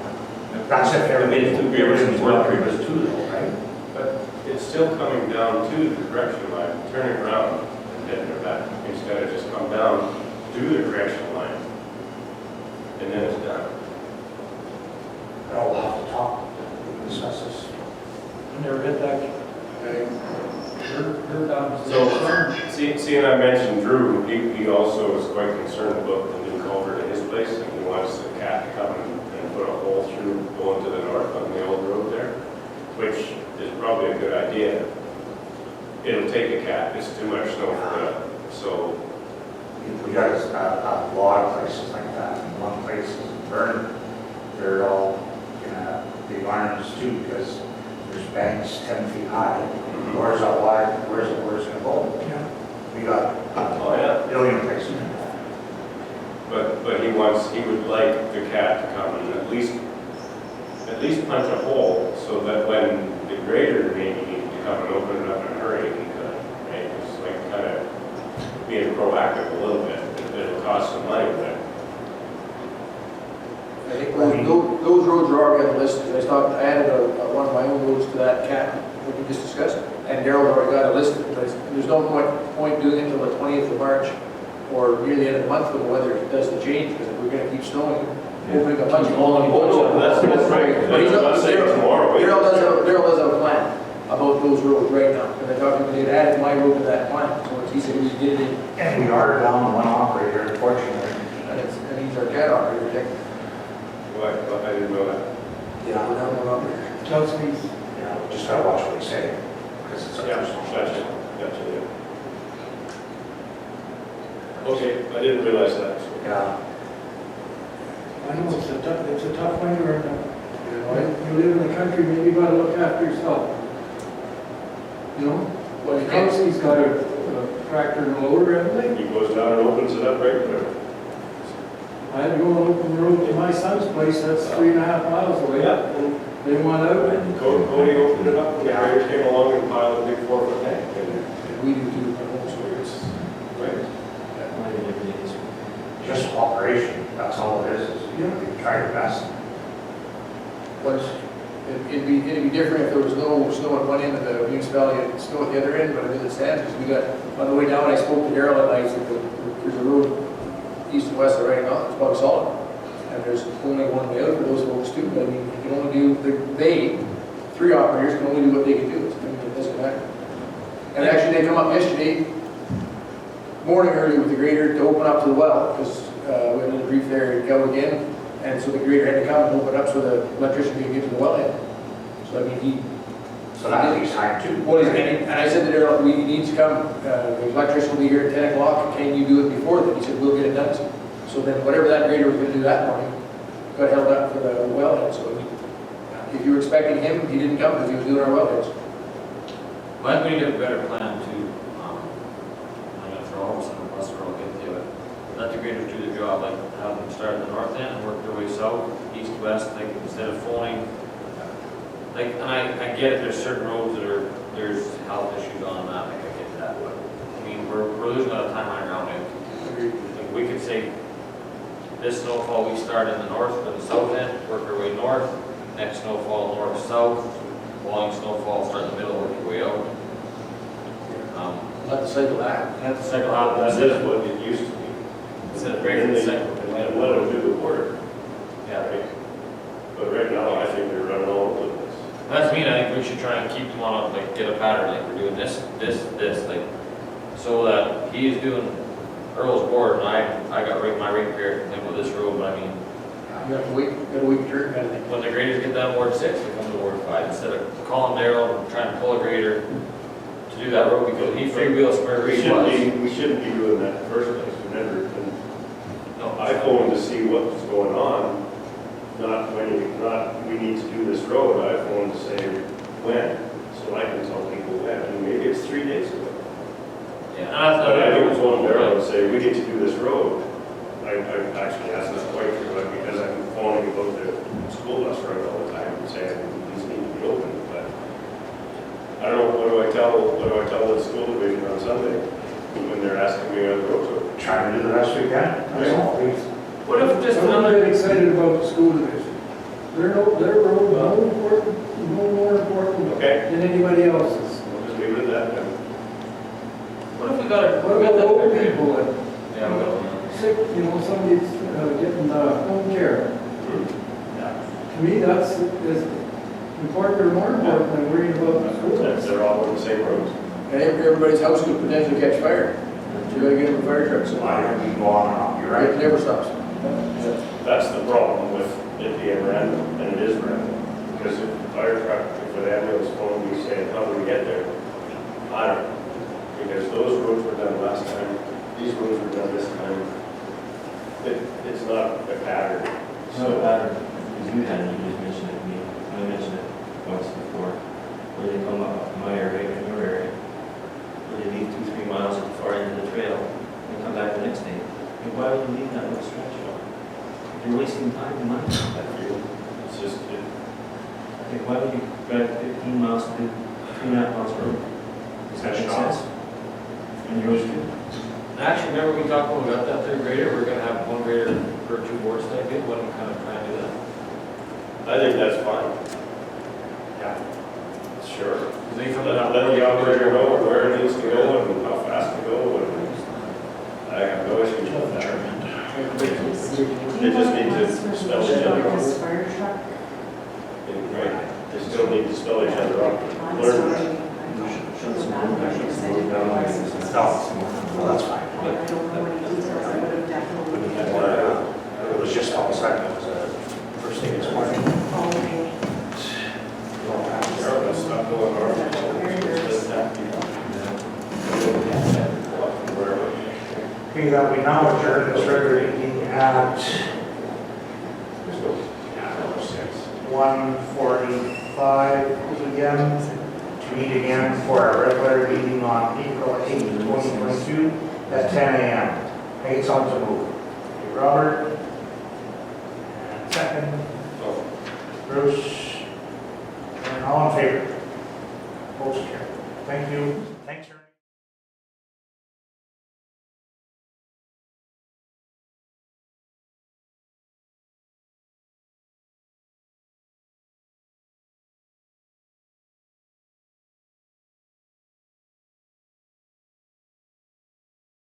That's if everybody, It made 2 graders in well, 12 it was 2 though, right? But it's still coming down to the correction line, turning around and heading her back, instead of just come down, do the correction line, and then it's done. I'll have to talk, discuss this. I never hit that. So, see, and I mentioned Drew, he also is quite concerned about the new culvert at his place, and he wants the cat to come and put a hole through going to the north on the old road there, which is probably a good idea. It'll take a cat, it's too much snow for that, so, We got a lot of places like that, and one place is Vernon, they're all big irons too, because there's banks 10 feet high. Where's that water, where's it gonna go? We got oh yeah. a billion places. But he would like the cat to come and at least punch a hole so that when the grader maybe needs to come and open it up in a hurry, he could, right? It's like kind of being proactive a little bit. It'll cost some money, but I think those roads are already on the list. I added one of my own roads to that cat, what we just discussed, and Daryl's already got a list. There's no point doing it until the 20th of March or near the end of the month when the weather doesn't change, because if we're going to keep snowing, opening a bunch of hole in that's right. But he's That's what I'm saying tomorrow. Daryl does have a plan about those roads right now, and I thought they'd added my road to that plan, so it's easy to get it in. And we are down one operator, unfortunately. And he's our cat operator, technically. Well, I didn't know that. Yeah, we're down one operator. Chelsea, Yeah, we just gotta watch what we say, because it's a Yeah, personal. gotcha, yeah. Okay, I didn't realize that. So. Yeah. I know it's a tough winter, and you live in the country, maybe you gotta look after yourself. You know? Well, you can't- Chelsea's got a tractor and a loader, haven't they? He goes down and opens it up right there. I had to go and open the road to my son's place, that's 3.5 miles away. And They want out, and Cody opened it up, and the grader came along and piled a big 4-foot tank. We do too, our home stories. Right. Just operation, that's all it is, you try your best. Was, it'd be different if there was no snow at one end of the municipality and snow at the other end, but as it stands, because we got, on the way down, I spoke to Daryl and I said, there's a road east and west of right now, it's about solid. And there's only one way out for those folks too, but I mean, you can only do, three operators can only do what they can do, I mean, it doesn't matter. And actually, they come up yesterday morning early with the grader to open up to the well, because we had a brief there, go again, and so the grader had to come and open up so the electrician could get to the wellhead. So I mean, So that takes time too. and I said to Daryl, we need to come, the electrician will be here at 10 o'clock, can you do it before then? He said, we'll get it done. So then whatever that grader was gonna do that morning, got held up for the wellhead, so if you were expecting him, he didn't come because he was doing our wellheads. Well, I think we need a better plan too. I'm gonna throw all of a sudden, plus we're all guilty of it. Let the graders do the job, like have them start at the north end and work their way south, east, west, like instead of phoning. Like, and I get it, there's certain roads that there's health issues on that, like I get that, but, I mean, we're losing a lot of time running around it. Like, we could say, this snowfall, we start in the north or the south end, work our way north, next snowfall, north-south, following snowfall, start in the middle, work your way out. Let the cycle happen. Let the cycle happen, that's That's it. what it used to be. Instead of breaking the cycle. And let them do the work. Yeah, Right. But right now, I think they're running all over the place. that's me, I think we should try and keep them on, like, get a pattern, like, we're doing this, like, so that he is doing Earl's board, and I got my rate period, thing with this road, but I mean, You have to wait, turn kind of thing. when the graders get down Ward 6, they come to Ward 5, instead of calling Daryl and trying to pull a grader to do that road, because he freewheels where We he shouldn't was. we shouldn't be doing that in the first place. We never, and No, I phoned to see what was going on, not we need to do this road. I phoned to say when, so I can tell people when. And maybe it's 3 days ago. yeah, and that's But I not. didn't phone Daryl and say, we need to do this road. I actually asked his wife to do it because I'm phoning about the school bus road all the time and saying, these need to be open. But I don't know, what do I tell the school division on Sunday when they're asking me on the road? Try to do the best we can, that's all. What if just I'm not another, excited about the school division. Their road, no more important Okay. than anybody else's. We'll just leave it at that then. what if we got a, What about old people and yeah, we got sick, somebody's getting home care? To me, that's as important or more important than worrying about the school. They're all on the same roads. And everybody's house could potentially catch fire. You gotta get them a fire truck, so Why don't we go on and on, you're right. it never stops. That's the problem with it being random, and it is random. Because if the fire truck, if the ambulance phone, we saying, how do we get there? I don't know. Because those roads were done last time, these roads were done this time. It's not a pattern. It's not a pattern, because you just mentioned it to me, I mentioned it once before, where they come up to my area and your area, where they leave 2-3 miles at the far end of the trail, and come back the next day. And why would you leave that little stretch off? You're wasting time and money. It's just, Like, why would you drive 15 miles to do 3.5 miles road? Does that make sense? And yours too? Actually, remember we talked when we got that third grader, we're gonna have one grader per 2 boards type deal, what I'm kind of trying to do that. I think that's fine. Yeah. Sure. They come Let out, the operator know where it needs to go and how fast to go, and I have no issues with that. They just need to spell each other out. His fire truck. Right, they still need to spell each other out. I'm Learn sorry. that. Well, that's fine. I don't know any details, I would have definitely. It was just all of a sudden, it was first thing this morning. Oh, okay. Sure, that's not going on. Just have to be- Wherever. Okay, that we now adjourn this regular meeting at 1:45 again to meet again for our regular meeting on April 8th, 2022 at 10 a.m. I get someone to move. Okay, Robert. And second. Bruce. And all in favor? Votes carried. Thank you.